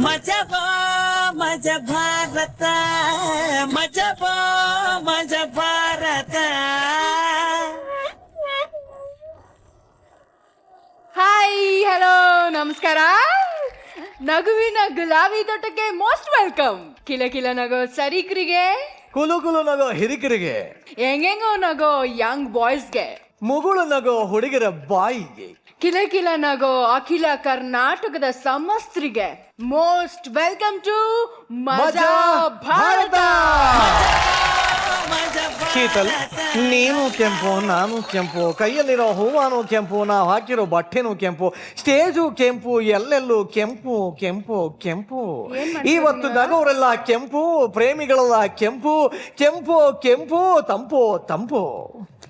ಮಜಬೋ ಮಜ ಭಾರತ ಮಜಬೋ ಮಜ Bharat. Hi, hello, ನಮಸ್ಕಾರ. ನಗುವಿನ ಗುಲಾಬಿ ತೋಟಕ್ಕೆ ಮೋಸ್ಟ್ ವೆಲ್ಕಮ್. ಕಿಲ ಕಿಲ ನಗೋ ಸರೀಕರಿಗೆ, ಕುಲು ಕುಲು ನಗೋ ಹಿರಿಕರಿಗೆ, ಹೆಂಗೆಂಗೋ ನಗೋ ಯಂಗ್ ಬಾಯ್ಸ್ಗೆ, ಮುಗುಳು ನಗೋ ಹುಡುಗರ ಬಾಯಿಗೆ, ಕಿಲ ಕಿಲ ನಗೋ ಅಖಿಲ ಕರ್ನಾಟಕದ ಸಮಸ್ತ್ರಿಗೆ ಮೋಸ್ಟ್ ವೆಲ್ಕಮ್ ಟು ಮಜಾ ಭಾರತ. ಶೀತಲ್, ನೀನು ಕೆಂಪು, ನಾನು ಕೆಂಪು, ಕೈಯಲ್ಲಿರೋ ಹೂವಾನು ಕೆಂಪು, ನಾವು ಹಾಕಿರೋ ಬಟ್ಟೆನೂ ಕೆಂಪು, ಸ್ಟೇಜು ಕೆಂಪು, ಎಲ್ಲೆಲ್ಲೂ ಕೆಂಪು ಕೆಂಪು ಕೆಂಪು. ಇವತ್ತು ನಗೋರೆಲ್ಲ ಕೆಂಪು, ಪ್ರೇಮಿಗಳೆಲ್ಲ ಕೆಂಪು ಕೆಂಪು ಕೆಂಪು, ತಂಪು ತಂಪು.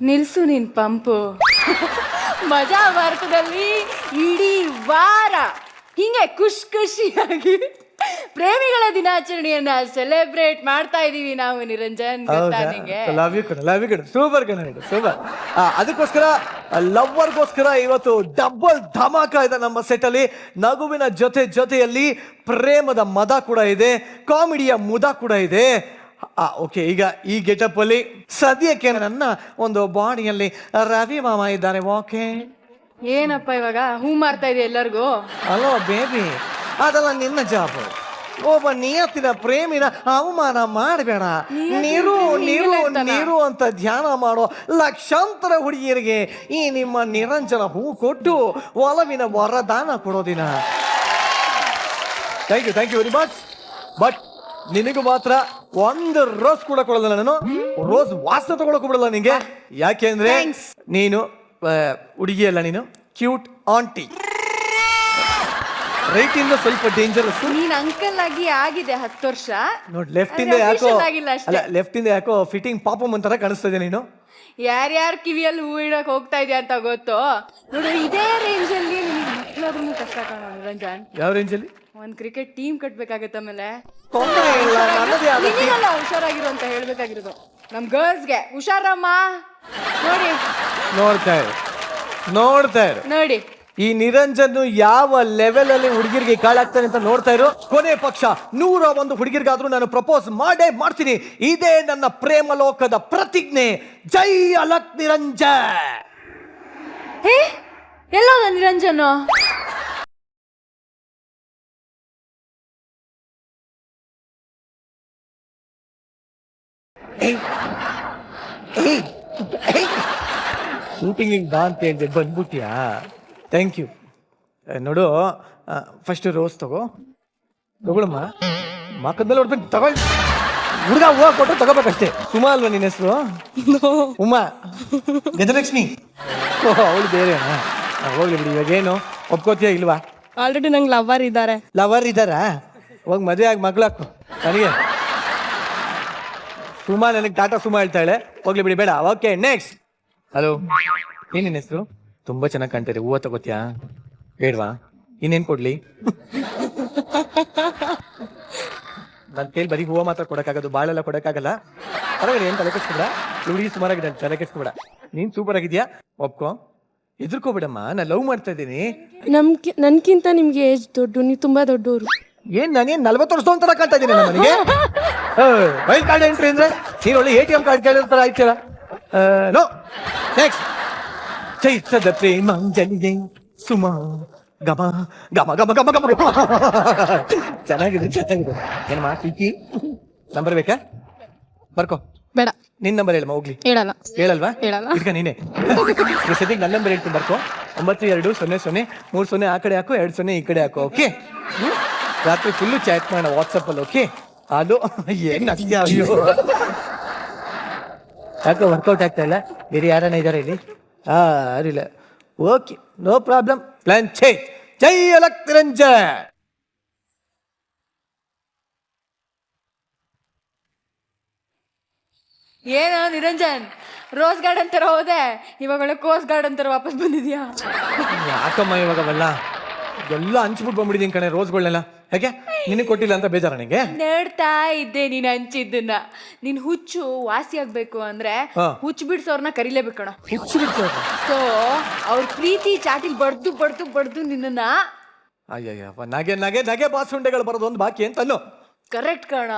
ನಿಲ್ಸು ನಿನ್ ಪಂಪು. ಮಜಾ ಭಾರತದಲ್ಲಿ ಇಡೀ ವಾರ ಹಿಂಗೆ ಖುಷಿಯಾಗಿ ಪ್ರೇಮಿಗಳ ದಿನಾಚರಣೆಯನ್ನ ಸೆಲೆಬ್ರೇಟ್ ಮಾಡ್ತಾ ಇದೀವಿ ನಾವು. Niranjan, super super. ಅದಕ್ಕೋಸ್ಕರ ಲವ್ವರ್ಗೋಸ್ಕರ ಇವತ್ತು ಡಬಲ್ ಧಮಾಕ ಇದೆ ನಮ್ಮ ಸೆಟ್ ಅಲ್ಲಿ. ನಗುವಿನ ಜೊತೆಯಲ್ಲಿ ಪ್ರೇಮದ ಮದ ಕೂಡ ಇದೆ, ಕಾಮಿಡಿಯ ಮುದ ಕೂಡ ಇದೆ. ಓಕೆ, ಈಗ ಈ ಗೆಟಪ್ ಅಲ್ಲಿ ಸದ್ಯಕ್ಕೆ ನನ್ನ ಒಂದು ಬಾಡಿಯಲ್ಲಿ ರವಿ ಮಾಮ ಇದ್ದಾರೆ. ಓಕೆ, ಏನಪ್ಪ ಇವಾಗ ಹೂ ಮಾರ್ತಾ ಇದೆ ಎಲ್ಲರಿಗೂ? ಅಲೋ ಬೇಬಿ, ಅದೆಲ್ಲ ನಿನ್ನ ಜಾಬ್. ಒಬ್ಬ ನಿಯತ್ತಿನ ಪ್ರೇಮಿನ ಅವಮಾನ ಮಾಡಬೇಡ. ನೀರು ನೀರು ನೀರು ಅಂತ ಧ್ಯಾನ ಮಾಡೋ ಲಕ್ಷಾಂತರ ಹುಡುಗಿಯರಿಗೆ ಈ ನಿಮ್ಮ ನಿರಂಜನ ಹೂ ಕೊಟ್ಟು ಒಲವಿನ ವರದಾನ ಕೊಡೋದಿನ. Thank you very much. But ನಿನಗೂ ಮಾತ್ರ ಒಂದು ರೋಸ್ ಕೂಡ ಕೊಡಲ್ಲ. ನಾನು ರೋಸ್ ವಾಸನೆ ತಗೊಳಕ್ ಬಿಡಲ್ಲ ನಿಂಗೆ. ಯಾಕೆಂದ್ರೆ ನೀನು ಹುಡುಗಿ ಅಲ್ಲ, ನೀನು ಕ್ಯೂಟ್ ಆಂಟಿ. ರೈಟ್ ಇಂದ ಸ್ವಲ್ಪ ಡೇಂಜರಸ್. ನೀನ್ ಅಂಕಲ್ ಆಗಿದೆ 10 ವರ್ಷ. ನೋಡಿ, ಲೆಫ್ಟ್ ಇಂದ ಯಾಕೋ ಫಿಟ್ಟಿಂಗ್ ಪಾಪಮ್ ಅಂತಾರ ಕಾಣಿಸ್ತಾ ನೀನು. ಯಾರ್ಯಾರ ಕಿವಿಯಲ್ಲಿ ಹೂ ಇಡಕ್ ಹೋಗ್ತಾ ಇದೆಯಾ ಅಂತ ಗೊತ್ತು. ನೋಡಿ, ಇದೇ ರೇಂಜ್ ಅಲ್ಲಿ ಮಕ್ಕಳಾದ್ರೂ ಕಷ್ಟ ಕಾಣೋ ನಿರಂಜನ್. ಯಾವ ರೇಂಜ್ ಅಲ್ಲಿ? ಒಂದ್ ಕ್ರಿಕೆಟ್ ಟೀಮ್ ಕಟ್ಬೇಕಾಗತ್ತೆ. ಆಮೇಲೆ ಹುಷಾರಾಗಿರು ಅಂತ ಹೇಳ್ಬೇಕಾಗಿರೋದು ನಮ್ ಗರ್ಲ್ಸ್ಗೆ. ಹುಷಾರಮ್ಮ. ನೋಡಿ, ನೋಡ್ತಾ ಇರು. ನೋಡಿ, ಈ ನಿರಂಜನ್ ಯಾವ ಲೆವೆಲ್ ಅಲ್ಲಿ ಹುಡುಗಿರಿಗೆ ಕಾಳಾಗ್ತಾನೆ ಅಂತ ನೋಡ್ತಾ ಇರು. ಕೊನೆ ಪಕ್ಷ 101 ಹುಡುಗಿರ್ಗಾದ್ರೂ ನಾನು ಪ್ರಪೋಸ್ ಮಾಡೇ ಮಾಡ್ತೀನಿ. ಇದೇ ನನ್ನ ಪ್ರೇಮ ಲೋಕದ ಪ್ರತಿಜ್ಞೆ. ಜೈ ಅಲಕ್ ನಿರಂಜನ್. ಎಲ್ಲೋದ ನಿರಂಜನ್? ಶೂಟಿಂಗ್ ಬಾ ಅಂತ ಹೇಳಿದೆ, ಬಂದ್ಬಿಟ್ಯಾ? Thank you. ನೋಡು, ಫಸ್ಟ್ ರೋಸ್ ತಗೊಳಮ್ಮ. ಮಕ್ಕದಲ್ಲಿ ಹೊಡ್ಬೇಕು, ತಗೊಳ್. ಹುಡುಗ ಹೂವು ಕೊಟ್ಟರೆ ತಗೋಬೇಕಷ್ಟೇ. ಸುಮಾ ಅಲ್ವಾ ನಿನ್ನ ಹೆಸರು? ಉಮಾ. ಗಜಲಕ್ಷ್ಮಿ. ಅವಳು ಬೇರೆ. ಹೋಗ್ಲಿ ಬಿಡಿ. ಇವಾಗ ಏನು ಒಪ್ಕೋತೀಯ ಇಲ್ವಾ? ಆಲ್ರೆಡಿ ನಂಗೆ ಲವರ್ ಇದ್ದಾರಾ? ಹೋಗಿ ಮದುವೆ ಆಗಿ ಮಗ್ಳಾಕು ನನಗೆ. ಸುಮಾ ನನಗೆ ಟಾಟಾ ಸುಮಾ ಹೇಳ್ತಾಳೆ. ಹೋಗ್ಲಿ ಬಿಡಿ, ಬೇಡ. Okay, next. ಹಲೋ, ಏನಿನ ಹೆಸರು? ತುಂಬಾ ಚೆನ್ನಾಗಿ ಕಾಣ್ತಾರೆ. ಹೂವು ತಗೋತಿಯಾ? ಬೇಡವಾ? ಇನ್ನೇನ್ ಕೊಡ್ಲಿ? ನನ್ನ ಕೈಲಿ ಬರೀ ಹೂವು ಮಾತ್ರ ಕೊಡಕ್ಕಾಗೋದು, ಬಾಳೆಲ್ಲ ಕೊಡಕ್ಕಾಗಲ್ಲ. ಪರವಾಗಿಲ್ಲ, ಏನ್ ತಲೆ ಕೆಡ್ಸ್ಕೊಬೇಡ. ಹುಡುಗಿ ಸುಮಾರಾಗಿದೆ, ತಲೆ ಕೆಡ್ಸ್ಕೊಬೇಡ. ನೀನ್ ಸೂಪರ್ ಆಗಿದ್ಯಾ, ಒಪ್ಕೋ. ಎದುರ್ಕೋಬೇಡಮ್ಮ, ನಾನು ಲವ್ ಮಾಡ್ತಾ ಇದ್ದೀನಿ. ನನ್ಕಿಂತ ನಿಮ್ಗೆ ಏಜ್ ದೊಡ್ಡ, ನೀವು ತುಂಬಾ ದೊಡ್ಡವರು. ಏನ್ ನಾನೇನ್ 40 ವರ್ಷದ ಒಂಥರ ಕಾಣ್ತಾ ಇದ್ದೀನಿ ನನಗೆ? ವೈಲ್ಡ್ ಕಾರ್ಡ್ ಎಂಟ್ರಿ ಅಂದ್ರೆ ನೀನ್ ಒಳ್ಳೆ ATM ಕಾರ್ಡ್ ಕೇಳಿರ್ತಾರ ಆಯ್ತಲ್ಲ. ನೋ. ನೆಕ್ಸ್ಟ್. ಚೈತ್ರದ ಪ್ರೇಮಾಂಜಲಿಗೆ ಸುಮಾ ಗಮ ಗಮ ಗಮ ಗಮ ಗಮ. ಚೆನ್ನಾಗಿದೆ. ಏನಮ್ಮ ಕಿಕ್ಕಿ ನಂಬರ್ ಬೇಕಾ? ಬರ್ಕೋ. ಬೇಡ, ನಿನ್ ನಂಬರ್ ಹೇಳಮ್ಮ. ಹೋಗ್ಲಿ. ಹೇಳಲ್ವಾ? ಇದ್ಕ ನೀನೆ. ಸದ್ಯಕ್ಕೆ ನನ್ನ ನಂಬರ್ ಹೇಳ್ತೀನಿ, ಬರ್ಕೋ. 920030 ಆ ಕಡೆ ಹಾಕು, 20 ಈ ಕಡೆ ಹಾಕು. ಓಕೆ, ರಾತ್ರಿ ಫುಲ್ಲು ಚಾಟ್ ಮಾಡೋಣ ವಾಟ್ಸಪ್ ಅಲ್ಲಿ. ಓಕೆ, ಅದು ಏನ್ ಅಯ್ಯೋ ಯಾಕೋ ವರ್ಕೌಟ್ ಆಗ್ತಾ ಇಲ್ಲ. ಬೇರೆ ಯಾರನ್ನ ಇದಾರೆ ಇಲ್ಲಿ? ಅರಿಲ್ಲ. Okay, no problem. Plan change. ಜೈ ಅಲಕ್ ನಿರಂಜನ್. ಏನೋ ನಿರಂಜನ್, ರೋಸ್ ಗಾರ್ಡನ್ ತರ ಹೋದೆ, ಇವಾಗ ಒಳ್ಳೆ ಕೋಸ್ ಗಾರ್ಡನ್ ತರ ವಾಪಸ್ ಬಂದಿದ್ಯಾ? ಯಾಕಮ್ಮ ಇವಾಗವಲ್ಲ ಎಲ್ಲ ಹಂಚ್ಬಿಟ್ಟು ಬಂದ್ಬಿಟ್ಟಿದ್ದೀನಿ ಕಣೆ ರೋಸ್ಗಳನ್ನೆಲ್ಲ. ಯಾಕೆ ನಿನಗೆ ಕೊಟ್ಟಿಲ್ಲ ಅಂತ ಬೇಜಾರ ನಿಂಗೆ? ನೋಡ್ತಾ ಇದ್ದೆ ನೀನ್ ಹಂಚಿದ್ದನ್ನ. ನಿನ್ ಹುಚ್ಚು ವಾಸಿ ಆಗ್ಬೇಕು ಅಂದ್ರೆ ಹುಚ್ಚು ಬಿಡ್ಸೋರ್ನ ಕರಿಲೇಬೇಕಣ. ಸೊ ಅವ್ರ ಪ್ರೀತಿ ಚಾಟಿಲ್ ಬಡ್ದು ಬಡ್ದು ಬಡ್ದು ನಿನ್ನ. ಅಯ್ಯಯ್ಯಪ್ಪ, ನಗೆ ನಗೆ ನಗೆ ಬಾಸುಂಡೆಗಳು ಬರೋದು ಒಂದು ಬಾಕಿ ಅಂತಲ್ಲೋ. ಕರೆಕ್ಟ್ ಕಣ.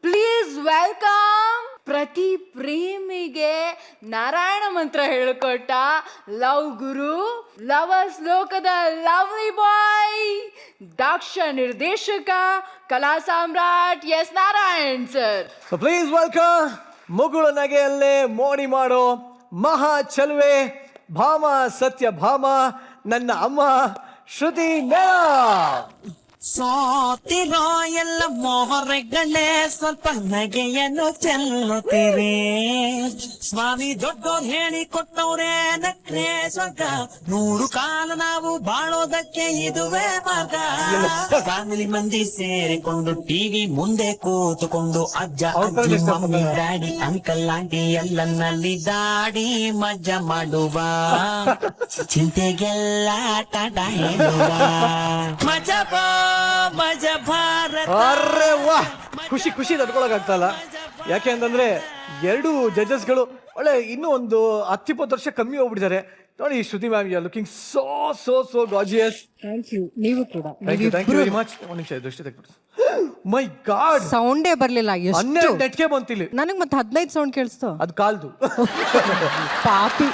ಪ್ಲೀಸ್ ವೆಲ್ಕಮ್ ಪ್ರತಿ ಪ್ರೇಮಿಗೆ ನಾರಾಯಣ ಮಂತ್ರ ಹೇಳಿಕೊಟ್ಟ ಲವ್ ಗುರು, ಲವರ್ಸ್ ಲೋಕದ ಲವ್ಲಿ ಬಾಯ್, ದಕ್ಷ ನಿರ್ದೇಶಕ, ಕಲಾ ಸಾಮ್ರಾಟ್ S Narayan sir. So please welcome ಮುಗುಳು ನಗೆಯಲ್ಲೇ ಮೋಡಿ ಮಾಡೋ ಮಹಾ ಚಲುವೆ ಭಾಮ, ಸತ್ಯ ಭಾಮ, ನನ್ನ ಅಮ್ಮ ಶ್ರುತಿ ಮೇಡಮ್. ಸೋತಿರೋ ಎಲ್ಲ ಮೋಹರೆಗಳೇ ಸ್ವಲ್ಪ ನಗೆಯನ್ನು ಚೆಲ್ಲುತ್ತೀರಿ. ಸ್ವಾಮಿ ದೊಡ್ಡೋರ್ ಹೇಳಿ ಕೊಟ್ಟವ್ರೆ ನಕ್ರೆ ಸ್ವರ್ಗ, 100 ಕಾಲ ನಾವು ಬಾಳೋದಕ್ಕೆ ಇದುವೇ ಮಾರ್ಗ. ಫ್ಯಾಮಿಲಿ ಮಂದಿ ಸೇರಿಕೊಂಡು ಟಿವಿ ಮುಂದೆ ಕೂತುಕೊಂಡು ಅಜ್ಜ ಅಜ್ಜಿ ಮಮ್ಮಿ ಡ್ಯಾಡಿ ಅಂಕಲ್ ಆಂಟಿ ಎಲ್ಲನಲ್ಲಿ ದಾಡಿ ಮಜಾ ಮಾಡುವ, ಚಿಂತೆಗೆಲ್ಲ ಟಾಟಾ ಹೇಳುವ. ಮಜಾ ಮಜಾ ಭಾರತ. ಅರೆ ವಾ, ಖುಷಿ ಖುಷಿ ತಡ್ಕೊಳಕ್ಕಾಗ್ತಲ್ಲ. ಯಾಕೆ ಅಂತಂದ್ರೆ 2 ಜಡ್ಜಸ್ಗಳು ಒಳ್ಳೆ ಇನ್ನೂ ಒಂದು 10-20 ವರ್ಷ ಕಮ್ಮಿ ಹೋಗ್ಬಿಟ್ಟಿದ್ದಾರೆ ನೋಡಿ. Shruti ma'am you are looking so so so gorgeous. Thank you. ನೀವು ಕೂಡ. Thank you very much. ಒಂದು ನಿಮಿಷ ದೃಷ್ಟಿ ತೆಗ್ಬಿಟ್ಟು. ಮೈ ಗಾಡ್, ಸೌಂಡೇ ಬರ್ಲಿಲ್ಲ. 12 ನೆಟ್ಗೆ ಬಂತಿಲ್ಲ. ನನಗೆ ಮತ್ತೆ 15 ಸೌಂಡ್ ಕೇಳಿಸ್ತು. ಅದು ಕಾಲ್ದು. ಪಾಪಿ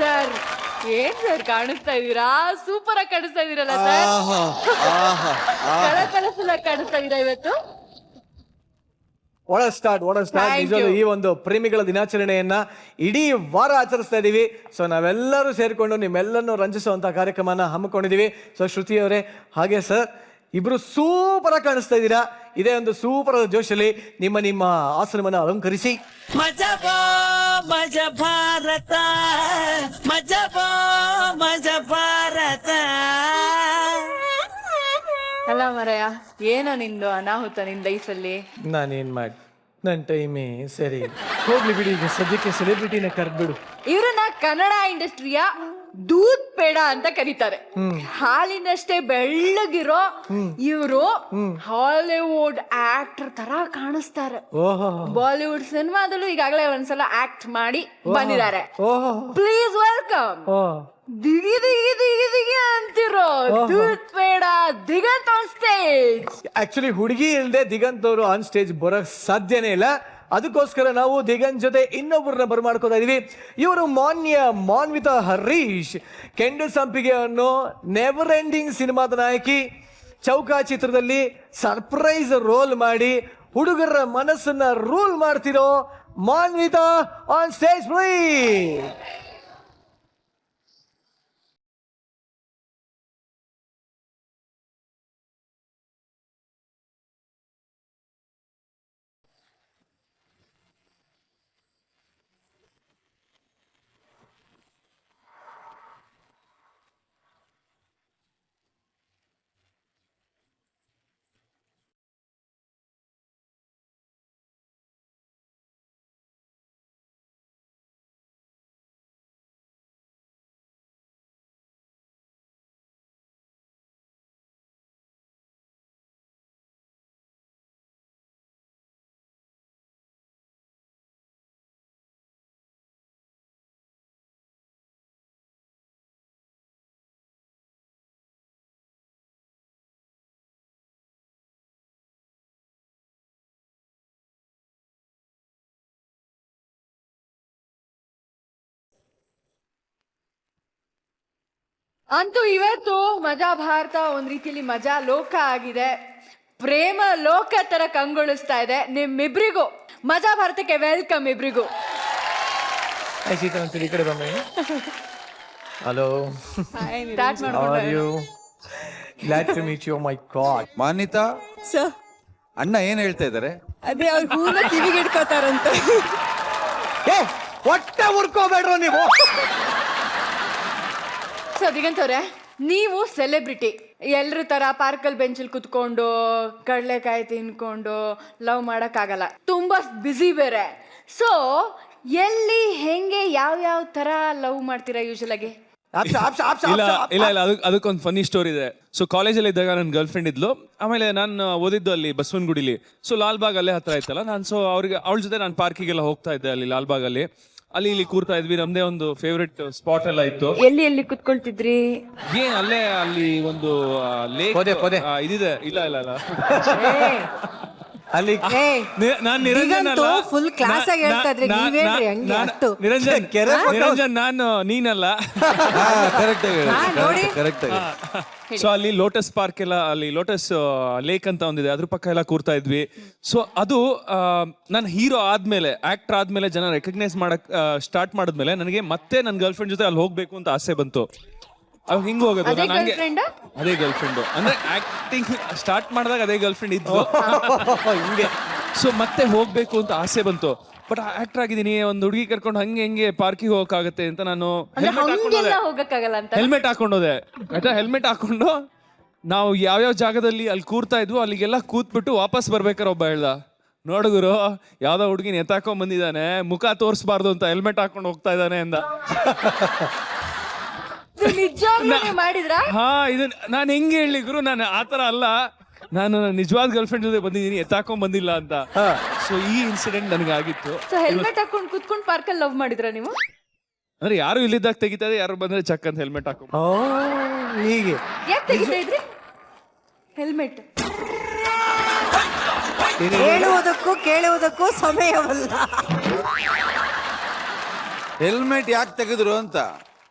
ಸರ್ ಏನ್ ಸರ್ ಕಾಣಿಸ್ತಾ ಇದೀರಾ? ಸೂಪರ್ ಆಗಿ ಕಾಣಿಸ್ತಾ ಇದೀರಲ್ಲ ಸರ್. ಕಲರ್ಫುಲ್ ಆಗಿ ಕಾಣಿಸ್ತಾ ಇದೀರಾ ಇವತ್ತು. ವಾಟ್ ಸ್ಟಾರ್ಟ್ ನಿಜವಾಗ್ಲೂ ಈ ಒಂದು ಪ್ರೇಮಿಗಳ ದಿನಾಚರಣೆಯನ್ನ ಇಡೀ ವಾರ ಆಚರಿಸ್ತಾ ಇದೀವಿ. ಸೊ ನಾವೆಲ್ಲರೂ ಸೇರಿಕೊಂಡು ನಿಮ್ಮೆಲ್ಲರನ್ನು ರಂಜಿಸುವಂತ ಕಾರ್ಯಕ್ರಮನ ಹಮ್ಮಿಕೊಂಡಿದೀವಿ. ಸೊ ಶ್ರುತಿ ಅವರೇ ಹಾಗೆ ಸರ್ ಇಬ್ರು ಸೂಪರ್ ಆಗಿ ಕಾಣಿಸ್ತಾ ಇದ್ದೀರಾ. ಇದೇ ಒಂದು ಸೂಪರ್ ಜೋಶಲ್ಲಿ ನಿಮ್ಮ ಆಸನವನ್ನು ಅಲಂಕರಿಸಿ. ಮಜಾ ಮಜಾ ಭಾರತ, ಮಜಾ ಮಜಾ ಭಾರತ. ಅಲ್ಲ ಮರಯ್ಯ, ಏನೋ ನಿಂದು ಅನಾಹುತ ನಿನ್ ಲೈಫಲ್ಲಿ? ನಾನೇನ್ ಮಾಡಿ ನನ್ನ ಟೈಮೇ ಸರಿ ಹೋಗ್ಲಿ ಬಿಡಿ. ಈಗ ಸದ್ಯಕ್ಕೆ ಸೆಲೆಬ್ರಿಟಿನ ಕರೆದ್ಬಿಡು. ಇವ್ರನ್ನ ಕನ್ನಡ ಇಂಡಸ್ಟ್ರಿಯ ದೂತ್ ಪೇಡ ಅಂತ ಕರೀತಾರೆ. ಹಾಲಿನಷ್ಟೇ ಬೆಳ್ಳಗಿರೋ ಇವರು ಹಾಲಿವುಡ್ ಆಕ್ಟರ್ ತರ ಕಾಣಿಸ್ತಾರೆ. ಬಾಲಿವುಡ್ ಸಿನಿಮಾದಲ್ಲೂ ಈಗಾಗಲೇ ಒಂದ್ಸಲ ಆಕ್ಟ್ ಮಾಡಿ ಬಂದಿದ್ದಾರೆ. ಪ್ಲೀಸ್ ವೆಲ್ಕಮ್ ದಿಗಿ ದಿಗಿ ದಿಗಿ ದಿಗಿ ಅಂತಿರೋ ದೂತ್ ಪೇಡ ದಿಗಂತ್ ಆನ್ ಸ್ಟೇಜ್. ಆಕ್ಚುಲಿ ಹುಡುಗಿ ಇಲ್ಲದೆ ದಿಗಂತ್ ಅವರು ಆನ್ ಸ್ಟೇಜ್ ಬರೋಕ್ ಸಾಧ್ಯನೇ ಇಲ್ಲ. ಅದಕ್ಕೋಸ್ಕರ ನಾವು ದಿಗಂತ್ ಜೊತೆ ಇನ್ನೊಬ್ಬರನ್ನ ಬರ್ಮಾಡ್ಕೋತಾ ಇದೀವಿ. ಇವರು ಮಾನ್ಯ ಮಾನ್ವಿತಾ ಹರೀಶ್, ಕೆಂಡ ಸಂಪಿಗೆ ಅನ್ನೋ ನೆವರ್ ಎಂಡಿಂಗ್ ಸಿನಿಮಾದ ನಾಯಕಿ. ಚೌಕ ಚಿತ್ರದಲ್ಲಿ ಸರ್ಪ್ರೈಸ್ ರೋಲ್ ಮಾಡಿ ಹುಡುಗರ ಮನಸ್ಸನ್ನ ರೂಲ್ ಮಾಡ್ತಿರೋ ಮಾನ್ವಿತಾ ಆನ್ ಸ್ಟೇಜ್ ಪ್ಲೀಸ್. ಅಂತೂ ಇವತ್ತು ಮಜಾ ಭಾರತ ಒಂದ್ ರೀತಿಯಲ್ಲಿ ಮಜಾ ಲೋಕ ಆಗಿದೆ. ಪ್ರೇಮ ಲೋಕ ತರ ಕಂಗೊಳಿಸ್ತಾ ಇದೆ. ನಿಮ್ಮಿಬ್ರಿಗೂ ಮಜಾ ಭಾರತಕ್ಕೆ ವೆಲ್ಕಮ್ ಇಬ್ರಿಗೂ. ಈ ಕಡೆ ಬನ್ನಿ. ಹಲೋ, ಸ್ಟಾರ್ಟ್ ಮಾಡ್ಕೊಂಡು. Glad to meet you. My god. Manvitha sir, ಅಣ್ಣ ಏನ್ ಹೇಳ್ತಾ ಇದಾರೆ? ಅದೇ ಅವ್ರ ಹೂನ ಕಿವಿಗೆ ಇಟ್ಕೋತಾರಂತ. ಏ ಹೊಟ್ಟೆ ಉರ್ಕೋಬೇಡ್ರು ನೀವು. ಸೊ ದಿಗಂತ್ ಅವ್ರೆ, ನೀವು ಸೆಲೆಬ್ರಿಟಿ. ಎಲ್ರ ತರ ಪಾರ್ಕಲ್ ಬೆಂಚಲ್ಲಿ ಕುತ್ಕೊಂಡು ಕಡಲೆಕಾಯಿ ತಿನ್ಕೊಂಡು ಲವ್ ಮಾಡಕ್ಕಾಗಲ್ಲ, ತುಂಬಾ ಬ್ಯುಸಿ ಬೇರೆ. ಸೊ ಎಲ್ಲಿ ಹೆಂಗೆ ಯಾವ ತರ ಲವ್ ಮಾಡ್ತೀರಾ ಯೂಶಲ್ ಆಗಿ? ಇಲ್ಲ ಇಲ್ಲ ಇಲ್ಲ ಅದಕ್ಕೊಂದು ಫನ್ನಿ ಸ್ಟೋರಿ ಇದೆ. ಸೊ ಕಾಲೇಜಲ್ಲಿ ಇದ್ದಾಗ ನನ್ನ ಗರ್ಲ್ ಫ್ರೆಂಡ್ ಇದ್ಲು. ಆಮೇಲೆ ನಾನು ಓದಿದ್ದು ಅಲ್ಲಿ ಬಸವನಗುಡಿಲಿ. ಸೊ ಲಾಲ್ಬಾಗ್ ಅಲ್ಲೇ ಹತ್ರ ಇತ್ತಲ್ಲ. ನಾನು ಸೊ ಅವ್ರಿಗೆ ಅವಳ ಜೊತೆ ನಾನು ಪಾರ್ಕಿಗೆಲ್ಲ ಹೋಗ್ತಾ ಇದ್ದೆ ಅಲ್ಲಿ ಲಾಲ್ಬಾಗಲ್ಲಿ. ಅಲ್ಲಿ ಇಲ್ಲಿ ಕೂರ್ತಾ ಇದ್ವಿ. ನಮ್ದೇ ಒಂದು ಫೇವ್ರೆಟ್ ಸ್ಪಾಟ್ ಎಲ್ಲ ಇತ್ತು. ಎಲ್ಲಿ ಕುತ್ಕೊಳ್ತಿದ್ರಿ? ಏನ್ ಅಲ್ಲೇ ಅಲ್ಲಿ ಒಂದು ಲೇಕ್ ಇದಿದೆ. ಇಲ್ಲ ಇಲ್ಲ ಇಲ್ಲ ಅಲ್ಲಿ ನಾನ್ ನಿರಂಜನ್ ಅಲ್ಲ. ಫುಲ್ ಕ್ಲಾಸ್ ಆಗಿ ಹೇಳ್ತಾ ಇದ್ರಿ, ನೀವೇನ್ರಿ ಹಂಗೆ ಅಷ್ಟು? ನಿರಂಜನ್ ನಾನು ನೀನಲ್ಲ. ನೋಡಿ. ಕರೆಕ್ಟ್ ಸೊ ಅಲ್ಲಿ ಲೋಟಸ್ ಪಾರ್ಕ್ ಎಲ್ಲ, ಅಲ್ಲಿ ಲೋಟಸ್ ಲೇಕ್ ಅಂತ ಒಂದಿದೆ, ಅದ್ರ ಪಕ್ಕ ಎಲ್ಲ ಕೂರ್ತಾ ಇದ್ವಿ. ಸೊ ಅದು ನಾನು ಹೀರೋ ಆದ್ಮೇಲೆ, ಆಕ್ಟರ್ ಆದ್ಮೇಲೆ ಜನ ರೆಕಗ್ನೈಸ್ ಮಾಡಕ್ ಸ್ಟಾರ್ಟ್ ಮಾಡಿದ್ಮೇಲೆ ನನಗೆ ಮತ್ತೆ ನನ್ನ ಗರ್ಲ್ ಫ್ರೆಂಡ್ ಜೊತೆ ಅಲ್ಲಿ ಹೋಗ್ಬೇಕು ಅಂತ ಆಸೆ ಬಂತು. ಅವಾಗ ಹಿಂಗ್ ಹೋಗೋದು ಅದೇ ನಾನು ಹಂಗೆ. girlfriend ಆ? ಅದೇ ಗರ್ಲ್ ಫ್ರೆಂಡ್ ಅಂದ್ರೆ ಆಕ್ಟಿಂಗ್ ಸ್ಟಾರ್ಟ್ ಮಾಡಿದಾಗ ಅದೇ ಗರ್ಲ್ ಫ್ರೆಂಡ್ ಇದ್ದು ಹಿಂಗೆ. ಸೊ ಮತ್ತೆ ಹೋಗ್ಬೇಕು ಅಂತ ಆಸೆ ಬಂತು. ಬಟ್ ಆಕ್ಟರ್ ಆಗಿದ್ದೀನಿ, ಒಂದು ಹುಡುಗಿ ಕರ್ಕೊಂಡು ಹಂಗೆ ಹೆಂಗೆ ಪಾರ್ಕಿಗೆ ಹೋಗಕ್ಕಾಗತ್ತೆ ಅಂತ ನಾನು ಹಂಗೆಲ್ಲ ಹೋಗಕ್ಕಾಗಲ್ಲ ಅಂತ ಹೆಲ್ಮೆಟ್ ಹಾಕೊಂಡೋದೆ. ಆಯ್ತಾ, ಹೆಲ್ಮೆಟ್ ಹಾಕೊಂಡು ನಾವು ಯಾವ್ಯಾವ ಜಾಗದಲ್ಲಿ ಅಲ್ಲಿ ಕೂರ್ತಾ ಇದ್ವು ಅಲ್ಲಿಗೆಲ್ಲ ಕೂತ್ಬಿಟ್ಟು ವಾಪಸ್ ಬರ್ಬೇಕಾರೆ ಒಬ್ಬ ಹೇಳ್ದ, ನೋಡುಗುರು ಯಾವ್ದೋ ಹುಡುಗಿನ ಎತ್ತಾಕೊಂಡ್ ಬಂದಿದ್ದಾನೆ, ಮುಖ ತೋರಿಸ್ಬಾರ್ದು ಅಂತ ಹೆಲ್ಮೆಟ್ ಹಾಕೊಂಡು ಹೋಗ್ತಾ ಇದ್ದಾನೆ ಅಂದ. ನಿಜವಾಗ್ಲೂ ನೀವ್ ಮಾಡಿದ್ರಾ? ಹಾ, ಇದು ನಾನು ಹೆಂಗೆ ಹೇಳಿ ಗುರು, ನಾನು ಆತರ ಅಲ್ಲ, ನಾನು ನಿಜವಾದ ಗರ್ಲ್ ಫ್ರೆಂಡ್ ಜೊತೆ ಬಂದಿದ್ದೀನಿ, ಎತ್ತಾಕೊಂಡ್ ಬಂದಿಲ್ಲ ಅಂತ. ಸೊ ಈ ಇನ್ಸಿಡೆಂಟ್ ನನಗಾಗಿತ್ತು. ಸೊ ಹೆಲ್ಮೆಟ್ ಹಾಕೊಂಡು ಕುತ್ಕೊಂಡು ಪಾರ್ಕಲ್ಲಿ ಲವ್ ಮಾಡಿದ್ರಾ ನೀವು? ಅಂದ್ರೆ ಯಾರು ಇಲ್ಲಿದ್ದಾಗ ತೆಗಿತಾರೆ, ಯಾರು ಬಂದ್ರೆ ಚಕ್ ಅಂತ ಹೆಲ್ಮೆಟ್ ಹಾಕೊಂಡು. ಹೀಗೆ ಯಾಕೆ ತೆಗಿತಾ ಇದ್ರಿ ಹೆಲ್ಮೆಟ್? ಹೇಳುವುದಕ್ಕೂ ಕೇಳುವುದಕ್ಕೂ ಸಮಯವಲ್ಲ. ಹೆಲ್ಮೆಟ್ ಯಾಕೆ ತೆಗೆದ್ರು ಅಂತ.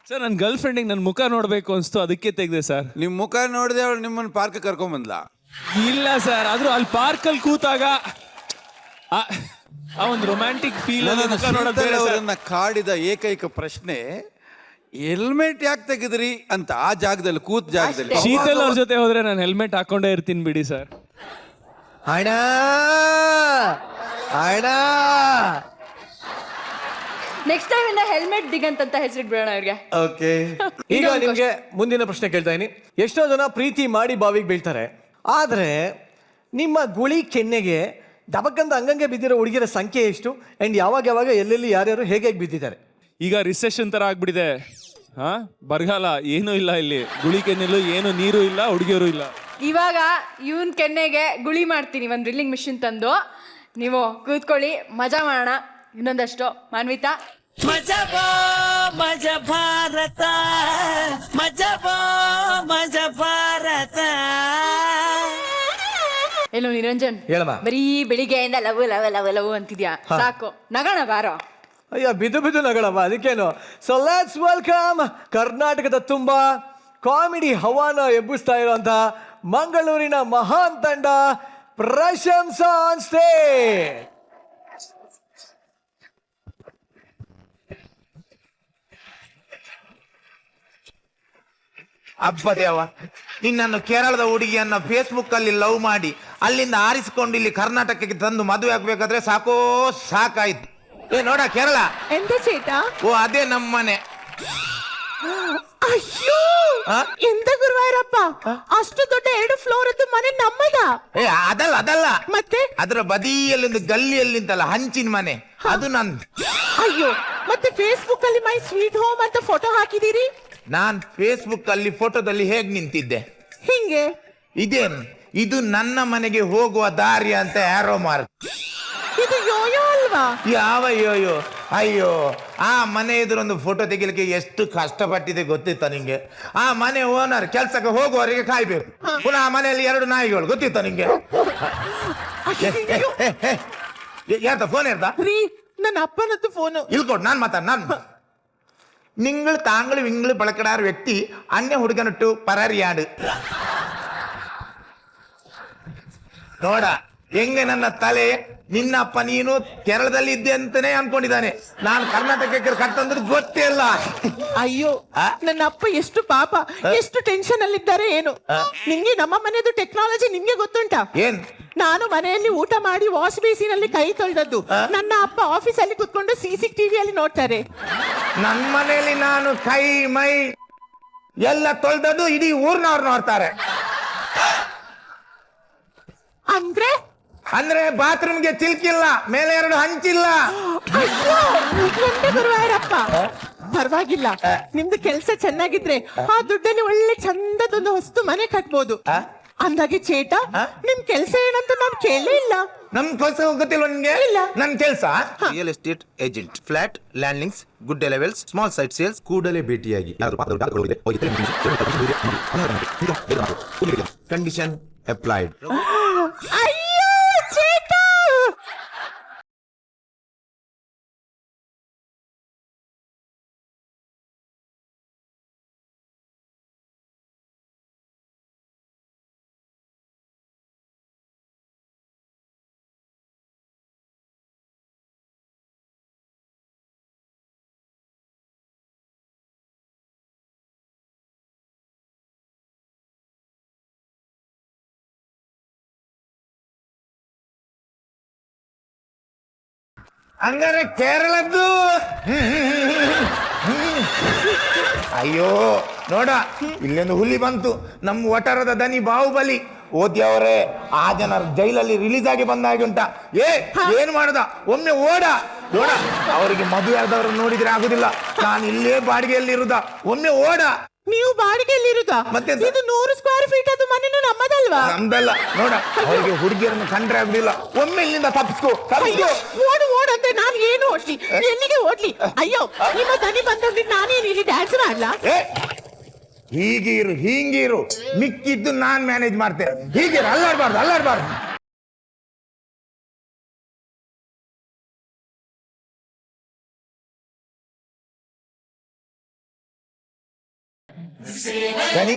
ಸರ್, ನನ್ನ ಗರ್ಲ್ ಫ್ರೆಂಡಿಗೆ ನನ್ನ ಮುಖ ನೋಡ್ಬೇಕು ಅನ್ಸ್ತು, ಅದಕ್ಕೆ ತೆಗ್ದೆ ಸರ್. ನಿಮ್ ಮುಖ ನೋಡಿದೆ ಅವಳು ನಿಮ್ಮನ್ನ ಪಾರ್ಕ್ ಕರ್ಕೊಂಡ್ ಬಂದ್ಲಾ? ಇಲ್ಲ ಸರ್, ಆದ್ರೂ ಅಲ್ಲಿ ಪಾರ್ಕ್ ಅಲ್ಲಿ ಕೂತಾಗ ಆ ಒಂದು ರೊಮ್ಯಾಂಟಿಕ್ ಫೀಲ್ ಅವರನ್ನ ಕಾಡಿದ ಏಕೈಕ ಪ್ರಶ್ನೆ ಹೆಲ್ಮೆಟ್ ಯಾಕೆ ತೆಗೆದ್ರಿ ಅಂತ. ಆ ಜಾಗದಲ್ಲಿ ಕೂತ್ ಜಾಗದಲ್ಲಿ ಶೀತಲ್ ಅವ್ರ ಜೊತೆ ಹೋದ್ರೆ ನಾನು ಹೆಲ್ಮೆಟ್ ಹಾಕೊಂಡೇ ಇರ್ತೀನಿ ಬಿಡಿ ಸರ್. ಅಣ್ಣ ಅಣ್ಣ, ನೆಕ್ಸ್ಟ್ ಟೈಮ್ ಇಂದ ಹೆಲ್ಮೆಟ್ ದಿಗಂತ್ ಅಂತ ಹೆಸರಿಟ್ಬಿಡೋಣ ಅವ್ರಿಗೆ. ಓಕೆ, ಈಗ ನಿಮ್ಗೆ ಮುಂದಿನ ಪ್ರಶ್ನೆ ಕೇಳ್ತಾ ಇದೀನಿ. ಎಷ್ಟೋ ಜನ ಪ್ರೀತಿ ಮಾಡಿ ಬಾವಿಗೆ ಬೀಳ್ತಾರೆ, ಆದ್ರೆ ನಿಮ್ಮ ಗುಳಿ ಕೆನ್ನೆಗೆ ದಬಕ್ಕಂತ ಹಂಗಂಗೆ ಬಿದ್ದಿರೋ ಹುಡುಗಿರ ಸಂಖ್ಯೆ ಎಷ್ಟು ಅಂಡ್ ಯಾವಾಗ ಯಾವಾಗ ಎಲ್ಲೆಲ್ಲಿ ಯಾರ್ಯಾರು ಹೇಗೆ ಬಿದ್ದಿದ್ದಾರೆ? ಈಗ ರಿಸೆಷನ್ ತರ ಆಗ್ಬಿಟ್ಟಿದೆ. ಹಾ, ಬರಗಾಲ, ಏನೂ ಇಲ್ಲ ಇಲ್ಲಿ. ಗುಳಿ ಕೆನ್ನೆಲ್ಲೂ ಏನು ನೀರು ಇಲ್ಲ, ಹುಡುಗಿಯರು ಇಲ್ಲ. ಇವಾಗ ಇವನ್ ಕೆನ್ನೆಗೆ ಗುಳಿ ಮಾಡ್ತೀನಿ, ಒಂದು ಡ್ರಿಲ್ಲಿಂಗ್ ಮಿಷಿನ್ ತಂದು. ನೀವು ಕೂತ್ಕೊಳ್ಳಿ, ಮಜಾ ಮಾಡೋಣ. ಇನ್ನೊಂದಷ್ಟು ಮಾನ್ವಿತಾ. ಮಜಾ ಬಾ ಮಜಾ ಭಾರತ, ಮಜಾ ಬಾ ಮಜಾ ಭಾರತ. ಎಲ್ಲೋ ನಿರಂಜನ್, ಹೇಳಮ್ಮ. ಬರೀ ಬೆಳಿಗ್ಗೆಯಿಂದ ಲವ್ ಲವ್ ಲವ್ ಲವ್ ಅಂತಿದ್ಯಾ, ಸಾಕು, ನಗಣ ಬಾರೋ. ಅಯ್ಯ, ಬಿದ್ದು ನಗಳಮ್ಮ, ಅದಕ್ಕೇನು. ಸೊ ಲೆಟ್ಸ್ ವೆಲ್ಕಮ್ ಕರ್ನಾಟಕದ ತುಂಬಾ ಕಾಮಿಡಿ ಹವಾನ ಎಬ್ಬಿಸ್ತಾ ಇರುವಂತ ಮಂಗಳೂರಿನ ಮಹಾನ್ ತಂಡ ಪ್ರಶಂಸಾ ಆನ್ ಸ್ಟೇಜ್. ಅಬ್ಬದೇವ, ನಿನ್ನನ್ನು ಕೇರಳದ ಹುಡುಗಿಯನ್ನ ಫೇಸ್ಬುಕ್ ಅಲ್ಲಿ ಲವ್ ಮಾಡಿ ಅಲ್ಲಿಂದ ಆರಿಸಿಕೊಂಡು ಇಲ್ಲಿ ಕರ್ನಾಟಕಕ್ಕೆ ತಂದು ಮದುವೆ ಆಗ್ಬೇಕಾದ್ರೆ ಸಾಕಾಯ್ತು. ನೋಡ ಕೇರಳ ಎಂತ ಚೇತಾ? ಓ ಅದೇ ನಮ್ಮನೆ. ಅಯ್ಯೋ, ಎಂತ ಗುರುವಾಯರಪ್ಪ, ಅಷ್ಟು ದೊಡ್ಡ 2 ಫ್ಲೋರ್ ಇದ್ದು ಮನೆ ನಮ್ಮದ? ಅದಲ್ಲ ಮತ್ತೆ ಅದರ ಬದಿಯಲ್ಲಿ ಒಂದು ಗಲ್ಲಿಯಲ್ಲಿ ನಿಂತಲ್ಲ ಹಂಚಿನ ಮನೆ, ಅದು ನಂದು. ಅಯ್ಯೋ, ಮತ್ತೆ ಫೇಸ್ಬುಕ್ ಅಲ್ಲಿ ಮೈ ಸ್ವೀಟ್ ಹೋಮ್ ಅಂತ ಫೋಟೋ ಹಾಕಿದೀರಿ? ನಾನ್ ಫೇಸ್ಬುಕ್ ಅಲ್ಲಿ ಫೋಟೋದಲ್ಲಿ ಹೇಗ್ ನಿಂತಿದ್ದೆ ಹಿಂಗೆ? ಇದೇನು, ಇದು ನನ್ನ ಮನೆಗೆ ಹೋಗುವ ದಾರಿ ಅಂತ ಯಾರೋ ಮಾರ್ಕ್. ಇದು ಯೋಯೋ ಅಲ್ವಾ? ಯಾವ ಯೋಯೋ? ಅಯ್ಯೋ, ಆ ಮನೆ ಎದುರೊಂದು ಫೋಟೋ ತೆಗಿಲಿಕ್ಕೆ ಎಷ್ಟು ಕಷ್ಟಪಟ್ಟಿದೆ ಗೊತ್ತಿತ್ತ ನಿಂಗೆ? ಆ ಮನೆ ಓನರ್ ಕೆಲ್ಸಕ್ಕೆ ಹೋಗುವವರೆಗೆ ಕಾಯ್ಬೇಕು. ಪುನಃ ಆ ಮನೆಯಲ್ಲಿ 2 ನಾಯಿಗಳು, ಗೊತ್ತಿತ್ತ ನಿಂಗೆ? ಯಾರ್ದ ಫೋನ್ ಯಾರ್ದ? ನನ್ನ ಅಪ್ಪನದ್ದು ಫೋನು. ಇಲ್ಕೊಡ್, ನಾನ್ നിങ്ങൾ താങ്കൾ വിങ്ങൾ പളക്കടാർ വ്യക്തി അന്യ ಹುಡುಗನಟ್ಟು ಪರಾರಿಯಾಡು. ನೋಡ ಹೆಂಗೆ ನನ್ನ ತಲೆ, ನಿನ್ನಪ್ಪ ನೀನು ಕೇರಳದಲ್ಲಿ ಇದ್ದೆ ಅಂತಾನೆ ಅನ್ಕೊಂಡಿದ್ದಾನೆ. ನಾನು ಕರ್ನಾಟಕಕ್ಕೆ ಕರ್ತಂದ್ರೆ ಗೊತ್ತೇ ಇಲ್ಲ. ಅಯ್ಯೋ, ನನ್ನ ಅಪ್ಪ ಎಷ್ಟು ಪಾಪ, ಎಷ್ಟು ಟೆನ್ಷನ್ ಅಲ್ಲಿದ್ದಾರೆ ಏನು. ನಿಂಗೆ ನಮ್ಮ ಮನೆಯದು ಟೆಕ್ನಾಲಜಿ ನಿಮ್ಗೆ ಗೊತ್ತುಂಟಾ? ಏನ್? ನಾನು ಮನೆಯಲ್ಲಿ ಊಟ ಮಾಡಿ ವಾಶ್ ಬೇಸಿನಲ್ಲಿ ಕೈ ತೊಳೆದದ್ದು, ನನ್ನ ಅಪ್ಪ ಆಫೀಸಲ್ಲಿ ಕುತ್ಕೊಂಡು CCTV ಅಲ್ಲಿ ನೋಡ್ತಾರೆ. ನನ್ನ ಮನೆಯಲ್ಲಿ ನಾನು ಕೈ ಮೈ ಎಲ್ಲ ತೊಳೆದದ್ದು ಇಡೀ ಊರ್ನವ್ರು ನೋಡ್ತಾರೆ. ಅಂದ್ರೆ ಬಾತ್ರೂಮ್ಗೆ ಚಿಲ್ಕಿಲ್ಲ, ಮೇಲೆ 2 ಹಂಚಿಲ್ಲ. ಗುರುವಾಯರಪ್ಪ, ಪರವಾಗಿಲ್ಲ, ನಿಮ್ದು ಕೆಲಸ ಚೆನ್ನಾಗಿದ್ರೆ ಆ ದುಡ್ಡಲ್ಲಿ ಒಳ್ಳೆ ಚಂದದೊಂದು ಹೊಸ್ತು ಮನೆ ಕಟ್ಬೋದು. ಅಂದಾಗೆ ಚೇಟ, ನಿಮ್ ಕೆಲಸ ಏನಂತ ನಾನು ಕೇಳೇ ಇಲ್ಲ. ನಮ್ ಕೆಲಸ ಗೊತ್ತಿಲ್ವ ನಿಮ್ಗೆ? ಇಲ್ಲ. ನನ್ ಕೆಲಸ real estate agent, flat, landings, good levels, small site sales. ಕೂಡಲೇ ಭೇಟಿಯಾಗಿ. Condition applied. ಅಯ್ಯೋ ಚೇಟ, ಹಂಗಾರೆ ಕೇರಳದ್ದು. ಅಯ್ಯೋ ನೋಡ, ಇಲ್ಲೊಂದು ಹುಲಿ ಬಂತು, ನಮ್ಮ ವಟಾರದ ದನಿ ಬಾಹುಬಲಿ. ಓದ್ಯವರೇ, ಆ ಜನ ಜೈಲಲ್ಲಿ ರಿಲೀಸ್ ಆಗಿ ಬಂದಾಗೆ ಉಂಟ. ಏನ್ ಮಾಡದ, ಒಮ್ಮೆ ಓಡ ನೋಡ. ಅವರಿಗೆ ಮದುವೆ ಆದವರು ನೋಡಿದ್ರೆ ಆಗುದಿಲ್ಲ, ನಾನು ಇಲ್ಲೇ ಬಾಡಿಗೆಯಲ್ಲಿ ಇರುದ. ಒಮ್ಮೆ ಓಡ. ನೀವು ಬಾಡಿಗೆಯಲ್ಲಿ ಇರುದಾ? ಮತ್ತೆ ಇದು 100 ಸ್ಕ್ವೇರ್ ಫೀಟ್ ಅದು ಮನೆನೂ ನಮ್ಮದಲ್ವಾ? ನಮ್ದಲ್ಲ ನೋಡ. ಅವರಿಗೆ ಹುಡುಗಿಯರನ್ನು ಕಂಡ್ರೆ ಆಗುದಿಲ್ಲ. ಒಮ್ಮೆ ಇಲ್ಲಿಂದ ತಪ್ಪಿಸ್ಕೋ. ಓಡು ಓಡು ಅಂದ್ರೆ ನಾನು ಏನು ಓಡ್ಲಿ, ಎಲ್ಲಿಗೆ ಓಡ್ಲಿ? ಅಯ್ಯೋ, ನಿಮ್ಮ ದನಿ ಬಂದ್ರೆ ನಾನೇನು ಇಲ್ಲಿ ಡ್ಯಾನ್ಸ್ ಮಾಡ್ಲಾ? ಹೀಗಿರು ಹಿಂಗಿರು, ಮಿಕ್ಕಿದ್ದು ನಾನ್ ಮ್ಯಾನೇಜ್ ಮಾಡ್ತೇನೆ. ಹೀಗಿರು, ಅಲ್ಲಾಡ್ಬಾರ್ದು. ಸರಿ,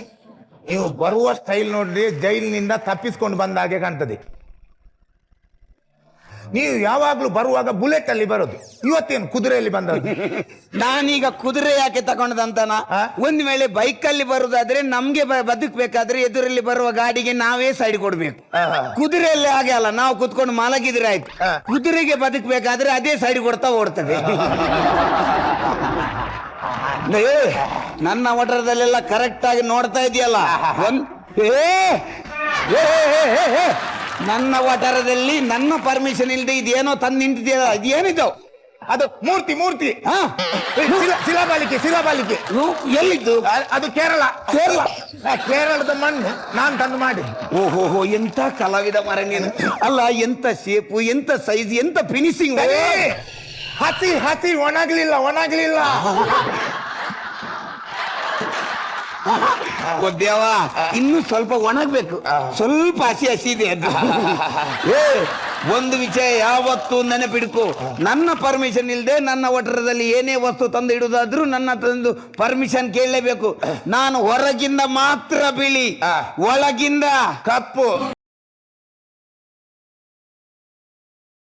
ನೀವು ಬರುವ ಸ್ಟೈಲ್ ನೋಡ್ರಿ, ಜೈಲಿನಿಂದ ತಪ್ಪಿಸ್ಕೊಂಡು ಬಂದ ಹಾಗೆ ಕಾಣ್ತದೆ. ನೀವು ಯಾವಾಗ್ಲೂ ಬರುವಾಗ ಬುಲೆಟ್ ಅಲ್ಲಿ ಬರೋದು, ಇವತ್ತೇನು ಕುದುರೆಯಲ್ಲಿ ಬಂದದ್ದು? ನಾನೀಗ ಕುದುರೆ ಯಾಕೆ ತಗೊಂಡದಂತನ? ಒಂದ್ ವೇಳೆ ಬೈಕ್ ಅಲ್ಲಿ ಬರುದಾದ್ರೆ ನಮ್ಗೆ ಬದುಕಬೇಕಾದ್ರೆ ಎದುರಲ್ಲಿ ಬರುವ ಗಾಡಿಗೆ ನಾವೇ ಸೈಡ್ ಕೊಡ್ಬೇಕು. ಕುದುರೆಯಲ್ಲಿ ಹಾಗೆ ಅಲ್ಲ, ನಾವು ಕುತ್ಕೊಂಡು ಮಲಗಿದ್ರೆ ಆಯ್ತು. ಕುದುರೆಗೆ ಬದುಕಬೇಕಾದ್ರೆ ಅದೇ ಸೈಡ್ ಕೊಡ್ತಾ ಓಡ್ತದೆ. ನನ್ನ ಒಟರದಲ್ಲೆಲ್ಲ ಕರೆಕ್ಟ್ ಆಗಿ ನೋಡ್ತಾ ಇದೆಯಲ್ಲ. ನನ್ನ ವಟಾರದಲ್ಲಿ ನನ್ನ ಪರ್ಮಿಷನ್ ಇಲ್ಲದೆ ಇದೇನೋ ತಂದು ನಿಂತಿದೆಯಲ್ಲ, ಇದೇನಿದು? ಅದು ಮೂರ್ತಿ. ಶಿಲಾಬಾಲಿಕೆ ಎಲ್ಲಿದ್ದು? ಅದು ಕೇರಳದ ಮಣ್ಣು ನಾನು ತಂದು ಮಾಡಿ. ಓಹೋ, ಎಂತ ಕಲಾವಿದ ಮರ ನೀನು. ಅಲ್ಲ, ಎಂತ ಶೇಪು, ಎಂತ ಸೈಜ್, ಎಂತ ಫಿನಿಶಿಂಗ್. ಹಸಿ ಒಣಗ್ಲಿಲ್ಲ. ದೇವ, ಇನ್ನು ಸ್ವಲ್ಪ ಒಣಗ್ಬೇಕು. ಸ್ವಲ್ಪ ಹಸಿ ಇದೆ ಅದು. ಒಂದು ವಿಷಯ ಯಾವತ್ತು ನೆನಪಿಡ್ಕೊ, ನನ್ನ ಪರ್ಮಿಷನ್ ಇಲ್ಲದೆ ನನ್ನ ಒಟರದಲ್ಲಿ ಏನೇ ವಸ್ತು ತಂದು ಇಡುದಾದ್ರೂ ನನ್ನ ತಂದು ಪರ್ಮಿಷನ್ ಕೇಳಲೇಬೇಕು. ನಾನು ಹೊರಗಿಂದ ಮಾತ್ರ ಬಿಳಿ, ಒಳಗಿಂದ ಕಪ್ಪು.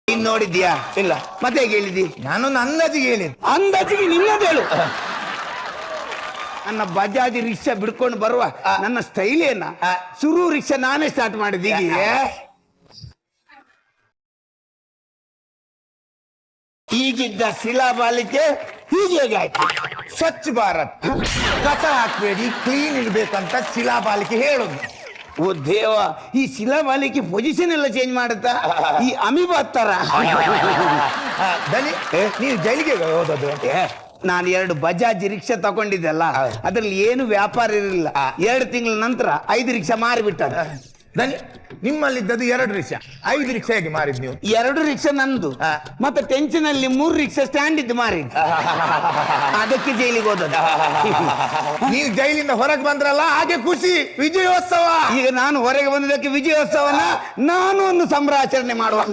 ನೀನ್ ನೋಡಿದ್ಯಾ? ಇಲ್ಲ. ಮತ್ತೆ ಹೇಳಿದಿ? ನಾನೊಂದು ಅಂದಾಜಿಗೆ ಹೇಳಿದ್. ಅಂದಾಜಿಗೆ ನಿನ್ನದೇಳು. ನನ್ನ ಬಜಾಜ್ ರಿಕ್ಷಾ ಬಿಡ್ಕೊಂಡು ಬರುವ ನನ್ನ ಸ್ಟೈಲ್ ಏನ? ಶುರು ರಿಕ್ಷಾ ನಾನೇ ಸ್ಟಾರ್ಟ್ ಮಾಡಿದ್ದೀಗ. ಈಗಿದ್ದ ಶಿಲಾಬಾಲಿಕೆ ಹೀಗಾಯ್ತು. ಸ್ವಚ್ಛ ಭಾರತ್, ಕಸ ಹಾಕ್ಬೇಡಿ, ಕ್ಲೀನ್ ಇರ್ಬೇಕಂತ ಶಿಲಾಬಾಲಿಕೆ ಹೇಳುದು. ಓ ದೇವ, ಈ ಶಿಲಾಬಾಲಿಕೆ ಪೊಸಿಷನ್ ಎಲ್ಲ ಚೇಂಜ್ ಮಾಡುತ್ತಾ? ಈ ಅಮಿಬಾತ್ ತರ. ದನಿ, ನೀವು ಜೈಲಿಗೆ ಹೋದದ್ದು? ನಾನು 2 ಬಜಾಜ್ ರಿಕ್ಷಾ ತಗೊಂಡಿದ್ದೆಲ್ಲ, ಅದ್ರಲ್ಲಿ ಏನು ವ್ಯಾಪಾರ ಇರಲಿಲ್ಲ. 2 ತಿಂಗಳ ನಂತರ 5 ರಿಕ್ಷಾ ಮಾರಿಬಿಟ್ಟ. ದನಿ, ನಿಮ್ಮಲ್ಲಿದ್ದದ್ದು 2 ರಿಕ್ಷಾ, 5 ರಿಕ್ಷಾ ಹೇಗೆ ಮಾರಿದ್ ನೀವು? 2 ರಿಕ್ಷಾ ನಂದು, ಮತ್ತೆ ಟೆನ್ಷನ್ ಅಲ್ಲಿ 3 ರಿಕ್ಷಾ ಸ್ಟ್ಯಾಂಡ್ ಇದ್ದು ಮಾರಿದ್. ಅದಕ್ಕೆ ಜೈಲಿಗೆ ಹೋದದ್ದು. ನೀವು ಜೈಲಿಂದ ಹೊರಗೆ ಬಂದ್ರಲ್ಲ, ಹಾಗೆ ಖುಷಿ, ವಿಜಯೋತ್ಸವ. ಈಗ ನಾನು ಹೊರಗೆ ಬಂದದಕ್ಕೆ ವಿಜಯೋತ್ಸವನ ನಾನು ಒಂದು ಸಂಭ್ರಮಾಚರಣೆ ಮಾಡುವ.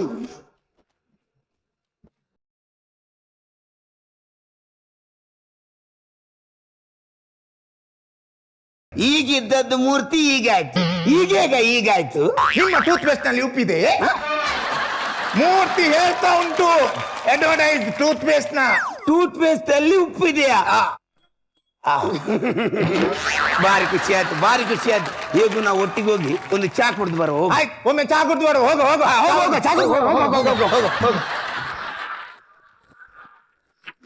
ಈಗಿದ್ದದ್ದು ಮೂರ್ತಿ ಹೀಗಾಯ್ತು. ಹೀಗಾಯ್ತು. ನಿಮ್ಮ ಟೂತ್ ಪೇಸ್ಟ್ ನಲ್ಲಿ ಉಪ್ಪಿದೆ? ಮೂರ್ತಿ ಹೇಳ್ತಾ ಉಂಟು, ಅಡ್ವರ್ಟೈಸ್ ಟೂತ್ ಪೇಸ್ಟ್ ನ. ಟೂತ್ ಪೇಸ್ಟ್ ಅಲ್ಲಿ ಉಪ್ಪಿದೆಯಾ? ಬಾರಿ ಖುಷಿ ಆಯ್ತು. ಹೇಗೂ ನಾವು ಒಟ್ಟಿಗೆ ಹೋಗಿ ಒಂದು ಚಾ ಕುಡ್ದು ಬರೋ. ಒಮ್ಮೆ ಚಾ ಕುಡ್ದು ಬರೋ. ಹೋಗು.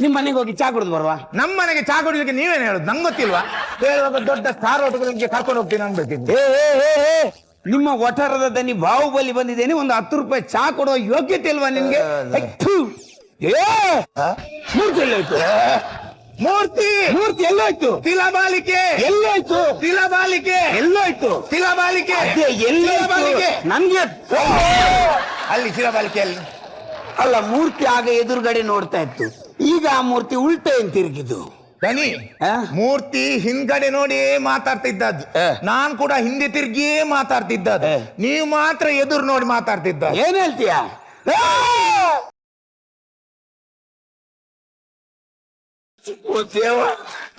ನಿಮ್ ಮನೆಗೆ ಹೋಗಿ ಚಾ ಕುಡ್ದು ಬರುವ. ನಮ್ಮ ಮನೆಗೆ ಚಾ ಕುಡಿಲಿಕ್ಕೆ ನೀವೇನು ಹೇಳುದು? ನಂಗೆ ಗೊತ್ತಿಲ್ವಾ? ಹೇಳುವಾಗ ದೊಡ್ಡ ಸ್ಟಾರ್ ಹೋಟೆಲ್ಗೆ ಕರ್ಕೊಂಡು ಹೋಗ್ತೀನಿ ಅನ್ಬೇಕಿತ್ತು. ನಿಮ್ಮ ಒಟಾರದ ದನಿ ಬಾಹುಬಲಿ ಬಂದಿದ್ದೇನೆ, ಒಂದು 10 ರೂಪಾಯಿ ಚಾ ಕೊಡುವ ಯೋಗ್ಯತೆ ಇಲ್ವಾ ನಿನ್ಗೆ? ಮೂರ್ತಿ ಮೂರ್ತಿ ಎಲ್ಲೋಯ್ತು? ತಿಲಬಾಲಿಕೆ ಎಲ್ಲೋಯ್ತು? ತಿಲಬಾಲಿಕೆ ಎಲ್ಲೋಯ್ತು? ತಿಲಬಾಲಿಕೆ ಅದೇ ಎಲ್ಲೋಯ್ತು? ತಿಲಬಾಲಿಕೆ. ನನ್ಗೆ ಅಲ್ಲಿ ತಿಲಬಾಲಿಕೆ ಅಲ್ಲಿ ಅಲ್ಲ, ಮೂರ್ತಿ ಆಗ ಎದುರುಗಡೆ ನೋಡ್ತಾ ಇತ್ತು, ಈಗ ಆ ಮೂರ್ತಿ ಉಲ್ಟಾ ಏನ್ ತಿರುಗಿದ್ದು? ದನಿ ಆ? ಮೂರ್ತಿ ಹಿಂದ್ಗಡೆ ನೋಡಿ ಮಾತಾಡ್ತಿದ್ದದ್ದು, ನಾನ್ ಕೂಡ ಹಿಂದೆ ತಿರ್ಗಿಯೇ ಮಾತಾಡ್ತಿದ್ದದ್ದು, ನೀವು ಮಾತ್ರ ಎದುರು ನೋಡಿ ಮಾತಾಡ್ತಿದ್ದ. ಏನ್ ಹೇಳ್ತೀಯ? ಓ ದೇವ,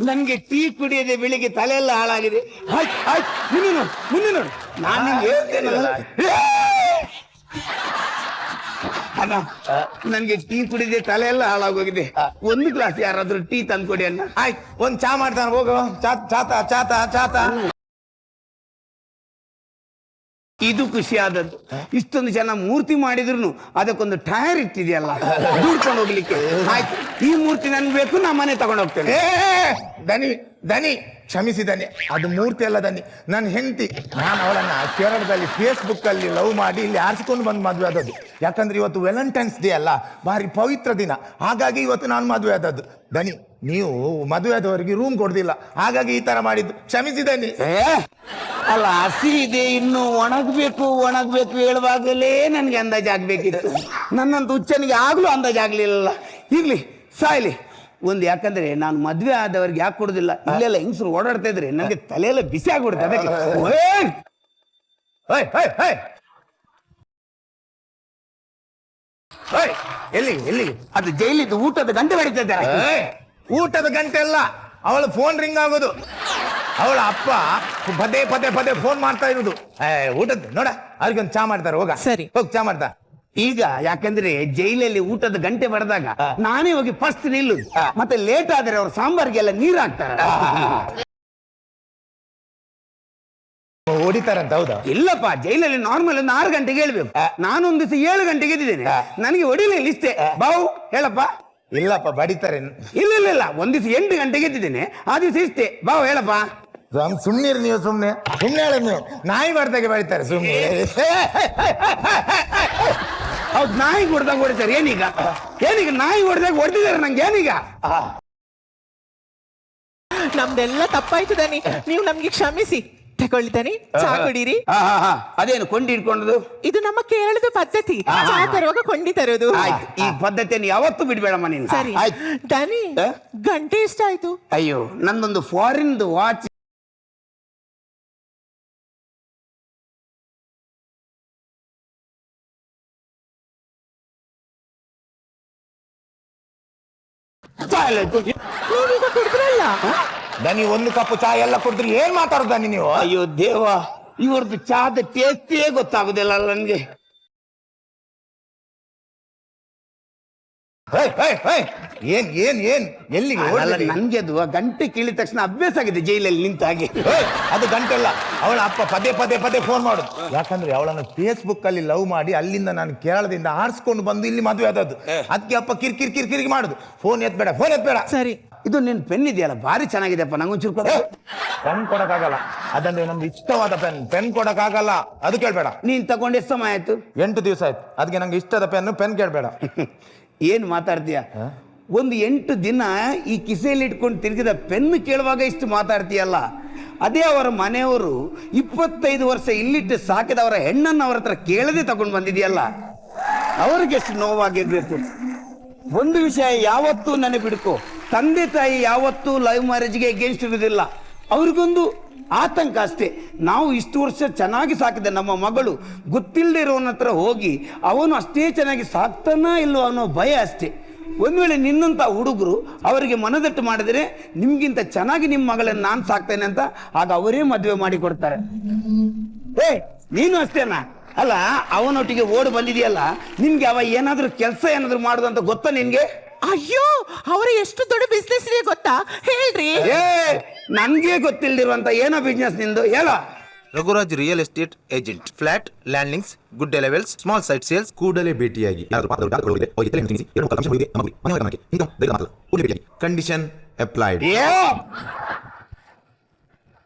ನನ್ಗೆ ಟೀ ಕುಡಿಯದೆ ಬೆಳಿಗ್ಗೆ ತಲೆಯೆಲ್ಲ ಹಾಳಾಗಿದೆ. ಆಯ್ತು ಆಯ್ತು, ಮುಂದೆ ನೋಡು ಮುಂದೆ ನೋಡು, ನಾನು ನಿಮ್ಗೆ ಹೇಳ್ತೇನಲ್ಲ. ಅಣ್ಣ, ನನ್ಗೆ ಟೀ ಕುಡಿದೆ ತಲೆಯೆಲ್ಲ ಹಾಳಾಗೋಗಿದೆ. ಒಂದು ಗ್ಲಾಸ್ ಯಾರಾದ್ರೂ ಟೀ ತಂದ್ಕೊಡಿ ಅಣ್ಣ. ಆಯ್ತು, ಒಂದ್ ಚಾ ಮಾಡ್ತಾನೆ, ಹೋಗು. ಚಾತ ಚಾತ ಚಾತ. ಇದು ಖುಷಿ ಆದದ್ದು. ಇಷ್ಟೊಂದು ಜನ ಮೂರ್ತಿ ಮಾಡಿದ್ರು ಅದಕ್ಕೊಂದು ಟೈರ್ ಇಟ್ಟಿದೆಯಲ್ಲ ದೂಡ್ಕೊಂಡು ಹೋಗ್ಲಿಕ್ಕೆ. ಆಯ್ತು, ಈ ಮೂರ್ತಿ ನನ್ಗೆ ಬೇಕು, ನಾ ಮನೆ ತಗೊಂಡು ಹೋಗ್ತೇನೆ. ದನಿ ದನಿ ಕ್ಷಮಿಸಿ ದನಿ, ಅದು ಮೂರ್ತಿ ಅಲ್ಲ ದನಿ, ನನ್ನ ಹೆಂಡತಿ. ನಾನು ಅವಳನ್ನ ಕೇರಳದಲ್ಲಿ ಫೇಸ್ಬುಕ್ ಅಲ್ಲಿ ಲವ್ ಮಾಡಿ ಇಲ್ಲಿ ಆರಿಸಿಕೊಂಡು ಬಂದು ಮದುವೆ ಆದದ್ದು. ಯಾಕಂದ್ರೆ ಇವತ್ತು ವ್ಯಾಲೆಂಟೈನ್ಸ್ ಡೇ ಅಲ್ಲ, ಭಾರಿ ಪವಿತ್ರ ದಿನ, ಹಾಗಾಗಿ ಇವತ್ತು ನಾನು ಮದುವೆ ಆದದ್ದು. ದನಿ, ನೀವು ಮದುವೆ ಆದವರಿಗೆ ರೂಮ್ ಕೊಡುದಿಲ್ಲ, ಹಾಗಾಗಿ ಈ ತರ ಮಾಡಿದ್ದು, ಕ್ಷಮಿಸಿ ದನಿ. ಅಲ್ಲ, ಹಸಿ ಇದೆ, ಇನ್ನು ಒಣಗ್ಬೇಕು ಹೇಳುವಾಗಲೇ ನನ್ಗೆ ಅಂದಾಜಾಗ್ಬೇಕಿತ್ತು. ನನ್ನಂತ ಹುಚ್ಚನಿಗೆ ಆಗ್ಲೂ ಅಂದಾಜಾಗ್ಲಿಲ್ಲ. ಇರ್ಲಿ, ಸಾಯ್ಲಿ ಒಂದು. ಯಾಕಂದ್ರೆ ನಾನು ಮದ್ವೆ ಆದವ್ರಿಗೆ ಯಾಕೆ ಕೊಡುದಿಲ್ಲ, ಇಲ್ಲೆಲ್ಲ ಹೆಂಗಸರು ಓಡಾಡ್ತಾ ಇದ್ರೆ ನನಗೆ ತಲೆಯೆಲ್ಲ ಬಿಸಿ ಆಗ್ಬಿಡುತ್ತೆ. ಅದಕ್ಕೆ ಎಲ್ಲಿ ಎಲ್ಲಿ ಅದು ಜೈಲಿದ್ದು ಊಟದ ಗಂಟೆ ಹೊಡಿತಾ ಇದ್ದಾರೆ. ಊಟದ ಗಂಟೆ ಅಲ್ಲ, ಅವಳ ಫೋನ್ ರಿಂಗ್ ಆಗೋದು. ಅವಳ ಅಪ್ಪ ಪದೇ ಪದೇ ಪದೇ ಫೋನ್ ಮಾಡ್ತಾ ಇರುದು. ಊಟದ ನೋಡ, ಅವ್ರಿಗೊಂದು ಚಾ ಮಾಡ್ತಾರೆ, ಹೋಗ. ಸರಿ. ಹೋಗಿ ಚಾ ಮಾಡ್ತಾ. ಈಗ ಯಾಕಂದ್ರೆ ಜೈಲಲ್ಲಿ ಊಟದ ಗಂಟೆ ಬರೆದಾಗ ನಾನೇ ಹೋಗಿ ಫಸ್ಟ್ ನಿಲ್ಲುದು, ಮತ್ತೆ ಲೇಟ್ ಆದ್ರೆ ಅವ್ರ ಸಾಂಬಾರ್ಗೆಲ್ಲ ನೀರ್ ಹಾಕ್ತಾರೆ. ಹೊಡಿತಾರಂತ? ಹೌದಾ? ಇಲ್ಲಪ್ಪ, ಜೈಲಲ್ಲಿ ನಾರ್ಮಲ್ ಒಂದು 6 ಗಂಟೆಗೆ ಹೇಳ್ಬೇಕು. ನಾನೊಂದ್ ದಿವಸ 7 ಗಂಟೆಗೆ ಎದ್ದಿದ್ದೇನೆ, ನನಗೆ ಹೊಡಿಲಿಲ್ಲ ಇಷ್ಟೇ. ಬಾವು ಹೇಳಪ್ಪ. ಇಲ್ಲಪ್ಪ, ಬಡಿತಾರೆ. ಇಲ್ಲ, ಒಂದ್ ದಿವಸ 8 ಗಂಟೆಗೆ ಎದ್ದಿದ್ದೇನೆ, ಆ ದಿವಸ ಇಷ್ಟೇ. ಬಾವು ಹೇಳಪ್ಪ. ಸುಮ್ನಿರ್ ನೀವು, ಸುಮ್ನೆ ಹೇಳ ನೀವು. ನಾಯಿ ಬರ್ದಾಗೆ ಬಡಿತಾರೆ ಸುಮ್ನೆ. ಹೌದು, ನಾಯಿ ಹೊಡೆದಾಗ ಹೊಡಿತಾರೆ. ಏನೀಗ ನಾಯಿ ಹೊಡೆದಾಗ ಹೊಡೆದಿದ್ದಾರೆ ನಂಗೆ. ಏನೀಗ ನಮ್ದೆಲ್ಲ ತಪ್ಪಾಯ್ತು ದನಿ, ನೀವು ನಮ್ಗೆ ಕ್ಷಮಿಸಿ. ತಗೊಳ್ಳಿ ದನಿ, ಚಾ ಕುಡೀರಿ. ಅದೇನು ಕೊಂಡಿ ಇಟ್ಕೊಂಡದು? ಇದು ನಮ್ಮ ಕೇರಳದ ಪದ್ಧತಿ, ಚಾ ತರುವಾಗ ಕೊಂಡಿ ತರೋದು. ಆಯ್ತು, ಈ ಪದ್ಧತಿಯನ್ನು ಯಾವತ್ತೂ ಬಿಡ್ಬೇಡಮ್ಮ ನೀನು. ಸರಿ ಆಯ್ತು. ದನಿ, ಗಂಟೆ ಎಷ್ಟಾಯ್ತು? ಅಯ್ಯೋ, ನಂದೊಂದು ಫಾರಿನ್ದು ವಾಚ್. ನೀವೀಗ ಕುಡಿದ್ರಲ್ಲ? ದನಿ, ಒಂದು ಕಪ್ ಚಾ ಎಲ್ಲ ಕುಡಿದ್ರಿ, ಏನ್ ಮಾತಾಡೋದು ದನಿ ನೀವು? ಅಯ್ಯೋ ದೇವ, ಇವ್ರದ್ದು ಚಾದ ಟೇಸ್ಟೇ ಗೊತ್ತಾಗುದಿಲ್ಲ ನನ್ಗೆ. ಏನ್ ಏನ್ ಏನ್ ಎಲ್ಲಿಗೆ ಅಲ್ಲ, ಓಡ್ತಿದ್ದೀರಿ? ನನ್ಗೆ ಅದು ಆ ಗಂಟೆ ಕೇಳಿದ ತಕ್ಷಣ ಅಭ್ಯಾಸ ಆಗಿದೆ ಜೈಲಲ್ಲಿ ನಿಂತ ಹಾಗೆ. ಅದು ಗಂಟೆ ಅಲ್ಲ, ಅವಳ ಅಪ್ಪ ಪದೇ ಪದೇ ಪದೇ ಫೋನ್ ಮಾಡುದು. ಯಾಕಂದ್ರೆ ಅವಳನ್ನು ಫೇಸ್ಬುಕ್ ಅಲ್ಲಿ ಲವ್ ಮಾಡಿ ಅಲ್ಲಿಂದ ನಾನು ಕೇರಳದಿಂದ ಆರಿಸ್ಕೊಂಡು ಬಂದು ಇಲ್ಲಿ ಮದುವೆ ಆದದ್ದು. ಅದಕ್ಕೆ ಅಪ್ಪ ಕಿರಿಕಿರಿ ಮಾಡುದು, ಫೋನ್ ಎತ್ಬೇಡ. ಸರಿ. ಇದು ನಿನ್ ಪೆನ್ ಇದೆಯಲ್ಲ, ಭಾರಿ ಚೆನ್ನಾಗಿದೆಪ್ಪ, ನಂಗೊಂಚೂರು ಕೊಡ. ಪೆನ್ ಕೊಡಕ್ಕಾಗಲ್ಲ, ಅದಂದ್ರೆ ನಮ್ದು ಇಷ್ಟವಾದ ಪೆನ್ ಕೊಡಕ್ಕಾಗಲ್ಲ, ಅದು ಕೇಳ್ಬೇಡ. ನೀನ್ ತಗೊಂಡು ಎಷ್ಟು ಸಮಯ ಆಯ್ತು? 8 ದಿವಸ ಆಯ್ತು. ಅದಕ್ಕೆ ನಂಗೆ ಇಷ್ಟದ ಪೆನ್ ಕೇಳ್ಬೇಡ. ಏನ್ ಮಾತಾಡ್ತೀಯ? ಒಂದು 8 ದಿನ ಈ ಕಿಸೆಯಲ್ಲಿ ಇಟ್ಕೊಂಡು ತಿರುಗಿದ ಪೆನ್ ಕೇಳುವಾಗ ಇಷ್ಟು ಮಾತಾಡ್ತೀಯಲ್ಲ. ಅದೇ ಅವರ ಮನೆಯವರು 25 ವರ್ಷ ಇಲ್ಲಿಟ್ಟು ಸಾಕಿದವರ ಹೆಣ್ಣನ್ನು ಅವರ ಹತ್ರ ಕೇಳದೆ ತಗೊಂಡು ಬಂದಿದೆಯಲ್ಲ, ಅವ್ರಿಗೆ ಎಷ್ಟು ನೋವಾಗಿರ್ಬೇಕು. ಒಂದು ವಿಷಯ ಯಾವತ್ತೂ ನೆನಪಿಡ್ಕೋ, ತಂದೆ ತಾಯಿ ಯಾವತ್ತೂ ಲವ್ ಮ್ಯಾರೇಜ್ಗೆ ಎಗೇನ್ಸ್ಟ್ ಇರುವುದಿಲ್ಲ. ಅವ್ರಿಗೊಂದು ಆತಂಕ ಅಷ್ಟೇ. ನಾವು ಇಷ್ಟು ವರ್ಷ ಚೆನ್ನಾಗಿ ಸಾಕಿದ ನಮ್ಮ ಮಗಳು ಗೊತ್ತಿಲ್ಲದೆ ಇರೋನ ಹತ್ರ ಹೋಗಿ ಅವನು ಅಷ್ಟೇ ಚೆನ್ನಾಗಿ ಸಾಕ್ತಾನ ಇಲ್ಲೋ ಅನ್ನೋ ಭಯ ಅಷ್ಟೇ. ಒಂದು ವೇಳೆ ನಿನ್ನಂಥ ಹುಡುಗರು ಅವರಿಗೆ ಮನದಟ್ಟು ಮಾಡಿದರೆ ನಿಮ್ಗಿಂತ ಚೆನ್ನಾಗಿ ನಿಮ್ಮ ಮಗಳನ್ನು ನಾನು ಸಾಕ್ತೇನೆ ಅಂತ ಆಗ ಅವರೇ ಮದುವೆ ಮಾಡಿ ಕೊಡ್ತಾರೆ. ನೀನು ಅಷ್ಟೇನಾ? ಅಲ್ಲ, ಅವನೊಟ್ಟಿಗೆ ಓಡಿ ಬಂದಿದೆಯಲ್ಲ, ನಿನ್ಗೆ ಅವ ಏನಾದ್ರೂ ಕೆಲಸ ಏನಾದ್ರು ಮಾಡುದು ಅಂತ ಗೊತ್ತಾ ನಿನ್ಗೆ? ಅಯ್ಯೋ, ಅವರ ಎಷ್ಟು ದೊಡ್ಡ ಬಿಸ್ನೆಸ್ ಇದೆ ಗೊತ್ತಾ? ಹೇಳ್ರಿ. ನನ್ಗೆ ಗೊತ್ತಿಲ್ದಿರುವಂತ ಏನೋ ಬಿಸ್ನೆಸ್ ನಿಂದು, ಹೇಳೋ. Raghuraj real estate agent. Flat, landlings, good levels, small site sales. ಕೂಡಲೇ ಭೇಟಿಯಾಗಿ. Condition applied.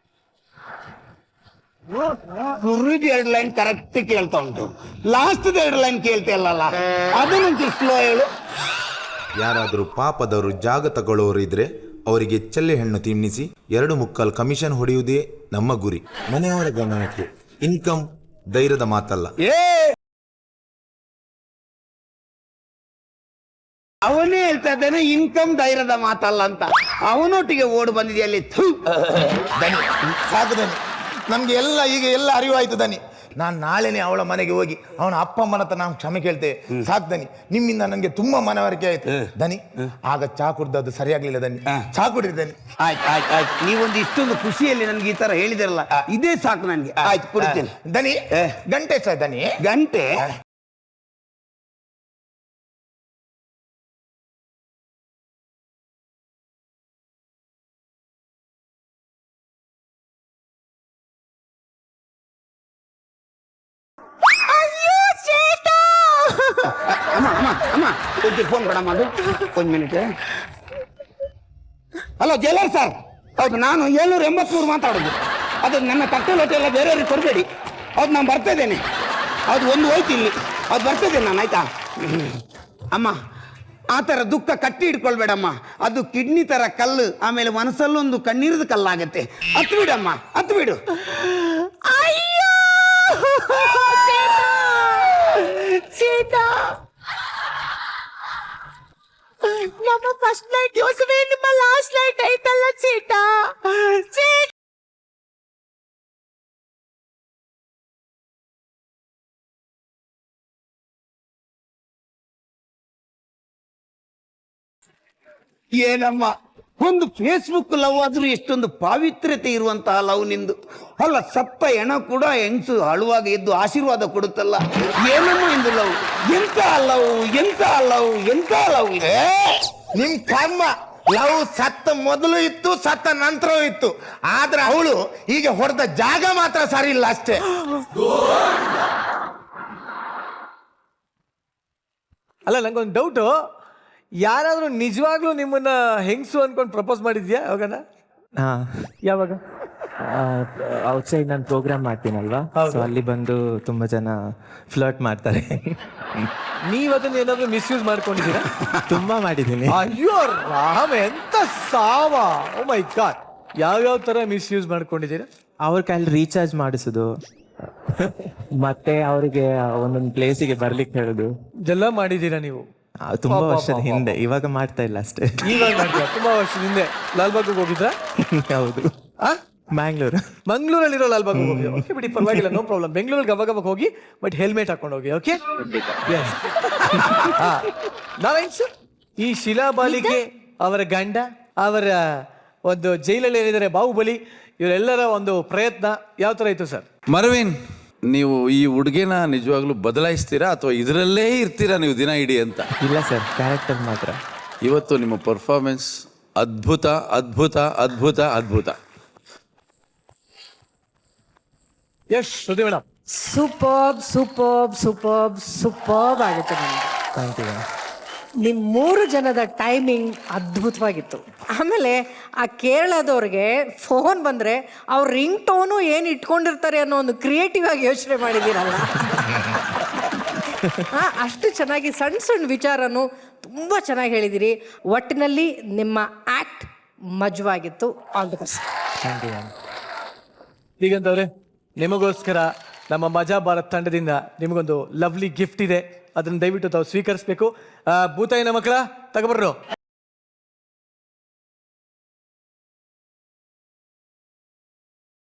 ಶುರುದ 2 ಲೈನ್ ಕರೆಕ್ಟ್ ಕೇಳ್ತಾ ಉಂಟು, ಲಾಸ್ಟ್ 2 ಲೈನ್ ಕೇಳ್ತಿಯಲ್ಲ, ಅದನ್ನೊಂಚೂರು ಸ್ಲೋ ಹೇಳು. ಯಾರಾದರೂ ಪಾಪದವರು ಜಾಗ ತಗೊಳ್ಳೋರು ಇದ್ರೆ ಅವರಿಗೆ ಚೆಲ್ಲೆ ಹಣ್ಣು ತಿನ್ನಿಸಿ 2 ಕಮಿಷನ್ ಹೊಡೆಯುವುದೇ ನಮ್ಮ ಗುರಿ. ಮನೆಯವರ ಗಮನಕ್ಕೆ ಇನ್ಕಮ್ ಧೈರ್ಯದ ಮಾತಲ್ಲ. ಅವನೇ ಹೇಳ್ತಾ ಇದ್ದಾನೆ ಇನ್ಕಮ್ ಧೈರ್ಯದ ಮಾತಲ್ಲ ಅಂತ. ಅವನೊಟ್ಟಿಗೆ ಓಡ್ ಬಂದಿದೆಯಲ್ಲಿ ದನಿ ಸಾಕು ದನಿ, ನಮ್ಗೆ ಎಲ್ಲ ಈಗ ಎಲ್ಲ ಅರಿವಾಯ್ತು ದನಿ. ನಾನು ನಾಳೆನೆ ಅವಳ ಮನೆಗೆ ಹೋಗಿ ಅವನ ಅಪ್ಪ ಅಮ್ಮನ ಹತ್ರ ನಾವು ಕ್ಷಮೆ ಕೇಳ್ತೇವೆ. ಸಾಕು ದನಿ, ನಿಮ್ಮಿಂದ ನನಗೆ ತುಂಬಾ ಮನವರಿಕೆ ಆಯ್ತು ದನಿ. ಆಗ ಚಾ ಕುಡ್ದದ್ದು ಸರಿಯಾಗ್ಲಿಲ್ಲ ದನಿ, ಚಾ ಕುಡಿರಿ ದನಿ. ಆಯ್ತು ನೀವೊಂದು ಇಷ್ಟೊಂದು ಖುಷಿಯಲ್ಲಿ ನನ್ಗೆ ಈ ತರ ಹೇಳಿದಿರಲ್ಲ, ಇದೇ ಸಾಕು ನನ್ಗೆ. ಆಯ್ತು ಕುಡಿತೇನೆ ದನಿ. ಗಂಟೆ ಸರ್ ದನಿ, ಗಂಟೆ. ಅಮ್ಮ ಫೋನ್ ಕೊಡಮ್ಮ, ಅದು 1 ಮಿನಿಟ್. ಹಲೋ ಜೈಲರ್ ಸರ್, ಹೌದು ನಾನು 783 ಮಾತಾಡೋದು. ಅದು ನನ್ನ ತಟ್ಟೆ ಲೋಟ ಎಲ್ಲ ಬೇರೆಯವ್ರಿಗೆ ಕೊಡಬೇಡಿ. ಹೌದು ನಾನು ಬರ್ತಾ ಇದ್ದೇನೆ. ಅದು ಒಂದು ಹೋಯ್ತು ಇಲ್ಲಿ, ಅದು ಬರ್ತಾ ಇದ್ದೇನೆ ನಾನು. ಆಯ್ತಾ ಅಮ್ಮ, ಆ ಥರ ದುಃಖ ಕಟ್ಟಿ ಇಟ್ಕೊಳ್ಬೇಡಮ್ಮ. ಅದು ಕಿಡ್ನಿ ಥರ ಕಲ್ಲು, ಆಮೇಲೆ ಮನಸ್ಸಲ್ಲೊಂದು ಕಣ್ಣೀರದ ಕಲ್ಲಾಗತ್ತೆ. ಹತ್ತು ಬಿಡಮ್ಮ, ಹತ್ತು ಬಿಡು. ನಮ್ಮ ಫಸ್ಟ್ ನೈಟ್ ದಿವಸವೇ ನಿಮ್ಮ ಲಾಸ್ಟ್ ನೈಟ್ ಐತಲ್ಲ ಚೀಟ. ಏನಮ್ಮ, ಒಂದು ಫೇಸ್ಬುಕ್ ಲವ್ ಆದ್ರೂ ಎಷ್ಟೊಂದು ಪಾವಿತ್ರ್ಯತೆ ಇರುವಂತಹ ಲವ್ ನಿಂದು. ಅಲ್ಲ, ಸತ್ತ ಹೆಣ ಕೂಡ ಹೆಂಗಸು ಅಳುವಾಗ ಎದ್ದು ಆಶೀರ್ವಾದ ಕೊಡುತ್ತಲ್ಲ. ಏನಮ್ಮ ಎಂದು ಲವ್, ಎಂತ ಲವ್, ಎಂತ ಲವ್, ಎಂತ ಲವ್ ಇದೆ. ನಿಮ್ ಕರ್ಮ. ಲವ್ ಸತ್ತ ಮೊದಲು ಇತ್ತು, ಸತ್ತ ನಂತರವೂ ಇತ್ತು. ಆದ್ರೆ ಅವಳು ಈಗ ಹೊಡೆದ ಜಾಗ ಮಾತ್ರ ಸರಿ ಇಲ್ಲ ಅಷ್ಟೇ. ಅಲ್ಲ, ನಂಗೊಂದು ಡೌಟು, ಯಾರಾದ್ರೂ ನಿಜವಾಗ್ಲೂ ನಿಮ್ಮನ್ನ ಹೆಂಗಸು ಅನ್ಕೊಂಡು ಪ್ರಪೋಸ್ ಮಾಡಿದ್ಯಾ ಯಾವಾಗನ? ಯಾವಾಗ? ಔಟ್ಸೈಡ್ ನಾನು ಪ್ರೋಗ್ರಾಮ್ ಮಾಡ್ತೀನಲ್ವಾ, ಸೊ ಅಲ್ಲಿ ಬಂದು ತುಂಬಾ ಜನ ಫ್ಲರ್ಟ್ ಮಾಡ್ತಾರೆ. ನೀವ್ ಅದನ್ನ ಏನಾದ್ರು ಮಿಸ್ಯೂಸ್ ಮಾಡ್ಕೊಂಡಿದ್ದೀರಾ? ತುಂಬಾ ಮಾಡಿದ್ದೀನಿ. ಅಯ್ಯೋ ರಾಮ, ಎಂತ ಸಾವ! ಓ ಮೈ ಗಾಡ್, ಯಾವ್ಯಾವ ತರ ಮಿಸ್ಯೂಸ್ ಮಾಡ್ಕೊಂಡಿದ್ದೀರಾ? ಅವ್ರ ಕೈಲಿ ರೀಚಾರ್ಜ್ ಮಾಡಿಸೋದು, ಮತ್ತೆ ಅವರಿಗೆ ಒಂದೊಂದು ಪ್ಲೇಸಿಗೆ ಬರ್ಲಿಕ್ಕೆ ಹೇಳೋದು, ಇದೆಲ್ಲ ಮಾಡಿದ್ದೀರಾ ನೀವು? ತುಂಬಾ ವರ್ಷದ ಹಿಂದೆ, ಇವಾಗ ಮಾಡ್ತಾ ಇಲ್ಲ ಅಷ್ಟೇ. ಇವಾಗ ಮಾಡ್ತೀರಾ? ತುಂಬಾ ವರ್ಷದ ಹಿಂದೆ ಲಾಲ್ಬಾಗ್ ಹೋಗಿದ್ರಾ? ಹೌದು, ಮ್ಯಾಂಗ್ಳೂರು. ಮಂಗ್ಳೂರಲ್ಲಿರೋ ಲಾಲ್ಬಾಗ್ ಹೋಗಿ. ಓಕೆ ಬಿಡಿ, ಪರವಾಗಿಲ್ಲ, ನೋ ಪ್ರಾಬ್ಲಮ್. ಬೆಂಗಳೂರಿಗೆ ಅವಾಗ ಹೋಗಿ, ಬಟ್ ಹೆಲ್ಮೆಟ್ ಹಾಕೊಂಡು ಹೋಗಿ. ಓಕೆ, ನಾವೇನ್ಸು ಈ ಶಿಲಾಬಾಲಿಗೆ ಅವರ ಗಂಡ, ಅವರ ಒಂದು ಜೈಲಲ್ಲಿ ಏನಿದ್ದಾರೆ ಬಾಹುಬಲಿ, ಇವರೆಲ್ಲರ ಒಂದು ಪ್ರಯತ್ನ ಯಾವ ತರ ಇತ್ತು ಸರ್? ಮರವಿನ್, ನೀವು ಈ ಹುಡುಗಿನ ನಿಜವಾಗ್ಲೂ ಬದಲಾಯಿಸ್ತೀರಾ ಅಥವಾ ಇದರಲ್ಲೇ ಇರ್ತೀರಾ ನೀವು ದಿನ ಇಡೀ ಅಂತ? ಇಲ್ಲ ಸರ್, ಕ್ಯಾರೆಕ್ಟರ್ ಮಾತ್ರ. ಇವತ್ತು ನಿಮ್ಮ ಪರ್ಫಾರ್ಮೆನ್ಸ್ ಅದ್ಭುತ ಅದ್ಭುತ ಅದ್ಭುತ ಅದ್ಭುತ. Yash, Shruti madam. Superb superb superb superb ಆಗುತ್ತೆ ನಮ್ಗೆ. Thank you. ನಿಮ್ಮ 3 ಜನದ ಟೈಮಿಂಗ್ ಅದ್ಭುತವಾಗಿತ್ತು. ಆಮೇಲೆ ಆ ಕೇರಳದವ್ರಿಗೆ ಫೋನ್ ಬಂದರೆ ಅವ್ರ ರಿಂಗ್ ಟೋನು ಏನು ಇಟ್ಕೊಂಡಿರ್ತಾರೆ ಅನ್ನೋ ಒಂದು ಕ್ರಿಯೇಟಿವ್ ಆಗಿ ಯೋಚನೆ ಮಾಡಿದ್ದೀರಲ್ಲ. ಅಷ್ಟು ಚೆನ್ನಾಗಿ ಸಣ್ಣ ಸಣ್ಣ ವಿಚಾರನೂ ತುಂಬ ಚೆನ್ನಾಗಿ ಹೇಳಿದಿರಿ. ಒಟ್ಟಿನಲ್ಲಿ ನಿಮ್ಮ ಆ್ಯಕ್ಟ್ ಮಜವಾಗಿತ್ತು. All the best. Thank you ma'am. ಹೀಗಂತವ್ರೆ, ನಿಮಗೋಸ್ಕರ ನಮ್ಮ ಮಜಾ ಭಾರತ್ ತಂಡದಿಂದ ನಿಮಗೊಂದು ಲವ್ಲಿ ಗಿಫ್ಟ್ ಇದೆ. ಅದನ್ನು ದಯವಿಟ್ಟು ತಾವು ಸ್ವೀಕರಿಸಬೇಕು. ಭೂತಾಯಿನ ಮಕ್ಕಳ ತಗೊಬರ್ರು.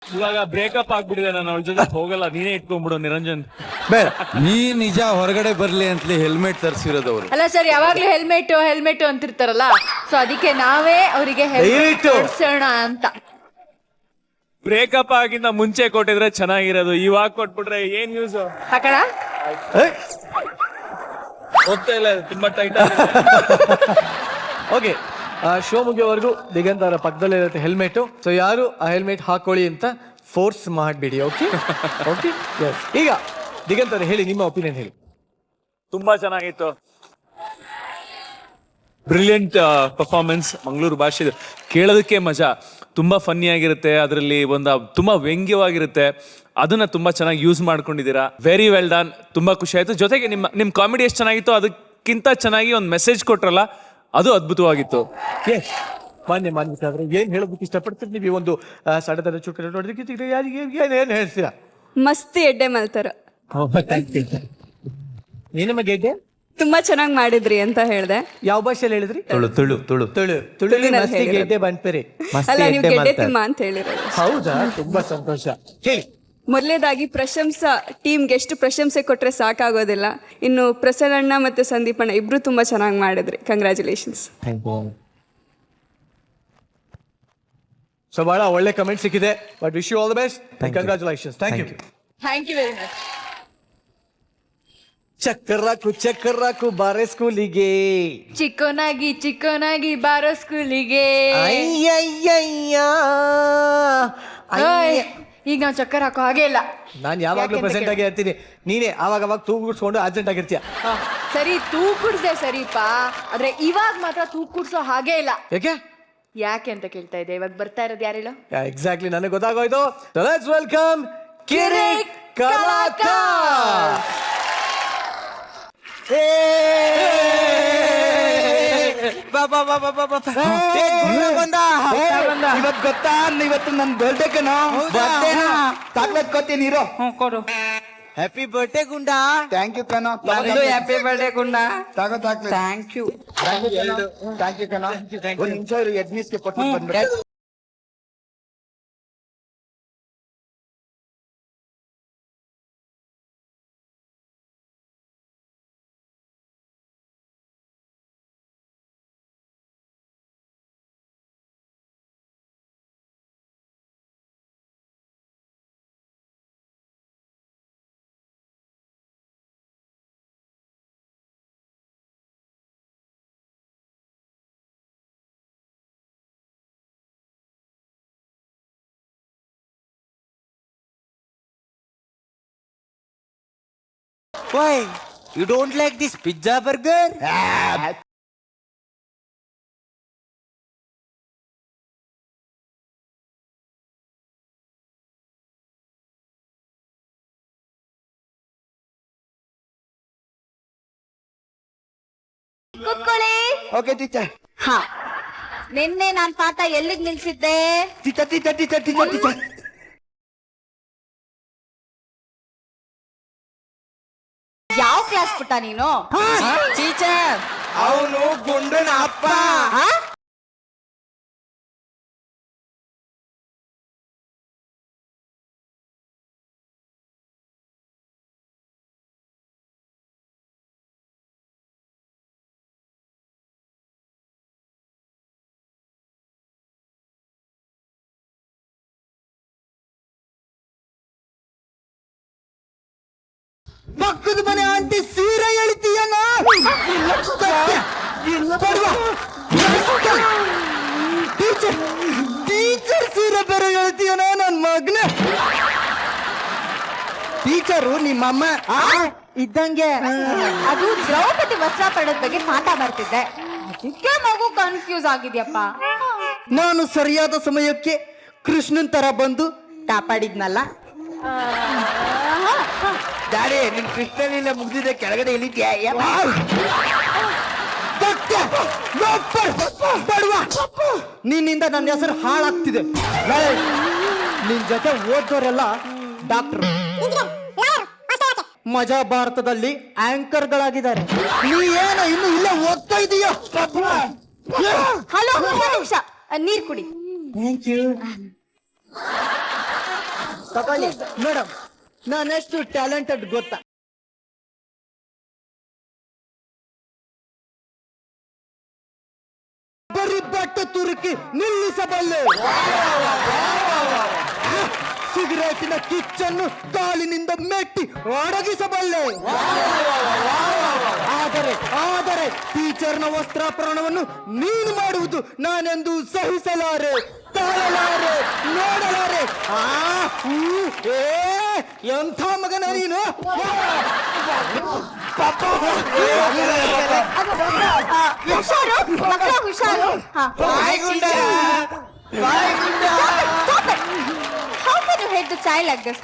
ಇವಾಗ ಬ್ರೇಕಪ್ ಆಗ್ಬಿಟ್ಟಿದೆ, ನಾನು ಅವಳ ಜೊತೆ ಹೋಗಲ್ಲ, ನೀನೇ ಇಟ್ಕೊಂಡ್ಬಿಡು ನಿರಂಜನ್. ಬೇಡ, ಈ ನಿಜ ಹೊರಗಡೆ ಬರ್ಲಿ ಅಂತಲೇ ಹೆಲ್ಮೆಟ್ ತರಿಸಿರೋದು ಅವರು. ಅಲ್ಲ ಸರ್, ಯಾವಾಗ್ಲೂ ಹೆಲ್ಮೆಟ್ ಹೆಲ್ಮೆಟ್ ಅಂತಿರ್ತಾರಲ್ಲ, ಸೊ ಅದಕ್ಕೆ ನಾವೇ ಅವರಿಗೆ ಹೆಲ್ಮೆಟ್ ಕೊಡ್ಸೋಣ ಅಂತ. ಬ್ರೇಕಪ್ ಆಗಿಂದ ಮುಂಚೆ ಕೊಟ್ಟಿದ್ರೆ ಚೆನ್ನಾಗಿರೋದು, ಇವಾಗ ಕೊಟ್ಬಿಟ್ರೆ ಏನ್ ಯೂಸ್? ಹಾಕಣ ಹೋಗ್ತಾ ಇಲ್ಲ, ತುಂಬಾ ಟೈಟ್. ಓಕೆ, ಶೋ ಮುಗಿಯೋವರೆಗೂ ದಿಗಂತ್ ಅವರ ಪಕ್ಕದಲ್ಲೇ ಇರುತ್ತೆ ಹೆಲ್ಮೆಟ್. ಸೊ ಯಾರು ಆ ಹೆಲ್ಮೆಟ್ ಹಾಕೊಳ್ಳಿ ಅಂತ ಫೋರ್ಸ್ ಮಾಡಬೇಡಿ. Okay okay, yes. ಈಗ ದಿಗಂತ್ ಅವ್ರೆ, ಹೇಳಿ ನಿಮ್ಮ ಒಪಿನಿಯನ್ ಹೇಳಿ. ತುಂಬಾ ಚೆನ್ನಾಗಿತ್ತು, ಬ್ರಿಲಿಯಂಟ್ ಪರ್ಫಾರ್ಮೆನ್ಸ್. ಮಂಗಳೂರು ಭಾಷೆ ಕೇಳೋದಕ್ಕೆ ಮಜಾ, ತುಂಬ ಫನ್ನಿ ಆಗಿರುತ್ತೆ, ಅದರಲ್ಲಿ ಒಂದು ತುಂಬ ವ್ಯಂಗ್ಯವಾಗಿರುತ್ತೆ. ಅದನ್ನ ತುಂಬ ಚೆನ್ನಾಗಿ ಯೂಸ್ ಮಾಡ್ಕೊಂಡಿದ್ದೀರಾ. ವೆರಿ ವೆಲ್ ಡನ್, ತುಂಬ ಖುಷಿ ಆಯಿತು. ಜೊತೆಗೆ ನಿಮ್ಮ ಕಾಮಿಡಿ ಎಷ್ಟು ಚೆನ್ನಾಗಿತ್ತು, ಅದಕ್ಕಿಂತ ಚೆನ್ನಾಗಿ ಒಂದು ಮೆಸೇಜ್ ಕೊಟ್ರಲ್ಲ, ಅದು ಅದ್ಭುತವಾಗಿತ್ತು. ಎಸ್, ಮಾನ್ಯ ಆದ್ರೆ ಏನ್ ಹೇಳೋದಕ್ಕೆ ಇಷ್ಟಪಡ್ತೀರಿ ನೀವು? ಈ ಒಂದು ಸಡದ ಚುಟುಕಲ್ಲಿ ನೋಡಿದಕ್ಕೆ ಏನ್ ಹೇಳ್ತೀರಾ? ಮಸ್ತಿ ಎಡ್ಡೆ ಮಲ್ತಾರ. ಏನಮ್ಮ ಗೆಡ್ಡೆ ತುಂಬಾ ಚೆನ್ನಾಗಿ ಮಾಡಿದ್ರಿ ಅಂತ ಹೇಳ್ದೆ. ಯಾವ ಭಾಷೆಯಲ್ಲಿ ಹೇಳಿದ್ರಿ? ತುಳು ತುಳು ತುಳು ತುಳು ಮಸ್ತಿ ಗೆಡ್ಡೆ ಬಂದ್ಪೇರಿ. ಅಲ್ಲ, ನೀವು ಗೆಡ್ಡೆ ತಿಮ್ಮ ಅಂತ ಹೇಳಿರೋದು. ಹೌದಾ? ತುಂಬಾ ಸಂತೋಷ. ಹೇಳಿ. ಮೊದಲನೇದಾಗಿ ಟೀಮ್ಗೆ ಎಷ್ಟು ಪ್ರಶಂಸೆ ಕೊಟ್ರೆ ಸಾಕಾಗೋದಿಲ್ಲ. ಇನ್ನು ಪ್ರಸನ್ನಣ್ಣ ಮತ್ತೆ ಸಂದೀಪಣ್ಣ ಇಬ್ರು ತುಂಬಾ ಚೆನ್ನಾಗಿ ಮಾಡಿದ್ರಿ. ಕಂಗ್ರ್ಯಾಚುಲೇಷನ್ಸ್. ಸೊ ಬಹಳ ಒಳ್ಳೆ ಕಮೆಂಟ್ ಸಿಕ್ಕಿದೆ. But wish you all the best. Congratulations. Thank you. Thank you very much. ಚಕ್ಕರಾಕು ಬಾರೆ ಸ್ಕೂಲಿಗೆ. ಚಿಕ್ಕೋನಾಗಿ ಬಾರೋ ಸ್ಕೂಲಿಗೆ. ಈಗ ನಾವು ಚಕ್ಕರ್ ಹಾಕೋ ಹಾಗೆ ಇಲ್ಲ. ನಾನು ಯಾವಾಗ್ಲೂ ಪ್ರೆಸೆಂಟ್ ಆಗಿ ಇರ್ತೀನಿ. ನೀನೇ ಆವಾಗ ತೂಗುಡ್ಸ್ಕೊಂಡು ಆಬ್ಸೆಂಟ್ ಆಗಿರ್ತೀಯ. ಸರಿ ತೂಗುಡ್ಸ್ದೆ ಸರಿಪಾ, ಆದ್ರೆ ಇವಾಗ ಮಾತ್ರ ತೂಗುಡ್ಸೋ ಹಾಗೆ ಇಲ್ಲ. ಯಾಕೆ ಅಂತ ಕೇಳ್ತಾ ಇದ್ದೆ. ಇವಾಗ ಬರ್ತಾ ಇರೋದು ಯಾರು ಹೇಳು? ಎಕ್ಸಾಕ್ಟ್ಲಿ, ನನಗೆ ಗೊತ್ತಾಗೋಯ್ತು. ಲೆಟ್ಸ್ ವೆಲ್ಕಮ್ ಕಿರಿಕ್ ಕಲಾಕಾರ. ಇವತ್ತು ಗೊತ್ತಾ, ಇವತ್ತು ನನ್ ಬರ್ಡೇ ಕಣೋ. ಚಾಕ್ಲೇಟ್ ಕೊಡ್ತೀನಿ ಇರೋ. ಕೊಡು. ಹ್ಯಾಪಿ ಬರ್ಡೇ ಗುಂಡ. ಥ್ಯಾಂಕ್ ಯು ಕಣೋ. ಹ್ಯಾಪಿ ಬರ್ಡೇ ಗುಂಡ. ತಗೋ ಚಾಕ್ಲೇಟ್. ಥ್ಯಾಂಕ್ ಯು ಕಣೋ. ಒಂದು ನಿಮಿಷ ಇರು, ಎಡ್ಮಿಸ್ಗೆ ಕೊಟ್ಟು ಬಂದ್ಬಿಟ್ಟೆ. Why? You don't like this pizza burger? ಕುತ್ಕೊಳ್ಳಿ. Okay teacher. ಹಾ, ನಿನ್ನೆ ನಾನ್ ಪಾಠ ಎಲ್ಲಿಗೆ ನಿಲ್ಸಿದ್ದೆ? ಟೀಚರ್. ಯಾವ ಕ್ಲಾಸ್ ಪುಟ್ಟ ನೀನು? ಟೀಚರ್, ಅವನು ಗುಂಡನ ಅಪ್ಪ. ಪಕ್ಕದ ಮನೆ ಆಂಟಿ ಸೀರೆ ಎಳಿತೀಯನ? ಟೀಚರ್ ಸೀರೆ ಬೇರೆ ಎಳಿತೀಯನ ನನ್ ಮಗನೇ? ಟೀಚರು ನಿಮ್ಮಮ್ಮ ಇದ್ದಂಗೆ. ಅದು ದ್ರೌಪದಿ ವಸ್ತ್ರ ಪಡೆದ ಬಗ್ಗೆ ಪಾಠ ಬರ್ತಿದ್ದೆ, ಅದಕ್ಕೆ ಮಗು ಕನ್ಫ್ಯೂಸ್ ಆಗಿದ್ಯಪ್ಪ. ನಾನು ಸರಿಯಾದ ಸಮಯಕ್ಕೆ ಕೃಷ್ಣನ್ ತರ ಬಂದು ಕಾಪಾಡಿದ್ನಲ್ಲ. ಡ್ಯಾಡಿ, ನಿನ್ ಕೃಷ್ಣನಿಂದ ಮುಗ್ದಿದೆ, ಕೆಳಗಡೆ ಇಳಿದ್ಯಾ? ನಿನ್ನಿಂದ ನನ್ನ ಹೆಸರು ಹಾಳಾಗ್ತಿದೆ. ನಿನ್ ಜೊತೆ ಓದೋರೆಲ್ಲ ಡಾಕ್ಟರ್, ಮಜಾ ಭಾರತದಲ್ಲಿ ಆಂಕರ್ಗಳಾಗಿದ್ದಾರೆ. ನೀ ಏನೋ ಇನ್ನು ಇಲ್ಲೇ ಓದ್ತಾ ಇದೀಯ? ಹಲೋ, ನಿಮಿಷ ನೀರ್ ಕುಡಿ. Thank you. ತಗೊಳ್ಳಿ ಮೇಡಮ್, ನಾನೆಷ್ಟು ಟ್ಯಾಲೆಂಟೆಡ್ ಗೊತ್ತಾ? ಬರೀ ಬಟ್ಟೆ ತುರುಕಿ ನಿಲ್ಲಿಸಬಲ್ಲೆ. ಸಿಗರೇಟಿನ ಕಿಚ್ಚನ್ನು ಕಾಲಿನಿಂದ ಮೆಟ್ಟಿ ಒಡಗಿಸಬಲ್ಲೆ. ಆದರೆ ಟೀಚರ್ನ ವಸ್ತ್ರಾಪರಣವನ್ನು ನೀನು ಮಾಡುವುದು ನಾನೆಂದು ಸಹಿಸಲಾರೆ, ತಾಳಲಾರೆ, ನೋಡಲಾರೆ. ಎಂಥ ಮಗನ ನೀನು? ಹುಷಾರು ಮಕ್ಕಳ, ಹುಷಾರು. How can you hate the child like this?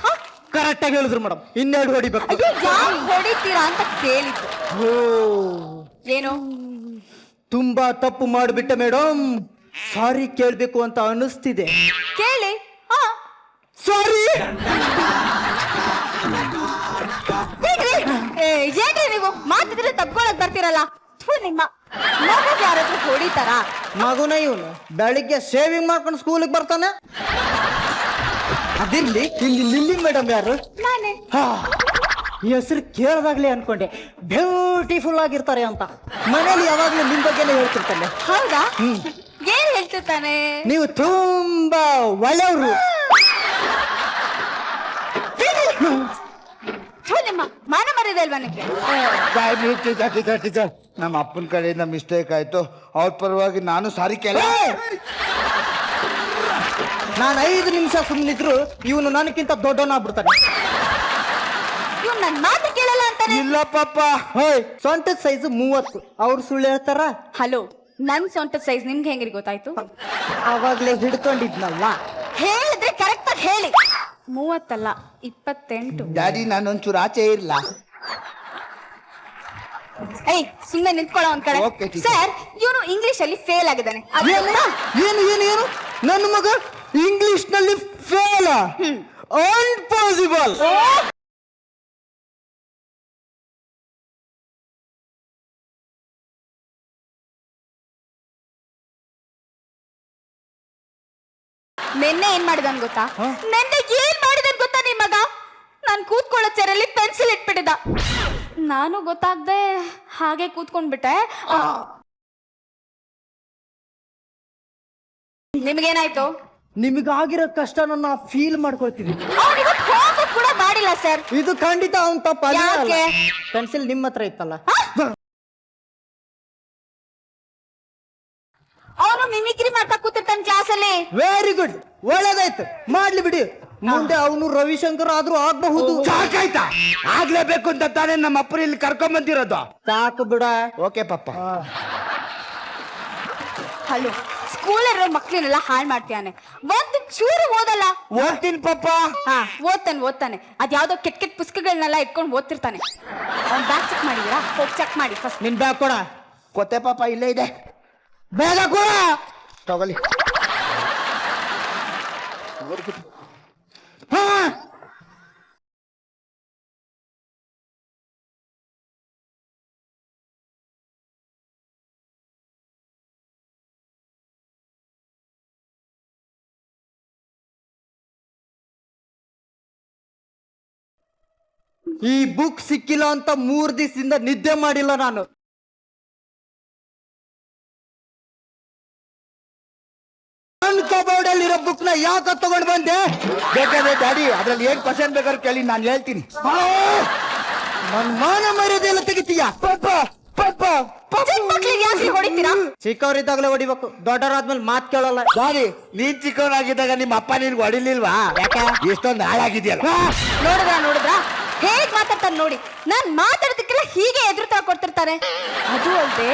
Correct ಆಗಿ ಹೇಳಿದ್ರು ಮೇಡಮ್. ಇನ್ನೆರಡು ಹೊಡಿಬೇಕು. ಅಯ್ಯೋ, ಯಾಕೆ ಹೊಡಿತೀರಾ ಅಂತ ಕೇಳಿದ್ದು. ಏನು? ತುಂಬಾ ತಪ್ಪು ಮಾಡಿಬಿಟ್ಟೆ ಮೇಡಮ್. ಸಾರಿ ಕೇಳ್ಬೇಕು ಅಂತ ಅನಿಸ್ತಿದೆ. ಕೇಳಿ. ಹಾ ಸಾರಿ. ಏನ್ರಿ ನೀವು ಮಾತಿದ್ರೆ ತಪ್ಕೊಳಕ್ ಬರ್ತಿರಲ್ಲ? ನಿಮ್ಮ ಮಗಗೆ ಯಾರಾದ್ರೂ ಹೊಡಿತಾರ? ಮಗುನ ಇವನು ಬೆಳಿಗ್ಗೆ ಶೇವಿಂಗ್ ಮಾಡ್ಕೊಂಡು ಸ್ಕೂಲಿಗೆ ಬರ್ತಾನೆ. ಅದಿರ್ಲಿ, ಇಲ್ಲಿ ಲಿಲ್ಲಿ ಮೇಡಮ್ ಯಾರು? ನಾನೇ. ಈ ಹೆಸರು ಕೇಳದಾಗ್ಲೇ ಅನ್ಕೊಂಡೆ ಬ್ಯೂಟಿಫುಲ್ ಆಗಿರ್ತಾರೆ ಅಂತ. ಮನೇಲಿ ಯಾವಾಗ್ಲೂ ನಿಮ್ ಬಗ್ಗೆನೇ ಹೇಳ್ತಿರ್ತಾನೆ. ಹೌದಾ? ಏನ್ ಹೇಳ್ತಿರ್ತಾನೆ? ನೀವು ತುಂಬಾ ಒಳ್ಳೆಯವರು. ನಿಮ್ಮ ಮಾನ ಮರ್ಯಾದೆ ಅಲ್ವಾ ನಿಮ್ಗೆ? ನಮ್ಮ ಅಪ್ಪನ ಕಡೆಯಿಂದ ಮಿಸ್ಟೇಕ್ ಆಯ್ತು. ಅವ್ರ ಪರವಾಗಿ ನಾನು ಸಾರಿ ಕೇಳ. ನಾನು 5 ನಿಮಿಷ ಸುಮ್ಮನಿದ್ರು ಇವನು ನನಗಿಂತ ದೊಡ್ಡವನಾಗ್ಬಿಡ್ತಾನೆ. ಇವ್ನು ನನ್ ಮಾತು ಕೇಳಲ್ಲ ಅಂತಾನೆ. ಇಲ್ಲ ಪಾಪ. ಸೊಂಟದ ಸೈಜ್ 30. ಅವ್ರು ಸುಳ್ಳು ಹೇಳ್ತಾರ? ಹಲೋ, ನನ್ ಸೊಂಟದ ಸೈಜ್ ನಿಮ್ಗೆ ಹೆಂಗ್ರಿ ಗೊತ್ತಾಯ್ತು? ಅವಾಗ್ಲೇ ಹಿಡ್ಕೊಂಡಿದ್ನಲ್ಲ. ಹೇಳಿದ್ರೆ ಕರೆಕ್ಟ್ ಆಗಿ ಹೇಳಿ. 30 ಅಲ್ಲ 28. ಡ್ಯಾಡಿ ನಾನೊಂಚೂರು ಆಚೆ ಇಲ್ಲ. ಏಯ್ ಸುಮ್ಮನೆ ನಿಂತ್ಕೊಳ್ಳೋ ಒಂದ್ ಕಡೆ. Okay, teacher. ಸರ್, ಇವನು ಇಂಗ್ಲಿಷ್ ಅಲ್ಲಿ ಫೇಲ್ ಆಗಿದ್ದಾನೆ. ಏನು ನನ್ನ ಮಗ ಇಂಗ್ಲಿಷ್ ನಲ್ಲಿ ಫೇಲ್? ಇಂಪಾಸಿಬಲ್. ನಿನ್ನೆ ಏನ್ ಮಾಡಿದನ್ ಗೊತ್ತಾ? ನಿನ್ನೆ ಏನ್ ಮಾಡಿದನ್ ಗೊತ್ತಾ ನಿಮ್ ಮಗ? ನಾನ್ ಕೂತ್ಕೊಳ್ಳೋ ಚೇರಲ್ಲಿ ಪೆನ್ಸಿಲ್ ಇಟ್ಬಿಟ್ಟಿದ್ದ. ನಾನು ಗೊತ್ತಾಗ್ದೆ ಹಾಗೆ ಕೂತ್ಕೊಂಡ್ಬಿಟ್ಟೆ. ನಿಮ್ಗೇನಾಯ್ತು? ನಿಮಗಾಗಿರೋ ಕಷ್ಟನ ಫೀಲ್ ಮಾಡ್ಕೊಳ್ತೀವಿ. ಹೋಮ್ವರ್ಕ್ ಕೂಡ ಮಾಡಿಲ್ಲ ಸರ್. ಇದು ಖಂಡಿತ ಅವನ್ ತಪ್ಪ. ಯಾಕೆ? ಪೆನ್ಸಿಲ್ ನಿಮ್ಮ ಹತ್ರ ಇತ್ತಲ್ಲ. ಅವನು ಮಿಮಿಕ್ರಿ ಮಾಡ್ತಾ ಕೂತಿರ್ತಾನೆ ಕ್ಲಾಸಲ್ಲಿ. ವೆರಿ ಗುಡ್, ಒಳ್ಳೇದಾಯ್ತು, ಮಾಡ್ಲಿ ಬಿಡಿ. ಮುಂದೆ ಅವನು ರವಿಶಂಕರ್ ಆದ್ರೂ ಆಗಬಹುದು. ಸಾಕಾಯ್ತಾ? ಆಗ್ಲೇಬೇಕು ಅಂತ ತಾನೇ ನಮ್ಮ ಅಪ್ಪನ ಇಲ್ಲಿ ಕರ್ಕೊಂಡ್ ಬಂದಿರೋದು. ಸಾಕು ಬಿಡ. ಓಕೆ ಪಾಪ. ಹಲೋ, ಸ್ಕೂಲಲ್ಲಿರೋ ಮಕ್ಳನ್ನೆಲ್ಲ ಹಾಳು ಮಾಡ್ತಾನೆ. ಒಂದು ಚೂರು ಓದಲ್ಲ. ಓದ್ತೀನಿ ಪಾಪ. ಹಾ, ಓದ್ತಾನೆ. ಅದ್ಯಾವ್ದೋ ಕೆಟ್ಟ ಪುಸ್ತಕಗಳನ್ನೆಲ್ಲ ಇಟ್ಕೊಂಡು ಓದ್ತಿರ್ತಾನೆ. ಅವ್ನ್ ಬ್ಯಾಗ್ ಚೆಕ್ ಮಾಡಿದೀರಾ? ಹೋಗಿ ಚೆಕ್ ಮಾಡಿ ಫಸ್ಟ್. ನಿನ್ ಬ್ಯಾಗ್ ಕೊಡ. ಕೊತ್ತೆ ಪಾಪ ಇಲ್ಲೇ ಇದೆ. ಬೇಗ ಕೊಡ. ತಗೊಳ್ಳಿ. ಈ ಬುಕ್ ಸಿಕ್ಕಿಲ್ಲ ಅಂತ 3 ದಿವಸದಿಂದ ನಿದ್ದೆ ಮಾಡಿಲ್ಲ ನಾನು. ನನ್ನ ಕಬೋರ್ಡ್ ಅಲ್ಲಿರೋ ಬುಕ್ ನ ಯಾಕೆ ತಗೊಂಡ್ ಬಂದೆ? ಬೇಕಾದ್ರೆ ಡ್ಯಾಡಿ ಅದ್ರಲ್ಲಿ 8% ಬೇಕಾದ್ರೆ ಕೇಳಿ, ನಾನು ಹೇಳ್ತೀನಿ. ನನ್ ಮಾನ ಮರ್ಯಾದೆ ಎಲ್ಲ ತೆಗಿತೀಯ? ಯಾಕೆ ಹೊಡಿತೀರಾ? ಚಿಕ್ಕವರಿದ್ದಾಗಲೇ ಹೊಡಿಬೇಕು, ದೊಡ್ಡವರಾದ್ಮೇಲೆ ಮಾತ್ ಕೇಳಲ್ಲ. ಡ್ಯಾಡಿ, ನೀನ್ ಚಿಕ್ಕವನಾಗಿದ್ದಾಗ ನಿಮ್ಮ ಅಪ್ಪ ನಿನ್ಗೆ ಹೊಡಿಲಿಲ್ವಾ? ಯಾಕೆ? ಎಷ್ಟೊಂದು ಹಾಳಾಗಿದ್ಯಲ್ಲ. ನೋಡಿದ್ರ ಹೇಗ್ ಮಾತಾಡ್ತಾನೆ ನೋಡಿ. ನಾನ್ ಮಾತಾಡೋದಕ್ಕೆಲ್ಲ ಹೀಗೆ ಎದುರುತ್ತಾ ಕೊಡ್ತಿರ್ತಾರೆ. ಅದು ಅಲ್ಲದೆ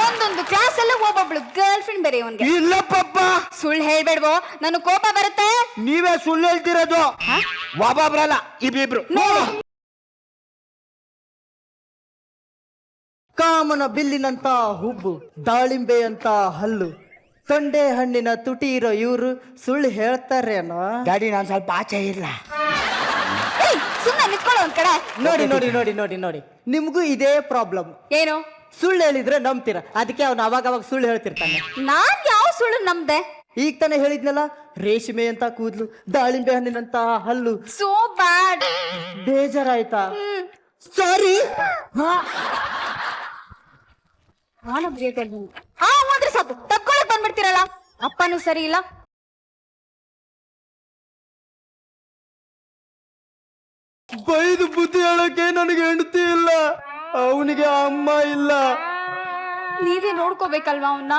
ಒಂದೊಂದು ಕ್ಲಾಸ್ ಅಲ್ಲ ಒಬ್ಬೊಬ್ಳು ಗರ್ಲ್ ಫ್ರೆಂಡ್ ಬೇರೆ ಅವನ್ಗೆ. ಇಲ್ಲ ಪಾಪ, ಸುಳ್ಳು ಹೇಳ್ಬೇಡ್ವೋ, ನನಗೆ ಕೋಪ ಬರುತ್ತೆ. ನೀವೇ ಸುಳ್ಳು ಹೇಳ್ತಿರೋದು. ಒಬ್ಬೊಬ್ರಲ್ಲ, ಇಬ್ಬಿಬ್ರು. ಕಾಮನ ಬಿಲ್ಲಿನಂತ ಹುಬ್ಬು, ದಾಳಿಂಬೆ ಅಂತ ಹಲ್ಲು, ತೊಂಡೆ ಹಣ್ಣಿನ ತುಟಿ ಇರೋ ಇವ್ರು ಸುಳ್ಳು ಹೇಳ್ತಾರೇನೋ? ಡ್ಯಾಡಿ ನಾನು ಸ್ವಲ್ಪ ಆಚೆ ಇಲ್ಲ. ಸುಮ್ಮನೆ ನಿಂತ್ಕೊಳ್ಳೋ ಒಂದ್ ಕಡೆ. ನೋಡಿ ನಿಮ್ಗೂ ಇದೇ ಪ್ರಾಬ್ಲಮ್. ಏನು? ಸುಳ್ಳು ಹೇಳಿದ್ರೆ ನಂಬ್ತೀರ, ಅದಕ್ಕೆ ಅವ್ನು ಅವಾಗ ಸುಳ್ಳು ಹೇಳ್ತಿರ್ತಾನೆ. ನಾನ್ ಯಾವ ಸುಳ್ಳು ನಂಬ್ದೆ? ಈಗ ತಾನೇ ಹೇಳಿದ್ನಲ್ಲ, ರೇಷ್ಮೆ ಅಂತ ಕೂದ್ಲು, ದಾಳಿಂಬೆ ಹಣ್ಣಿನಂತ ಹಲ್ಲು. So bad. ಬೇಜಾರಾಯ್ತಾ? ಸಾರಿ. ಹೋದ್ರೆ ಸಾಕು, ತಕ್ಕೊಳಕ್ ಬಂದ್ಬಿಡ್ತೀರಲ್ಲ. ಅಪ್ಪನೂ ಸರಿ ಇಲ್ಲ. ಬೈದು ಬುದ್ಧಿ ಹೇಳಕ್ಕೆ ನನಗೆ ಹೆಂಡತಿ ಇಲ್ಲ, ಅವನಿಗೆ ಅಮ್ಮ ಇಲ್ಲ. ನೀವೇ ನೋಡ್ಕೋಬೇಕಲ್ವಾ ಅವನ್ನ.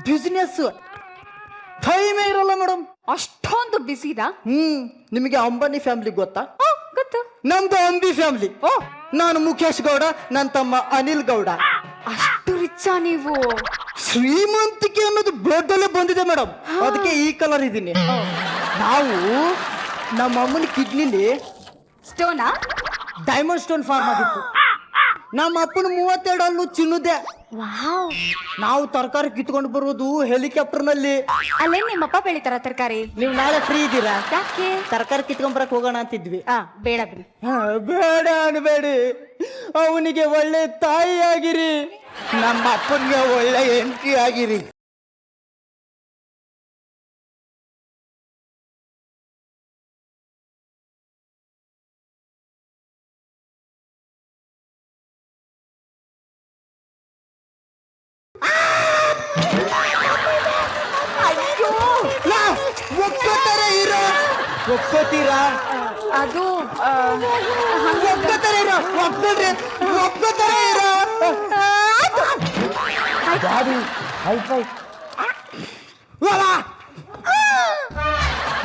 ಬಿಸಿನೆಸ್ ಟೈಮೇ ಇರಲ್ಲ ಮೇಡಮ್. ಅಷ್ಟೊಂದು ಬಿಸಿನಾ? ನಿಮಗೆ ಅಂಬಾನಿ ಫ್ಯಾಮಿಲಿ ಗೊತ್ತಾ? ಗೊತ್ತು. ನಮ್ದು ಅಂಬಿ ಫ್ಯಾಮಿಲಿ. ನಾನು ಮುಖೇಶ್ ಗೌಡ, ನನ್ನ ತಮ್ಮ ಅನಿಲ್ ಗೌಡ. ಅಷ್ಟು ರಿಚ್ಚಾ ನೀವು? ಶ್ರೀಮಂತಿಕೆ ಅನ್ನೋದು ಬ್ಲಡ್ ಅಲ್ಲೇ ಬಂದಿದೆ ಮೇಡಮ್, ಅದಕ್ಕೆ ಈ ಕಲರ್ ಇದ್ದೀನಿ. ನಾವು ನಮ್ಮ ಅಮ್ಮನ ಕಿಡ್ನಿಲಿ ಸ್ಟೋನಾ? ಡೈಮಂಡ್ ಸ್ಟೋನ್ ಫಾರ್ಮ್ ಆಗಿತ್ತು. ನಮ್ಮ ಅಪ್ಪನ 32 ಹಲ್ಲು ಚಿನ್ನದೆ. ನಾವು ತರಕಾರಿ ಕಿತ್ಕೊಂಡು ಬರೋದು ಹೆಲಿಕಾಪ್ಟರ್ನಲ್ಲಿ. ಅಲ್ಲೇ ನಿಮ್ಮಪ್ಪ ಬೆಳಿತಾರ ತರಕಾರಿ? ನೀವು ನಾಳೆ ಫ್ರೀ ಇದ್ದೀರಾ? ಯಾಕೆ? ತರಕಾರಿ ಕಿತ್ಕೊಂಡ್ ಬರಕ್ ಹೋಗೋಣ ಅಂತಿದ್ವಿ. ಬೇಡ ಬಿಡಿ. ಬೇಡ ಅನ್ಬೇಡಿ, ಅವನಿಗೆ ಒಳ್ಳೆ ತಾಯಿ ಆಗಿರಿ, ನಮ್ಮ ಅಪ್ಪನಿಗೆ ಒಳ್ಳೆ ಹೆಂಡತಿ ಆಗಿರಿ. ಒಪ್ಕೋತೀರಾ? ಅದು ಒಪ್ಕೋತಾರೆ ಇರೋ, ಒಪ್ಕೊಳ್ರಿ, ಒಪ್ಕೋತಾರೆ ಇರೋ.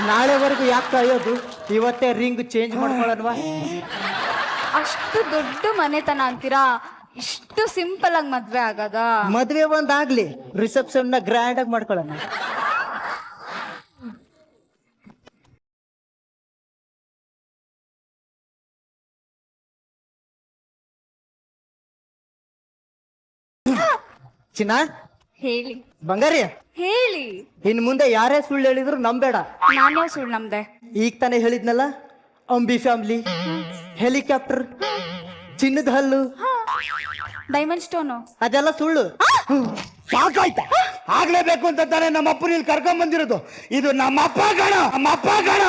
ನಾಳೆವರೆಗೂ ಯಾಕೆ ಕಾಯೋದು? ಇವತ್ತೇ ರಿಂಗ್ ಚೇಂಜ್ ಮಾಡ್ಕೊಳ್ಳೋಣವಾ? ಅಷ್ಟು ದೊಡ್ಡ ಮನೆತನ ಅಂತೀರಾ? ಇಷ್ಟು ಸಿಂಪಲ್ ಆಗಿ ಮದ್ವೆ ಆಗದ? ಮದ್ವೆ ಒಂದಾಗ್ಲಿ, ರಿಸೆಪ್ಷನ್ ನ ಗ್ರ್ಯಾಂಡ್ ಆಗಿ ಮಾಡ್ಕೊಳ್ಳೋಣ. ಚಿನ್ನ, ಹೇಳಿ ಬಂಗಾರಿ, ಹೇಳಿ. ಇನ್ ಮುಂದೆ ಯಾರೇ ಸುಳ್ಳು ಹೇಳಿದ್ರು ನಂಬೇಡ. ನಾನೇ ಸುಳ್ಳು ನಮ್ದೆ. ಈಗ ತಾನೇ ಹೇಳಿದ್ನಲ್ಲ, ಅಂಬಿ ಫ್ಯಾಮಿಲಿ, ಹೆಲಿಕಾಪ್ಟರ್, ಚಿನ್ನದ ಹಲ್ಲು, ಡೈಮಂಡ್ ಸ್ಟೋನು, ಅದೆಲ್ಲ ಸುಳ್ಳು. ಸಾಕಾಯ್ತಾ? ಆಗ್ಲೇಬೇಕು ಅಂತ ತಾನೇ ನಮ್ಮ ಅಪ್ಪನ ಇಲ್ಲಿ ಕರ್ಕೊಂಡ್ ಬಂದಿರೋದು. ಇದು ನಮ್ಮ ಅಪ್ಪ ಗಣ, ನಮ್ಮ ಅಪ್ಪ ಗಣ.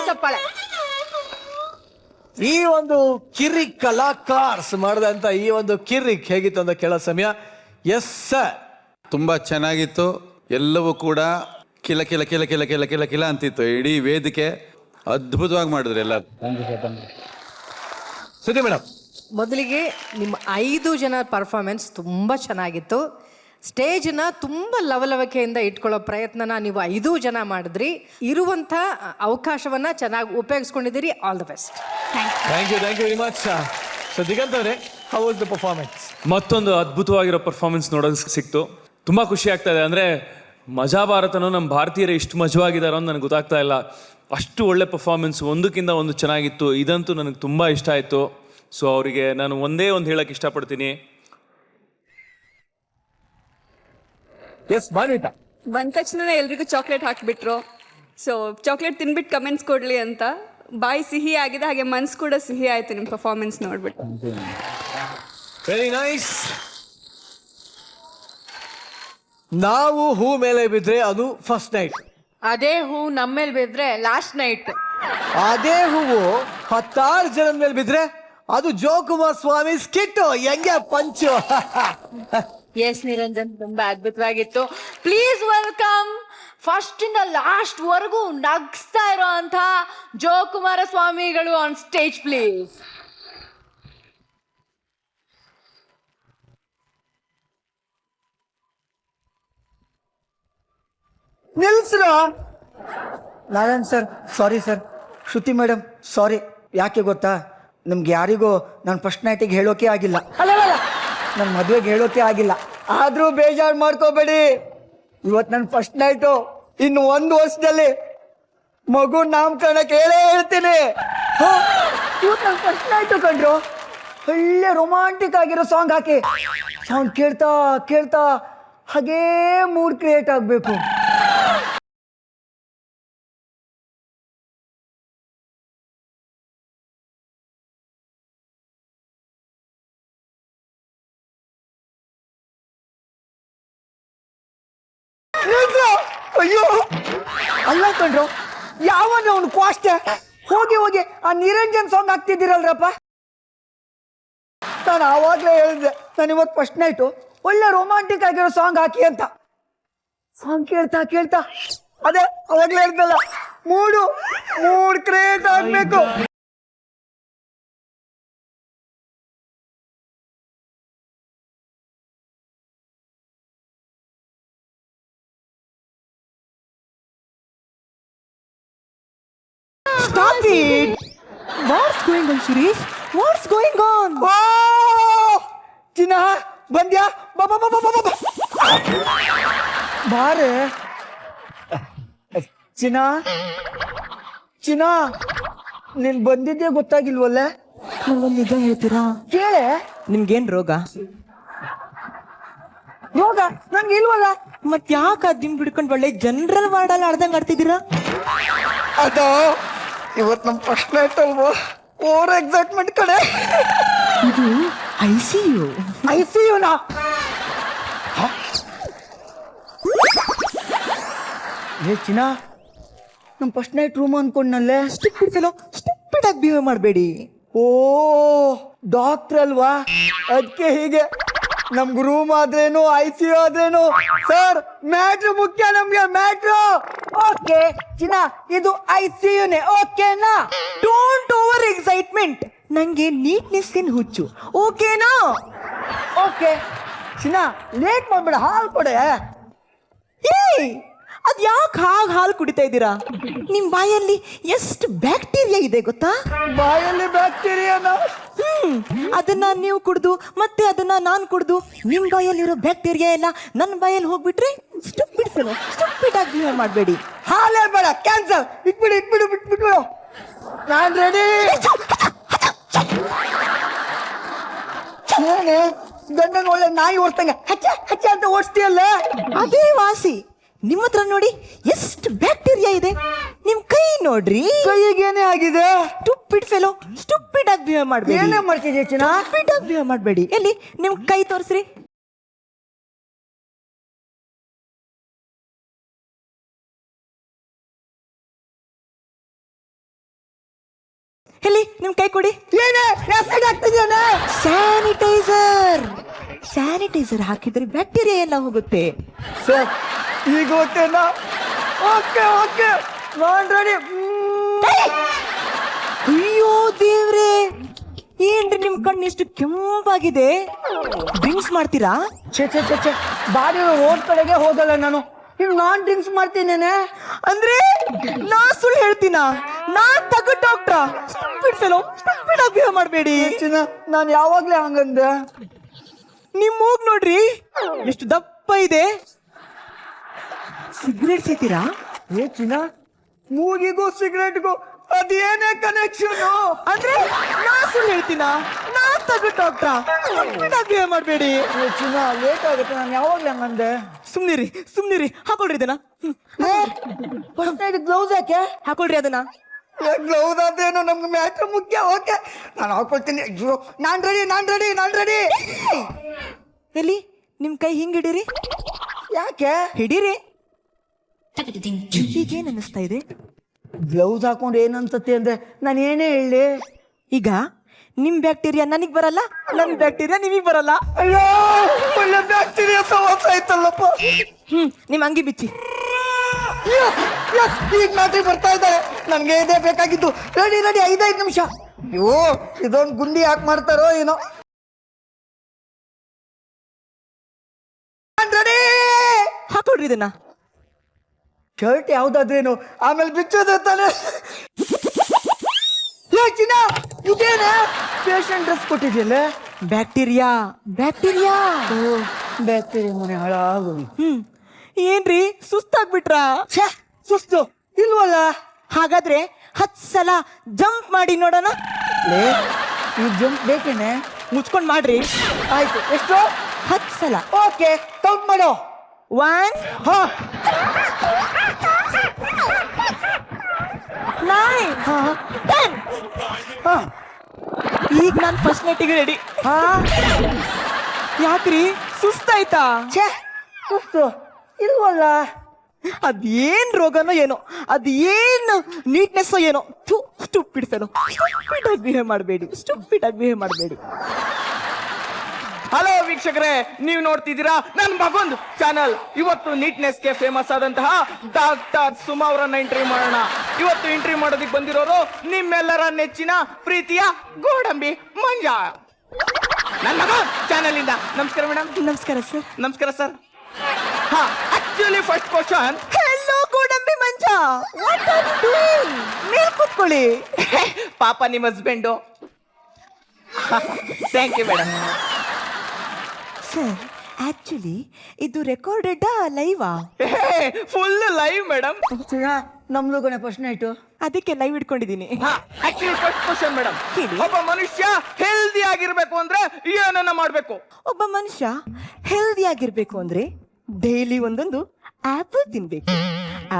ಚಪ್ಪಾಳೆ. ಈ ಒಂದು ಕಿರಿಕ್ ಕಲಾಕಾರ್ಸ್ ಮಾಡಿದಂತ ಈ ಒಂದು ಕಿರಿಕ್ ಹೇಗಿತ್ತು ಅಂತ ಕೇಳೋ ಸಮಯ. ಎಸ್ ಸರ್, ತುಂಬ ಚೆನ್ನಾಗಿತ್ತು. ಎಲ್ಲವೂ ಕೂಡ ಕಿಲ ಕಿಲ ಕಿಲ ಕಿಲ ಕಿಲ ಕಿಲ ಕಿಲ ಅಂತಿತ್ತು. ಇಡೀ ವೇದಿಕೆ ಅದ್ಭುತವಾಗಿ ಮಾಡಿದ್ರು ಎಲ್ಲ. ಸುದ್ದಿ ಮೇಡಮ್, ಮೊದಲಿಗೆ ನಿಮ್ಮ 5 ಜನ ಪರ್ಫಾರ್ಮೆನ್ಸ್ ತುಂಬ ಚೆನ್ನಾಗಿತ್ತು. ಸ್ಟೇಜ್ನ ತುಂಬ ಲವಲವಿಕೆಯಿಂದ ಇಟ್ಕೊಳ್ಳೋ ಪ್ರಯತ್ನನ ನೀವು 5 ಜನ ಮಾಡಿದ್ರಿ. ಇರುವಂಥ ಅವಕಾಶವನ್ನು ಚೆನ್ನಾಗಿ ಉಪಯೋಗಿಸ್ಕೊಂಡಿದ್ದೀರಿ. All the best. Thank you very much. So Diganth ಅವರೇ, ಹೌ ವಾಸ್ ದ ಪರ್ಫಾರ್ಮೆನ್ಸ್? ಮತ್ತೊಂದು ಅದ್ಭುತವಾಗಿರೋ ಪರ್ಫಾರ್ಮೆನ್ಸ್ ನೋಡೋದಕ್ಕೆ ಸಿಕ್ತು. ತುಂಬ ಖುಷಿ ಆಗ್ತಾ ಇದೆ. ಅಂದರೆ ಮಜಾ ಭಾರತನೂ ನಮ್ಮ ಭಾರತೀಯರು ಇಷ್ಟು ಮಜವಾಗಿದ್ದಾರೋ ಅಂತ ನನಗೆ ಗೊತ್ತಾಗ್ತಾ ಇಲ್ಲ. ಅಷ್ಟು ಒಳ್ಳೆ ಪರ್ಫಾರ್ಮೆನ್ಸ್, ಒಂದಕ್ಕಿಂತ ಒಂದು ಚೆನ್ನಾಗಿತ್ತು. ಇದಂತೂ ನನಗೆ ತುಂಬ ಇಷ್ಟ ಆಯಿತು. ಸೊ ಅವರಿಗೆ ನಾನು ಒಂದೇ ಒಂದು ಹೇಳಕ್ಕೆ ಇಷ್ಟಪಡ್ತೀನಿ. ಎಸ್ ಮಾನ್ವಿತಾ, ಬಂದ ತಕ್ಷಣ ಎಲ್ರಿಗೂ ಚಾಕ್ಲೇಟ್ ಹಾಕಿಬಿಟ್ರು. ಸೊ ಚಾಕ್ಲೇಟ್ ತಿನ್ಬಿಟ್ಟು ಕಮೆಂಟ್ಸ್ ಕೊಡಲಿ ಅಂತ. ಬಾಯಿ ಸಿಹಿ ಆಗಿದೆ, ಹಾಗೆ ಮನ್ಸು ಕೂಡ ಸಿಹಿ ಆಯಿತು ನಿಮ್ಮ ಪರ್ಫಾರ್ಮೆನ್ಸ್ ನೋಡ್ಬಿಟ್ಟು. Very nice. ನಾವು ಹೂ ಮೇಲೆ ಬಿದ್ರೆ ಅದು ಫಸ್ಟ್ ನೈಟ್, ಅದೇ ಹೂ ನಮ್ಮೇಲೆ ಬಿದ್ರೆ ಲಾಸ್ಟ್ ನೈಟ್. ಅದೇ ಹೂವು 16 ಜನದ ಮೇಲೆ ಬಿದ್ರೆ ಅದು ಜೋಕುಮಾರ್ ಸ್ವಾಮಿ ಸ್ಕಿಟ್. ಹೆಂಗೆ ಪಂಚು. ಎಸ್ ನಿರಂಜನ್, ತುಂಬಾ ಅದ್ಭುತವಾಗಿತ್ತು. ಪ್ಲೀಸ್ ವೆಲ್ಕಮ್ ಫಸ್ಟ್ ಇಂದ ಲಾಸ್ಟ್ ವರೆಗೂ ನಗ್ಸ್ತಾ ಇರೋ ಅಂತ ಜೋಕುಮಾರ ಸ್ವಾಮಿಗಳು ಆನ್ ಸ್ಟೇಜ್ ಪ್ಲೀಸ್. ನಿಲ್ಸ್ರು. Narayan sir sorry sir. Shruti madam sorry. ಯಾಕೆ ಗೊತ್ತಾ, ನಿಮ್ಗೆ ಯಾರಿಗೂ ನಾನು ಫಸ್ಟ್ ನೈಟಿಗೆ ಹೇಳೋಕೆ ಆಗಿಲ್ಲ. ಅಲ್ಲ ನನ್ನ ಮದುವೆಗೆ ಹೇಳೋಕೆ ಆಗಿಲ್ಲ. ಆದರೂ ಬೇಜಾರು ಮಾಡ್ಕೋಬೇಡಿ, ಇವತ್ತು ನನ್ನ ಫಸ್ಟ್ ನೈಟು. ಇನ್ನು 1 ವರ್ಷದಲ್ಲಿ ಮಗು ನಾಮಕರಣಕ್ಕೆ ಹೇಳೇ ಹೇಳ್ತೀನಿ. ಇವತ್ತು ನನ್ನ ಫಸ್ಟ್ ನೈಟು ಕಂಡ್ರು. ಒಳ್ಳೆ ರೊಮ್ಯಾಂಟಿಕ್ ಆಗಿರೋ ಸಾಂಗ್ ಹಾಕಿ. ಸಾಂಗ್ ಕೇಳ್ತಾ ಕೇಳ್ತಾ ಹಾಗೇ ಮೂಡ್ ಕ್ರಿಯೇಟ್ ಆಗಬೇಕು. ಅಯ್ಯೋ ಅಲ್ಲ ಕಂಡ್ರು, ಯಾವಾಗ ಅವನು ಕ್ವಾಸ್ಟೆ ಹೋಗಿ ಆ ನಿರಂಜನ್ ಸಾಂಗ್ ಹಾಕ್ತಿದ್ದೀರಲ್ರಪ್ಪ. ನಾನು ಆವಾಗಲೇ ಹೇಳಿದ್ದೆ, ನಾನು ಇವತ್ತು ಫಸ್ಟ್ ನೈಟು ಒಳ್ಳೆ ರೊಮ್ಯಾಂಟಿಕ್ ಆಗಿರೋ ಸಾಂಗ್ ಹಾಕಿ ಅಂತ. ಸಾಂಗ್ ಕೇಳ್ತಾ ಕೇಳ್ತಾ ಅದೇ ಅವಾಗಲೇ ಹೇಳಿದ್ನಲ್ಲ, ಮೂಡ್ ಕ್ರಿಯೇಟ್ ಆಗಬೇಕು. Stop it! What's going on, Shirish? What's going on? Oh! China, ಬಂದ್ಯಾ? ಬಾ ಬಾರೆ. ಚಿನ್ನ ಚಿನ್ನ ನೀನ್ ಬಂದಿದ್ದೆ ಗೊತ್ತಾಗಿಲ್ವಲ್ಲ? ನಂಗೊಂದು ನಿಜ ಹೇಳ್ತೀರಾ? ಕೇಳೆ. ನಿಮ್ಗೇನ್ ರೋಗ? ರೋಗ ನಂಗೆ ಇಲ್ವಲ್ಲ. ಮತ್ ಯಾಕೆ ದಿಮ್ ಬಿಡ್ಕೊಂಡು ಒಳ್ಳೆ ಜನರಲ್ ವಾರ್ಡಲ್ಲಿ ಆಡ್ದಂಗ್ ಆಡ್ತಿದ್ದೀರಾ? ಅದು ಇವತ್ತು ನಮ್ಮ ಫಸ್ಟ್ ನೈಟ್ ಅಲ್ವಾ, ಓವರ್ ಎಕ್ಸೈಟ್ಮೆಂಟ್ ಕಡೆ. ಇದು ICU. ICUನಾ? ಏ ಚಿನ್ನ, ನಮ್ಮ ಫಸ್ಟ್ ನೈಟ್ ರೂಮ್ ಅನ್ಕೊಂಡ್ನಲ್ಲೇ. ಸ್ಟುಪಿಡ್ ಆಗಿ ಬಿಹೇವ್ ಮಾಡಬೇಡಿ. ಓ ಡಾಕ್ಟರ್ ಅಲ್ವಾ, ಅದಕ್ಕೆ ಹೀಗೆ. ನಮ್ಗೆ ರೂಮ್ ಆದ್ರೇನು ICU ಆದ್ರೇನು ಸರ್ ಮ್ಯಾಟ್ರು ಮುಖ್ಯ ನಮ್ಗೆ, ಮ್ಯಾಟ್ರು. ಓಕೆ ಚಿನ್ನ, ಇದು ICUನೇ, ಓಕೆನಾ? Don't over excitement. ನಂಗೆ ನೀಟ್ನೆಸ್ ಇನ್ ಹುಚ್ಚು, ಓಕೆನಾ? ಓಕೆ ಚಿನ್ನ, ಲೇಟ್ ಮಾಡ್ಬೇಡ, ಹಾಲು ಕೊಡೆ. ಏಯ್, ಅದ್ ಯಾಕೆ ಹಾಲು ಕುಡಿತಾ ಇದ್ದೀರಾ? ನಿಮ್ ಬಾಯಲ್ಲಿ ಎಷ್ಟು ಬ್ಯಾಕ್ಟೀರಿಯಾ ಇದೆ ಗೊತ್ತಾ? ಬಾಯಲ್ಲಿ ಬ್ಯಾಕ್ಟೀರಿಯಾನ? ಅದನ್ನ ನೀವು ಕುಡ್ದು ಮತ್ತೆ ಅದನ್ನ ನಾನು ಕುಡ್ದು ನಿಮ್ ಬಾಯಲ್ಲಿರೋ ಬ್ಯಾಕ್ಟೀರಿಯಾ ಎಲ್ಲ ನನ್ನ ಬಾಯಲ್ಲಿ ಹೋಗ್ಬಿಟ್ರೆ ಸ್ಟುಪಿಡ್ ಆಗಿ ಬಿಹೇವ್ ಮಾಡಬೇಡಿ. ಹಾಲೇ ಬೇಡ, ಕ್ಯಾನ್ಸಲ್. ಬಿಟ್ಬಿಡು. ನಾನ್ ರೆಡಿ. ಏನೇ ಗಂಡನ ಒಳ್ಳೆ ನಾಯಿ ಓಡಿಸ್ತಂಗೆ ಹಚ್ಚ ಅಂತ ಓಡಿಸ್ತೀಯಲ್ಲ? ಅದೇ ವಾಸಿ. ನಿಮ್ಮ ಹತ್ರ ನೋಡಿ ಎಷ್ಟು ಬ್ಯಾಕ್ಟೀರಿಯಾ ಇದೆ. ನಿಮ್ ಕೈ ನೋಡ್ರಿ, ಕೈಗೇನೆ ಆಗಿದೆ. ಸ್ಟುಪಿಡ್ ಆಗಿ ಬಿಹೇವ್ ಮಾಡಬೇಡಿ. ಏನೇ ಮಾಡ್ತಿದ್ಯಾ ಚಿನ್ನ? ಸ್ಟುಪಿಡ್ ಆಗಿ ಬಿಹೇವ್ ಮಾಡಬೇಡಿ. ಎಲ್ಲಿ ನಿಮ್ ಕೈ ತೋರಿಸ್ರಿ. ಎಲ್ಲಿ ನಿಮ್ ಕೈ ಕೊಡಿ. ಏನೇ ಆಗ್ತಿದ್ಯಾನೆ? ಸ್ಯಾನಿಟೈಸರ್ ಹಾಕಿದ್ರೆ ಬ್ಯಾಕ್ಟೀರಿಯಾ ಎಲ್ಲ ಹೋಗುತ್ತೆ. ಸರ್ ಈಗ ಓಕೆನಾ? ಓಕೆ ನಾನ್ ರೆಡಿ. ಅಯ್ಯೋ ದೇವ್ರೆ, ಏನ್ರಿ ನಿಮ್ ಕಣ್ಣು ಎಷ್ಟು ಕೆಂಪಾಗಿದೆ? ಡ್ರಿಂಕ್ಸ್ ಮಾಡ್ತೀರಾ? ಛೆ ಬಾಡಿ ಓದ್ ಕಡೆಗೆ ಹೋಗಲ್ಲ ನಾನು. ಈಗ ನಾನ್ ಡ್ರಿಂಕ್ಸ್ ಮಾಡ್ತೀನೇನೆ ಅಂದ್ರೆ ನಾ ಸುಳ್ಳು ಹೇಳ್ತೀನ? ನಾನ್ ತಗ ಡಾಕ್ಟ್ರಾ? ಸ್ಟುಪಿಡ್ ಆಗಿ ಬಿಹೇವ್ ಮಾಡಬೇಡಿ. ಚಿನ್ನ, ನಾನು ಯಾವಾಗ್ಲೇ ಹಂಗಂದೆ? ನಿಮ್ ಮೂಗ್ ನೋಡ್ರಿ ಎಷ್ಟು ದಪ್ಪ ಇದೆ. ಸಿಗರೇಟ್ ಸೇತೀರಾ? ಏ ಚಿನ್ನ, ಮೂಗಿಗೂ ಸಿಗರೇಟ್ಗೂ ಅದೇನೇ ಕನೆಕ್ಷನ್? ಅಂದ್ರೆ ನಾ ಸುಳ್ಳು ಹೇಳ್ತೀನ? ನಾ ತಗ ಡಾಕ್ಟ್ರಾ? ಸ್ಟುಪಿಡ್ ಆಗಿ ಬಿಹೇವ್ ಮಾಡಬೇಡಿ. ಚಿನ್ನ, ಲೇಟ್ ಆಗುತ್ತೆ, ನಾನು ಯಾವಾಗ್ಲೇ ಹಂಗಂದೆ? ಸುಮ್ನಿರಿ. ಹಾಕೊಳ್ರಿ ಇದನ್ನ. ಗ್ಲೌಸ್ ಯಾಕೆ? ಹಾಕೊಳ್ರಿ ಅದನ್ನ. ಗ್ಲೌಸ್ ಅದೇನು ನಮ್ಗೆ ಮ್ಯಾಟ್ರ್ ಮುಖ್ಯ. ಓಕೆ ನಾನು ಹಾಕೊಳ್ತೀನಿ. ಅಯ್ಯೋ ನಾನ್ ರೆಡಿ. ಎಲ್ಲಿ ನಿಮ್ ಕೈ ಹಿಂಗ್ ಹಿಡೀರಿ. ಯಾಕೆ? ಹಿಡೀರಿ. ಈಗೇನ್ ಅನ್ನಿಸ್ತಾ ಇದೆ? ಗ್ಲೌಸ್ ಹಾಕೊಂಡು ಏನನ್ಸತ್ತೆ ಅಂದ್ರೆ ನಾನು ಏನೇ ಹೇಳಿ? ಈಗ ನಿಮ್ ಬ್ಯಾಕ್ಟೀರಿಯಾ ನನಗ್ ಬರಲ್ಲ, ನನ್ ಬ್ಯಾಕ್ಟೀರಿಯಾ ನಿಮಗ್ ಬರಲ್ಲ. ಅಯ್ಯೋ ಒಳ್ಳೆ ಬ್ಯಾಕ್ಟೀರಿಯಾ ಸವಾಸ ಆಯ್ತಲ್ಲಪ್ಪ. ನಿಮ್ ಅಂಗಿ ಬಿಚ್ಚಿ. ಈಗ ಮಾತ್ರ ಬರ್ತಾ ಇದ್ದಾರೆ. ನನ್ಗೆ ಇದೇ ಬೇಕಾಗಿದ್ದು. ರೆಡಿ 5 ನಿಮಿಷ. ಅಯ್ಯೋ ಇದೊಂದು ಗುಂಡಿ ಯಾಕೆ ಮಾಡ್ತಾರೋ ಏನೋ. ರೆಡಿ. ಹಾಕೊಳ್ರಿ ಇದನ್ನ. ಶರ್ಟ್ ಯಾವ್ದಾದ್ರೇನು, ಆಮೇಲೆ ಬಿಚ್ಚೋದು ತಾನೆ. ಚಿನ್ನ, ಇದೇನೆ ಪೇಷಂಟ್ ಡ್ರೆಸ್ ಕೊಟ್ಟಿದ್ಯಲ್ಲ? ಬ್ಯಾಕ್ಟೀರಿಯಾ ಮನೆ ಹಾಳಾಗು. ಏನ್ರಿ ಸುಸ್ತಾಗ್ಬಿಟ್ರಾ? ಸುಸ್ತು ಇಲ್ವಲ್ಲ? ಹಾಗಾದ್ರೆ 10 ಸಲ ಜಂಪ್ ಮಾಡಿ ನೋಡೋಣ. ಈ ಜಂಪ್ ಬೇಕೇನೆ? ಮುಚ್ಕೊಂಡ್ ಮಾಡ್ರಿ. ಆಯ್ತು. ಎಷ್ಟು? 10 ಸಲ. ಓಕೆ, ಕೌಂಟ್ ಮಾಡೋ. 1 9 10. ಈಗ ನಾನು ಫಸ್ಟ್ ನೈಟಿಗೆ ರೆಡಿ. ಯಾಕ್ರಿ ಸುಸ್ತಾಯ್ತಾ? ಸುಸ್ತು ಇಲ್ವಲ್ಲ? ಅದೇನ್ ರೋಗನೋ ಏನೋ, ಅದೇನು ನೀಟ್ನೆಸ್ ಏನೋ. ಸ್ಟುಪಿಡ್ ಆಗಿ ಬಿಹೇವ್ ಮಾಡಬೇಡಿ. ಹಲೋ ವೀಕ್ಷಕರೇ, ನೀವು ನೋಡ್ತಿದ್ದೀರಾ ನನ್ನ ಮಗೊಂದು ಚಾನಲ್. ಇವತ್ತು ನೀಟ್ನೆಸ್ಗೆ ಫೇಮಸ್ ಆದಂತಹ ಡಾಕ್ಟರ್ ಸುಮಾ ಅವರನ್ನ ಇಂಟರ್ವ್ಯೂ ಮಾಡೋಣ. ಇವತ್ತು ಇಂಟರ್ವ್ಯೂ ಮಾಡೋದಕ್ಕೆ ಬಂದಿರೋರು ನಿಮ್ಮೆಲ್ಲರ ನೆಚ್ಚಿನ ಪ್ರೀತಿಯ ಗೋಡಂಬಿ ಮಂಜ, ನನ್ನ ಮಗ ಚಾನಲ್ ಇಂದ. ನಮಸ್ಕಾರ ಮೇಡಮ್. ನಮಸ್ಕಾರ ಸರ್. ಹಾ, ಆಕ್ಚುಲಿ ಫಸ್ಟ್ ಕ್ವಶನ್. ಹೆಲೋ ಗೋಡಂಬಿ ಮಂಜ, ವಾಟ್ ಆರ್ ಯು ಡೂಯಿಂಗ್? ಮೇಲ್ ಕೂತ್ಕೊಳ್ಳಿ. ಪಾಪ ನಿಮ್ಮ husband. Thank you madam. Sir, actually ಇದು ರೆಕಾರ್ಡೆಡ್ ಲೈವಾ? Full live madam. ನಮ್ದು ಕೊನೆ ಪ್ರಶ್ನೆ ಆಯ್ತು. ಅದಕ್ಕೆ ಲೈವ್ ಇಟ್ಕೊಂಡಿದ್ದೀನಿ. ಆಕ್ಚುಲಿ ಫಸ್ಟ್ ಕ್ವಶನ್ ಮೇಡಮ್, ಒಬ್ಬ ಮನುಷ್ಯ ಹೆಲ್ದಿ ಆಗಿರ್ಬೇಕು ಅಂದ್ರೆ ಏನನ್ನ ಮಾಡ್ಬೇಕು? ಒಬ್ಬ ಮನುಷ್ಯ ಹೆಲ್ದಿ ಆಗಿರ್ಬೇಕು ಅಂದ್ರೆ ಡೈಲಿ ಒಂದೊಂದು ಆಪಲ್ ತಿನ್ಬೇಕು.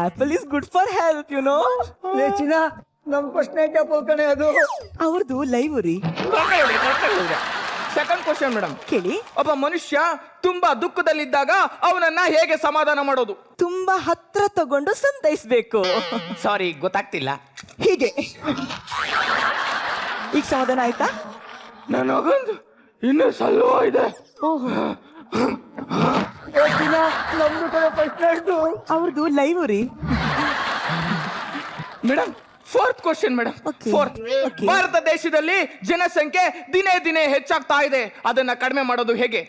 Apple is good for health, you know. ಚಿನ್ನ ನಮ್ ಪ್ರಶ್ನೆ ಕಣೆ ಅದು. ಅವ್ರದ್ದು ಲೈವ್ ರೀ. ಸೆಕೆಂಡ್ ಕ್ವಶನ್ ಮೇಡಮ್, ಕೇಳಿ. ಒಬ್ಬ ಮನುಷ್ಯ ತುಂಬಾ ದುಃಖದಲ್ಲಿದ್ದಾಗ ಅವನನ್ನ ಹೇಗೆ ಸಮಾಧಾನ ಮಾಡೋದು? ತುಂಬಾ ಹತ್ರ ತಗೊಂಡು ಸಂತೈಸ್ಬೇಕು. ಸಾರಿ, ಗೊತ್ತಾಗ್ತಿಲ್ಲ. ಹೀಗೆ. ಈಗ ಸಮಾಧಾನ ಆಯ್ತಾ? ನನಗೊಂದು ಇನ್ನೂ ಸಲ್ವ ಇದೆ. ನಮ್ದು ಕೊನೆ ಪ್ರಶ್ನೆ ಆಯ್ತು. ಅವ್ರದ್ದು ಲೈವ್ ರೀ. Madam, fourth question madam. Okay. Fourth, Okay. Bharat ದೇಶದಲ್ಲಿ ಜನಸಂಖ್ಯೆ ದಿನೇ ದಿನೇ ಹೆಚ್ಚಾಗ್ತಾ ಇದೆ, ಅದನ್ನ ಕಡಿಮೆ ಮಾಡೋದು ಹೇಗೆ?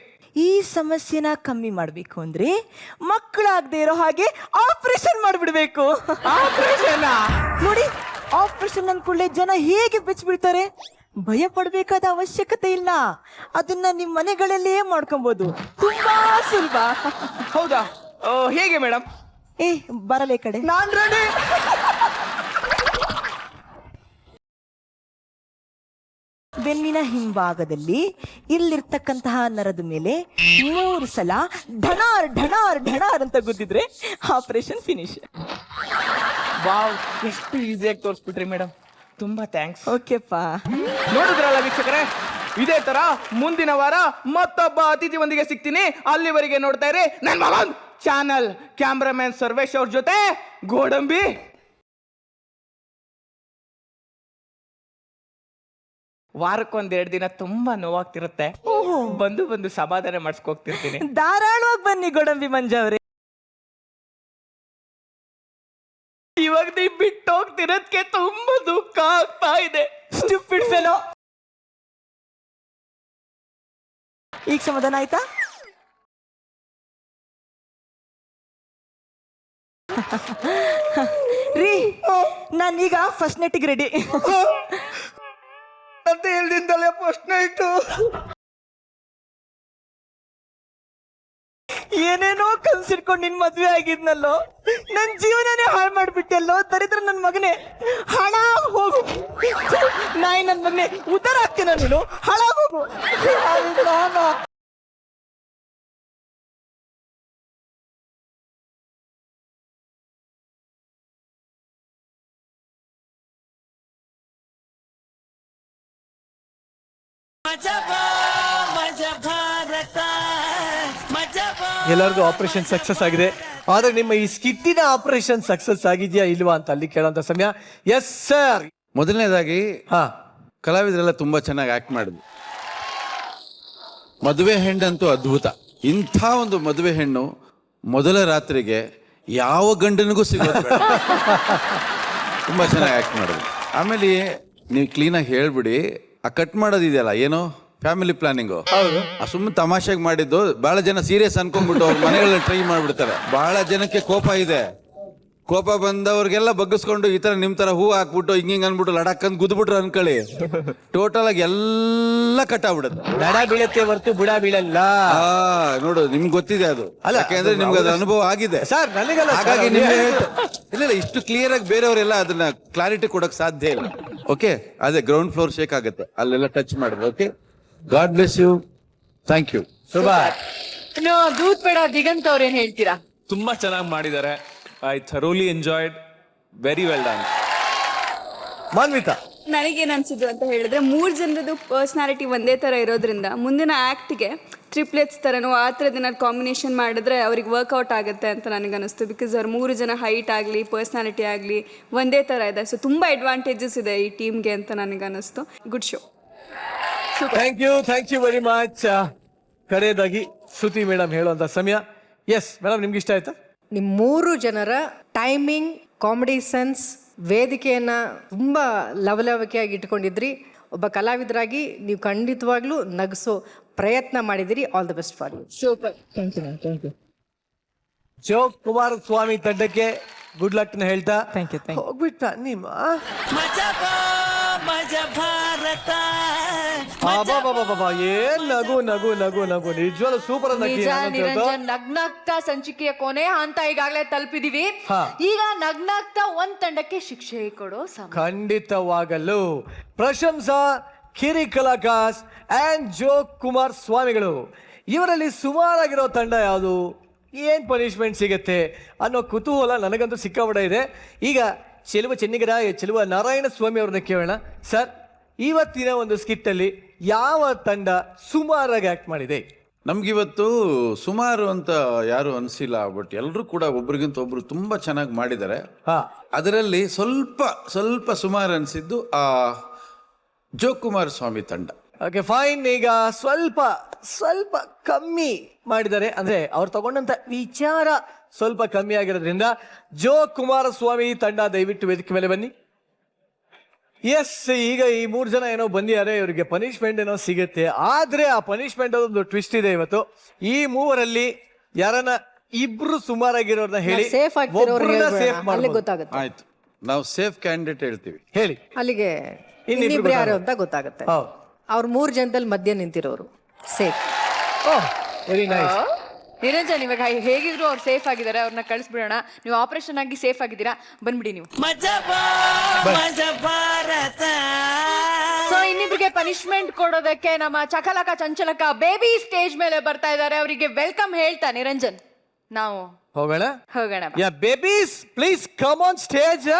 ಈ ಸಮಸ್ಯೆನ ಕಮ್ಮಿ ಮಾಡ್ಬೇಕು ಅಂದ್ರೆ ಮಕ್ಕಳಾಗದೆ ಇರೋ ಹಾಗೆ ಆಪರೇಷನ್ ಮಾಡ್ಬಿಡ್ಬೇಕು. ಆಪರೇಷನ್ ನೋಡಿ, ಆಪರೇಷನ್ ಅಂದ್ಕೊಳ್ಳೆ ಜನ ಹೇಗೆ ಬೆಚ್ಚಿಬಿಡ್ತಾರೆ. ಭಯ ಪಡ್ಬೇಕಾದ ಅವಶ್ಯಕತೆ ಇಲ್ಲ. ಅದನ್ನ ನಿಮ್ ಮನೆಗಳಲ್ಲೇ ಮಾಡ್ಕೊಬಹುದು. ತುಂಬಾ ಸುಲಭ. ಹೌದಾ? ಹೇಗೆ ಮೇಡಮ್? ಏ ಬರಲೇ ಕಡೆ. ನಾನ್ ರೆಡಿ. ಬೆನ್ನಿನ ಹಿಂಭಾಗದಲ್ಲಿ ಇಲ್ಲಿರ್ತಕ್ಕಂತಹ ನರದ ಮೇಲೆ 3 ಸಲ ಢಣಾರ್ ಢಣಾರ್ ಢಣಾರ್ ಅಂತ ಗುದ್ದಿದ್ರೆ ಆಪರೇಷನ್ ಫಿನಿಶ್. ವಾವ್, ಎಷ್ಟು ಈಸಿಯಾಗಿ ತೋರಿಸ್ಬಿಟ್ರಿ ಮೇಡಮ್, ತುಂಬಾ ಥ್ಯಾಂಕ್ಸ್. ಓಕೆಪ್ಪ. ನೋಡಿದ್ರಲ್ಲ ವೀಕ್ಷಕರೇ, ಇದೇ ತರ ಮುಂದಿನ ವಾರ ಮತ್ತೊಬ್ಬ ಅತಿಥಿಯೊಂದಿಗೆ ಸಿಗ್ತೀನಿ. ಅಲ್ಲಿವರೆಗೆ ನೋಡ್ತಾ ಇರಿ ನನ್ನ ಮಗನ್ ಚಾನಲ್. ಕ್ಯಾಮ್ರಾಮನ್ ಸರ್ವೇಶ್ ಅವ್ರ ಜೊತೆ ಗೋಡಂಬಿ. ವಾರಕ್ಕೊಂದೆರಡು ದಿನ ತುಂಬಾ ನೋವಾಗ್ತಿರುತ್ತೆ, ಬಂದು ಸಮಾಧಾನ ಮಾಡಿಸ್ಕೋಗ್ತಿರ್ತೀನಿ. ಧಾರಾಳವಾಗಿ ಬನ್ನಿ ಗೋಡಂಬಿ ಮಂಜ ಅವರೇ. ಇವಾಗ ನೀವು ಬಿಟ್ಟು ಹೋಗ್ತಿರೋದಕ್ಕೆ ತುಂಬಾ ದುಃಖ ಆಗ್ತಾ ಇದೆ. Stupid fellow. ಈಗ ಸಮಾಧಾನ ಆಯ್ತಾ? ರೀ, ನಾನೀಗ ಫಸ್ಟ್ ನೆಟ್ಟಿಗೆ ರೆಡಿ ಅಂತ ಹೇಳ್ದಿಂದಲೇ ಪ್ರಶ್ನೆ ಇಟ್ಟು ಏನೇನೋ ಕನ್ಸಿಟ್ಕೊಂಡು ನಿನ್ ಮದ್ವೆ ಆಗಿದ್ನಲ್ಲೋ, ನನ್ ಜೀವನನೇ ಹಾಳು ಮಾಡ್ಬಿಟ್ಟೆಲ್ಲೋ ದರಿದ್ರ ನನ್ ಮಗನೇ. ಹಣ ಹೋಗು ನಾಯಿ, ನನ್ ಮಗನೇ ಉದ್ದಾರ ಆಗ್ತೀನ ನೀನು. ಹಣ ಹೋಗು. ಎಲ್ಲರಿಗೂ ಆಪರೇಷನ್ ಸಕ್ಸಸ್ ಆಗಿದೆ. ಆದ್ರೆ ನಿಮ್ಮ ಈ ಸ್ಕಿಟ್ಟಿನ ಆಪರೇಷನ್ ಸಕ್ಸಸ್ ಆಗಿದೆಯಾ ಇಲ್ವಾ ಅಂತ ಅಲ್ಲಿ ಕೇಳೋಂತ ಸಮಯ. Yes sir. ಮೊದಲನೇದಾಗಿ ಹಾ, ಕಲಾವಿದರೆಲ್ಲ ತುಂಬಾ ಚೆನ್ನಾಗಿ ಆಕ್ಟ್ ಮಾಡಿದ್ರು. ಮದುವೆ ಹೆಣ್ಣಂತೂ ಅದ್ಭುತ. ಇಂಥ ಒಂದು ಮದುವೆ ಹೆಣ್ಣು ಮೊದಲ ರಾತ್ರಿಗೆ ಯಾವ ಗಂಡನಿಗೂ ಸಿಗೋದು ಬೇಡ. ತುಂಬಾ ಚೆನ್ನಾಗಿ ಆಕ್ಟ್ ಮಾಡಿದ್ರು. ಆಮೇಲೆ ನೀವು ಕ್ಲೀನಾಗಿ ಹೇಳ್ಬಿಡಿ, ಆ ಕಟ್ ಮಾಡೋದಿದೆಯಲ್ಲ ಏನೋ ಫ್ಯಾಮಿಲಿ ಪ್ಲಾನಿಂಗು, ಆ ಸುಮ್ಮನೆ ತಮಾಷೆಗೆ ಮಾಡಿದ್ದು. ಬಹಳ ಜನ ಸೀರಿಯಸ್ ಅನ್ಕೊಂಡ್ಬಿಟ್ಟು ಅವ್ರ ಮನೆಗಳಲ್ಲಿ ಟ್ರೈ ಮಾಡ್ಬಿಡ್ತಾರೆ. ಬಹಳ ಜನಕ್ಕೆ ಕೋಪ ಇದೆ. ಕೋಪ ಬಂದವ್ರಿಗೆಲ್ಲ ಬಗ್ಗಿಸ್ಕೊಂಡು ಈ ತರ ನಿಮ್ ತರ ಹೂ ಹಾಕ್ಬಿಟ್ಟು ಹಿಂಗಿಂಗ್ ಅನ್ಬಿಟ್ಟು ಲಡಾಕ್ ಅಂತ ಗುದ್ಬಿಟ್ರು ಅನ್ಕೊಳ್ಳಿ, ಟೋಟಲ್ ಆಗಿ ಎಲ್ಲ ಕಟ್ಟಾಗ್ಬಿಡುತ್ತೆ. ದಡ ಬೀಳತ್ತೆ ಹೊರತು ಬುಡ ಬೀಳಲ್ಲ. ನೋಡು, ನಿಮ್ಗೆ ಗೊತ್ತಿದೆ ಅದು. ಯಾಕೆಂದ್ರೆ ನಿಮ್ಗೆ ಅದು ಅನುಭವ ಆಗಿದೆ ಸರ್. ನನಗಲ್ಲ, ಹಾಗಾಗಿ ಇಲ್ಲ ಇಷ್ಟು ಕ್ಲಿಯರ್ ಆಗಿ ಬೇರೆಯವರೆಲ್ಲ ಅದನ್ನ ಕ್ಲಾರಿಟಿ ಕೊಡಕ್ ಸಾಧ್ಯ ಇಲ್ಲ. ಓಕೆ, ಅದೇ ಗ್ರೌಂಡ್ ಫ್ಲೋರ್ ಶೇಕ್ ಆಗುತ್ತೆ ಅಲ್ಲೆಲ್ಲ ಟಚ್ ಮಾಡಿದ್ರೆ. Okay, God bless you, thank you. ಶುಭ. ದೂತ್ ಬೇಡ ದಿಗಂತ್ ಅವ್ರ ಏನ್ ಹೇಳ್ತೀರಾ? ತುಂಬಾ ಚೆನ್ನಾಗಿ ಮಾಡಿದ್ದಾರೆ. I thoroughly enjoyed. Very well done. Manvitha, ನನಗೇನು ಅನ್ಸಿದ್ದು ಅಂತ ಹೇಳಿದ್ರೆ 3 ಜನರದ್ದು ಪರ್ಸ್ನಾಲಿಟಿ ಒಂದೇ ಥರ ಇರೋದ್ರಿಂದ ಮುಂದಿನ ಆ್ಯಕ್ಟ್ಗೆ ಟ್ರಿಪ್ಲೆಟ್ಸ್ ಥರನೋ ಆ ಥರದ್ದು ಕಾಂಬಿನೇಷನ್ ಮಾಡಿದ್ರೆ ಅವ್ರಿಗೆ ವರ್ಕೌಟ್ ಆಗುತ್ತೆ ಅಂತ ನನಗನ್ನಿಸ್ತು. ಬಿಕಾಸ್ ಅವ್ರು 3 ಜನ ಹೈಟ್ ಆಗಲಿ ಪರ್ಸ್ನಾಲಿಟಿ ಆಗಲಿ ಒಂದೇ ಥರ ಇದೆ. ಸೊ ತುಂಬ ಅಡ್ವಾಂಟೇಜಸ್ ಇದೆ ಈ ಟೀಮ್ಗೆ ಅಂತ ನನಗನ್ನಿಸ್ತು. Good show. Thank you very much. ಕಡೆಯದಾಗಿ ಶ್ರುತಿ ಮೇಡಮ್ ಹೇಳುವಂತ ಸಮಯ. ಎಸ್ ಮೇಡಮ್, ನಿಮ್ಗೆ ಇಷ್ಟ ಆಯ್ತಾ? ನಿಮ್ಮ 3 ಜನರ ಟೈಮಿಂಗ್, ಕಾಮಿಡಿ ಸೆನ್ಸ್, ವೇದಿಕೆಯನ್ನ ತುಂಬಾ ಲವಲವಿಕೆಯಾಗಿ ಇಟ್ಕೊಂಡಿದ್ರಿ. ಒಬ್ಬ ಕಲಾವಿದರಾಗಿ ನೀವು ಖಂಡಿತವಾಗ್ಲೂ ನಗಿಸೋ ಪ್ರಯತ್ನ ಮಾಡಿದಿರಿ. All the best for you. Super. Jog Kumaraswamy ತಂಡಕ್ಕೆ ಗುಡ್ ಲಕ್ ನ ಹೇಳ್ತಾ ಥ್ಯಾಂಕ್ ಯು. ಹೋಗ್ಬಿಟ್ಟ ನಿಮ್ಮ ಏನ್ ನಗು ನಗು ನಗು ನಗು ನಿಜವಾಗ್ಲೂ ಸೂಪರ್ ನಿಜ ನಿರಂಜನ್, ನಗ್ನಾಗ್ತಾ ಸಂಚಿಕೆಯ ಕೊನೆ ಹಂತ ಈಗಾಗಲೇ ತಲುಪಿದೀವಿ. ಹಾ. ಈಗ ನಗ್ನಾಗ್ತಾ ಒಂದ್ ತಂಡಕ್ಕೆ ಶಿಕ್ಷೆ ಕೊಡೋ ಸಮಯ. ಖಂಡಿತವಾಗಲು ಪ್ರಶಂಸಾ ಕಿರಿಕಲಾಕಾಸ್ ಅಂಡ್ ಜೋಕ್ ಕುಮಾರ್ ಸ್ವಾಮಿಗಳು, ಇವರಲ್ಲಿ ಸುಮಾರಾಗಿರೋ ತಂಡ ಯಾವುದು, ಏನ್ ಪನಿಷ್ಮೆಂಟ್ ಸಿಗತ್ತೆ ಅನ್ನೋ ಕುತೂಹಲ ನನಗಂತೂ ಸಿಕ್ಕಾಪಟ್ಟೆ ಇದೆ. ಈಗ ಚೆಲುವ ಚೆನ್ನಿಗರಾಯ ಚೆಲುವ ನಾರಾಯಣ ಸ್ವಾಮಿ ಅವ್ರನ್ನ ಕೇಳೋಣ. ಸರ್, ಇವತ್ತಿನ ಒಂದು ಸ್ಕಿಟ್ ಅಲ್ಲಿ ಯಾವ ತಂಡ ಸುಮಾರಾಗಿ ಆಕ್ಟ್ ಮಾಡಿದೆ? ನಮ್ಗಿವತ್ತು ಸುಮಾರು ಅಂತ ಯಾರು ಅನಿಸಿಲ್ಲ, ಬಟ್ ಎಲ್ಲರೂ ಕೂಡ ಒಬ್ರಿಗಿಂತ ಒಬ್ರು ತುಂಬಾ ಚೆನ್ನಾಗಿ ಮಾಡಿದ್ದಾರೆ. ಅದರಲ್ಲಿ ಸ್ವಲ್ಪ ಸ್ವಲ್ಪ ಸುಮಾರು ಅನಿಸಿದ್ದು ಆ ಜೋಕುಮಾರ್ ಸ್ವಾಮಿ ತಂಡ. Okay fine. ಈಗ ಸ್ವಲ್ಪ ಸ್ವಲ್ಪ ಕಮ್ಮಿ ಮಾಡಿದ್ದಾರೆ, ಅಂದ್ರೆ ಅವ್ರು ತಗೊಂಡಂತ ವಿಚಾರ ಸ್ವಲ್ಪ ಕಮ್ಮಿ ಆಗಿರೋದ್ರಿಂದ ಜೋ ಕುಮಾರಸ್ವಾಮಿ ತಂಡ ದಯವಿಟ್ಟು ವೇದಿಕೆ ಮೇಲೆ ಬನ್ನಿ. ಎಸ್, ಈಗ ಈ 3 ಜನ ಏನೋ ಬಂದಿದ್ದಾರೆ, ಇವರಿಗೆ ಪನಿಷ್ಮೆಂಟ್ ಏನೋ ಸಿಗುತ್ತೆ. ಆದ್ರೆ ಆ ಪನಿಷ್ಮೆಂಟ್ ಒಂದು ಟ್ವಿಸ್ಟ್ ಇದೆ ಇವತ್ತು. ಈ 3ರಲ್ಲಿ ಯಾರನ್ನ ಇಬ್ರು ಸುಮಾರಾಗಿರೋರ್ನ ಹೇಳಿ, ಸೇಫ್ ಒಬ್ರನ್ನ ಸೇಫ್ ಮಾಡಿ. ಗೊತ್ತಾಗುತ್ತೆ. ಆಯ್ತು, ನಾವು ಸೇಫ್ ಕ್ಯಾಂಡಿಡೇಟ್ ಹೇಳ್ತೀವಿ. ಹೇಳಿ. ಅಲ್ಲಿಗೆ ಇನ್ನಿಬ್ರು ಯಾರು ಅಂತ ಗೊತ್ತಾಗುತ್ತೆ. ಅವ್ರು 3 ಜನದಲ್ಲಿ ಮಧ್ಯ ನಿಂತಿರೋರು ಸೇಫ್. Very nice. ನಿರಂಜನ್, ಇವಾಗ ಹೇಗಿದ್ರು ಅವ್ರು ಸೇಫ್ ಆಗಿದ್ದಾರೆ, ಅವ್ರನ್ನ ಕಳಿಸ್ಬಿಡೋಣ. ನೀವು ಆಪರೇಷನ್ ಆಗಿ ಸೇಫ್ ಆಗಿದ್ದೀರಾ, ಬಂದ್ಬಿಡಿ ನೀವು. ಸೊ ಇನ್ನಿಬ್ರಿಗೆ ಪನಿಷ್ಮೆಂಟ್ ಕೊಡೋದಕ್ಕೆ ನಮ್ಮ ಚಕಲಕ ಚಂಚಲಕ ಬೇಬಿ ಸ್ಟೇಜ್ ಮೇಲೆ ಬರ್ತಾ ಇದ್ದಾರೆ. ಅವರಿಗೆ ವೆಲ್ಕಮ್ ಹೇಳ್ತಾ ನಿರಂಜನ್ ನಾವು ಹೋಗೋಣ. ಹೋಗೋಣ. Babies please come on stage.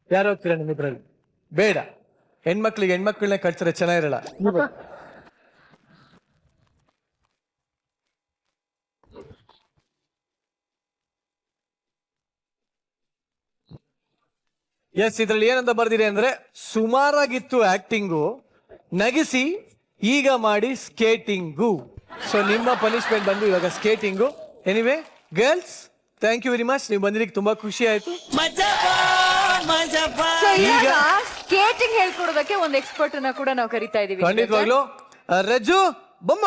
ಯಾರು ಹೋಗ್ತೀರಾ ನಿಮ್ಮಿಬ್ರಲ್ಲಿ? ಬೇಡ, ಹೆಣ್ಮಕ್ಳಿಗೆ ಹೆಣ್ಮಕ್ಳನ್ನೇ ಕಳ್ಸಿದ್ರೆ ಚೆನ್ನಾಗಿರಲ್ಲ. ಎಸ್, ಇದ್ರಲ್ಲಿ ಏನಂತ ಬರ್ದಿದೆ ಅಂದ್ರೆ ಸುಮಾರಾಗಿತ್ತು ಆಕ್ಟಿಂಗು, ನಗಿಸಿ ಈಗ ಮಾಡಿ ಸ್ಕೇಟಿಂಗು. ಸೊ ನಿಮ್ಮ ಪನಿಷ್ಮೆಂಟ್ ಬಂದು ಇವಾಗ skating. Anyway girls, thank you very much. ನೀವು ಬಂದಿದ್ದಕ್ಕೆ ತುಂಬಾ ಖುಷಿ ಆಯ್ತು. ಈಗ ಸ್ಕೇಟಿಂಗ್ ಹೇಳ್ಕೊಡೋದಕ್ಕೆ ಒಂದು ಎಕ್ಸ್ಪರ್ಟ್ ಅನ್ನ ಕೂಡ ನಾವು ಕರಿತಾ ಇದೀವಿ. ಖಂಡಿತವಾಗ್ಲು ರಜ್ಜು ಬೊಮ್ಮ.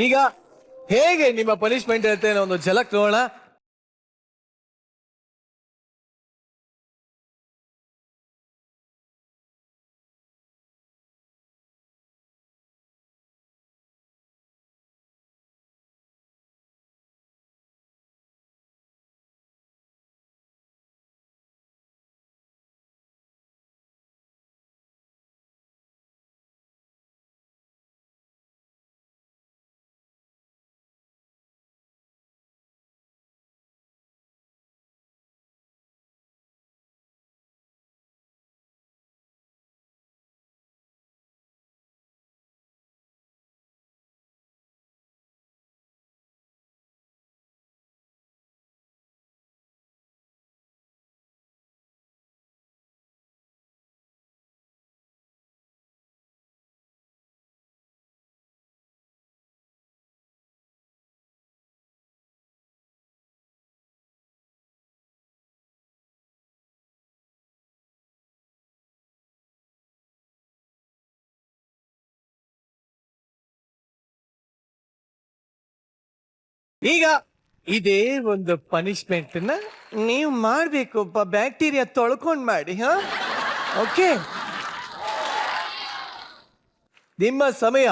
ಈಗ ಹೇಗೆ ನಿಮ್ಮ ಪನಿಷ್ಮೆಂಟ್ ಇರುತ್ತೆ ಅನ್ನೋ ಒಂದು ಝಲಕ್ ನೋಡೋಣ. ಈಗ ಇದೇ ಒಂದು ಪನಿಷ್ಮೆಂಟ್ ನ ನೀವು ಮಾಡ್ಬೇಕು. ಬ್ಯಾಕ್ಟೀರಿಯಾ ತೊಳ್ಕೊಂಡ್ ಮಾಡಿ. ಓಕೆ, ನಿಮ್ಮ ಸಮಯ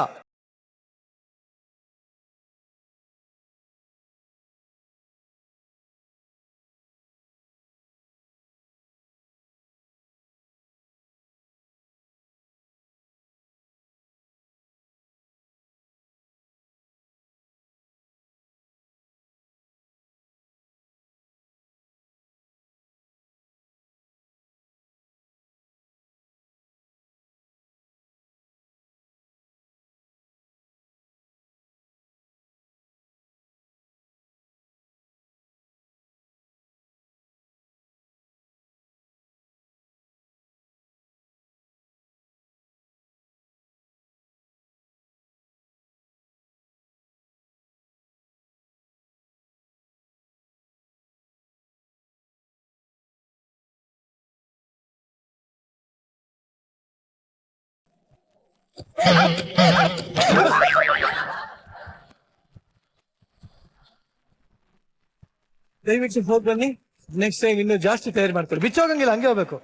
ದಯವಿಟ್ಟು ಹೋಗಿ ಬನ್ನಿ. ನೆಕ್ಸ್ಟ್ ಟೈಮ್ ಇನ್ನೂ ಜಾಸ್ತಿ ತಯಾರು ಮಾಡ್ಕೊಳ್ಳಿ. ಬಿಚ್ಚೋಗಂಗಿಲ್ಲ, ಹಂಗೆ ಹೋಗ್ಬೇಕು.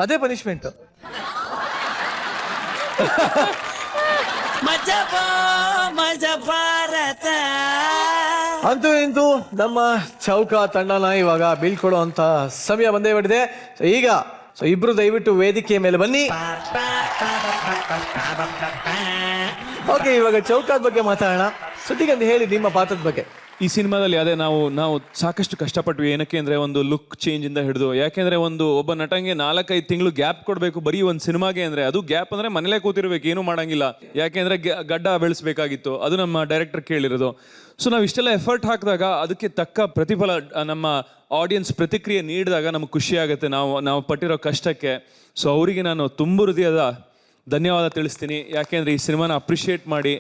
ಅದೇ ಪನಿಷ್ಮೆಂಟ್. ಅಂತೂ ಇಂತೂ ನಮ್ಮ ಚೌಕ ತಂಡನ ಇವಾಗ ಬೀಳ್ಕೊಡೋ ಅಂತ ಸಮಯ ಬಂದೇ ಬಿಟ್ಟಿದೆ. ಈಗ ಇಬ್ರು ದಯವಿಟ್ಟು ವೇದಿಕೆಯ ಮೇಲೆ ಬನ್ನಿ. ಓಕೆ, ಇವಾಗ ಚೌಕಾದ ಬಗ್ಗೆ ಮಾತಾಡೋಣ. ಸುದ್ದಿಗಂದು ಹೇಳಿ ನಿಮ್ಮ ಪಾತ್ರದ ಬಗ್ಗೆ. ಈ ಸಿನಿಮಾದಲ್ಲಿ ಅದೇ ನಾವು ಸಾಕಷ್ಟು ಕಷ್ಟಪಟ್ವಿ. ಏನಕ್ಕೆ ಅಂದ್ರೆ ಒಂದು ಲುಕ್ ಚೇಂಜ್ ಇಂದ ಹಿಡಿದು, ಯಾಕೆಂದ್ರೆ ಒಬ್ಬ ನಟಂಗೆ 4-5 ತಿಂಗಳು ಗ್ಯಾಪ್ ಕೊಡಬೇಕು ಬರೀ ಒಂದು ಸಿನಿಮಾಗೆ. ಅಂದ್ರೆ ಅದು ಗ್ಯಾಪ್ ಅಂದ್ರೆ ಮನೇಲೆ ಕೂತಿರ್ಬೇಕು, ಏನು ಮಾಡಂಗಿಲ್ಲ. ಯಾಕೆಂದ್ರೆ ಗಡ್ಡ ಬೆಳೆಸ್ಬೇಕಾಗಿತ್ತು, ಅದು ನಮ್ಮ ಡೈರೆಕ್ಟರ್ ಕೇಳಿರೋದು. ಸೊ ನಾವು ಇಷ್ಟೆಲ್ಲ ಎಫರ್ಟ್ ಹಾಕಿದಾಗ ಅದಕ್ಕೆ ತಕ್ಕ ಪ್ರತಿಫಲ ನಮ್ಮ ಆಡಿಯನ್ಸ್ ಪ್ರತಿಕ್ರಿಯೆ ನೀಡಿದಾಗ ನಮ್ಗೆ ಖುಷಿ ಆಗುತ್ತೆ, ನಾವು ಪಟ್ಟಿರೋ ಕಷ್ಟಕ್ಕೆ. ಸೊ ಅವರಿಗೆ ನಾನು ತುಂಬ ಹೃದಯದ ಧನ್ಯವಾದ ತಿಳಿಸ್ತೀನಿ. ಯಾಕೆಂದ್ರೆ ಈ ಸಿನಿಮಾನ ಅಪ್ರಿಷಿಯೇಟ್ ಮಾಡಿ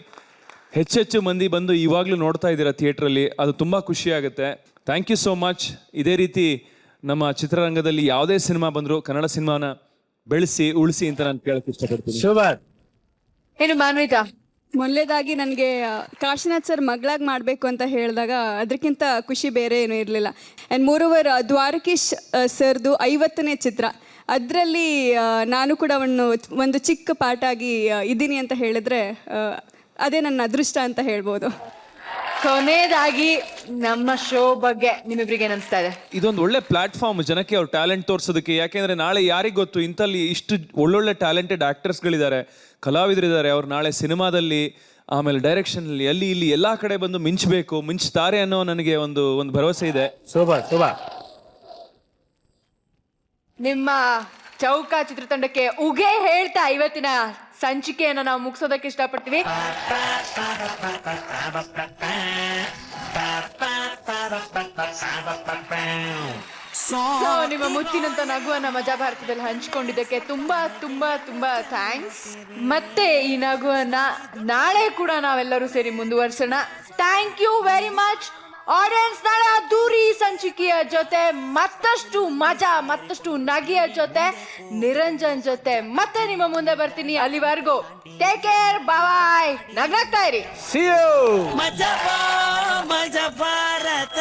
ಹೆಚ್ಚೆಚ್ಚು ಮಂದಿ ಬಂದು ಇವಾಗಲೂ ನೋಡ್ತಾ ಇದ್ದೀರಾ ಥಿಯೇಟ್ರಲ್ಲಿ, ಅದು ತುಂಬ ಖುಷಿ ಆಗುತ್ತೆ. Thank you so much. ಇದೇ ರೀತಿ ನಮ್ಮ ಚಿತ್ರರಂಗದಲ್ಲಿ ಯಾವುದೇ ಸಿನಿಮಾ ಬಂದರೂ ಕನ್ನಡ ಸಿನಿಮಾನ ಬೆಳೆಸಿ ಉಳಿಸಿ ಅಂತ ನಾನು ಕೇಳಕ್ಕೆ ಇಷ್ಟಪಡ್ತೀನಿ. ಶುಭಾರ್. ಏನು ಮಾನ್ವಿತಾ? ಮೊದಲೇದಾಗಿ ನನಗೆ ಕಾಶಿನಾಥ್ ಸರ್ ಮಗಳಾಗಿ ಮಾಡಬೇಕು ಅಂತ ಹೇಳಿದಾಗ ಅದಕ್ಕಿಂತ ಖುಷಿ ಬೇರೆ ಏನೂ ಇರಲಿಲ್ಲ. ಆ್ಯಂಡ್ ಮೋರೋವರ್ ದ್ವಾರಕೀಶ್ ಸರ್ದು 50ನೇ ಚಿತ್ರ, ಅದರಲ್ಲಿ ನಾನು ಕೂಡ ಒಂದು ಚಿಕ್ಕ ಪಾಠಾಗಿ ಇದ್ದೀನಿ ಅಂತ ಹೇಳಿದ್ರೆ ಅದೇ ನನ್ನ ಅದೃಷ್ಟ ಅಂತ ಹೇಳ್ಬೋದು. ಕೊನೆಯದಾಗಿ ನಮ್ಮ ಶೋ ಬಗ್ಗೆ ನಿಮ್ಮಿಬ್ರಿಗೆ ಏನು ಅನಿಸ್ತಾ ಇದೆ? ಇದೊಂದು ಒಳ್ಳೆ ಪ್ಲಾಟ್ಫಾರ್ಮ್ ಜನಕ್ಕೆ ಅವ್ರ ಟ್ಯಾಲೆಂಟ್ ತೋರಿಸೋದಕ್ಕೆ. ಯಾಕೆಂದ್ರೆ ನಾಳೆ ಯಾರಿಗೆ ಗೊತ್ತು, ಇಂಥಲ್ಲಿ ಇಷ್ಟು ಒಳ್ಳೊಳ್ಳೆ ಟ್ಯಾಲೆಂಟೆಡ್ ಆಕ್ಟರ್ಸ್ಗಳಿದ್ದಾರೆ, ಕಲಾವಿದರಿದ್ದಾರೆ. ಅವ್ರು ನಾಳೆ ಸಿನಿಮಾದಲ್ಲಿ, ಆಮೇಲೆ ಡೈರೆಕ್ಷನಲ್ಲಿ, ಅಲ್ಲಿ ಇಲ್ಲಿ ಎಲ್ಲ ಕಡೆ ಬಂದು ಮಿಂಚ್ತಾರೆ ಅನ್ನೋ ನನಗೆ ಒಂದು ಭರವಸೆ ಇದೆ. ಶೋಭಾ. ನಿಮ್ಮ ಚೌಕ ಚಿತ್ರತಂಡಕ್ಕೆ ಉಗೆ ಹೇಳ್ತಾ ಇವತ್ತಿನ ಸಂಚಿಕೆಯನ್ನು ನಾವು ಮುಗಿಸೋದಕ್ಕೆ ಇಷ್ಟಪಡ್ತೀವಿ. ನಿಮ್ಮ ಮುತ್ತಿನಂತ ನಗುವನ್ನ ಮಜಾ ಭಾರತದಲ್ಲಿ ಹಂಚಿಕೊಂಡಿದ್ದಕ್ಕೆ ತುಂಬಾ ತುಂಬಾ ತುಂಬಾ ಥ್ಯಾಂಕ್ಸ್. ಮತ್ತೆ ಈ ನಗುವನ್ನ ನಾಳೆ ಕೂಡ ನಾವೆಲ್ಲರೂ ಸೇರಿ ಮುಂದುವರ್ಸೋಣ. Thank you very much audience. ನಾಳೆ ಅದ್ದೂರಿ ಸಂಚಿಕೆಯ ಜೊತೆ ಮತ್ತಷ್ಟು ಮಜಾ, ಮತ್ತಷ್ಟು ನಗೆಯ ಜೊತೆ ನಿರಂಜನ್ ಜೊತೆ ಮತ್ತೆ ನಿಮ್ಮ ಮುಂದೆ ಬರ್ತೀನಿ. ಅಲ್ಲಿವರೆಗೂ ಟೇಕ್ ಕೇರ್, ಬಾಯ್, ನಗ್ನಾಗ್ತಾ ಇರಿ. See you. ಮಜಾ ಭಾರತ.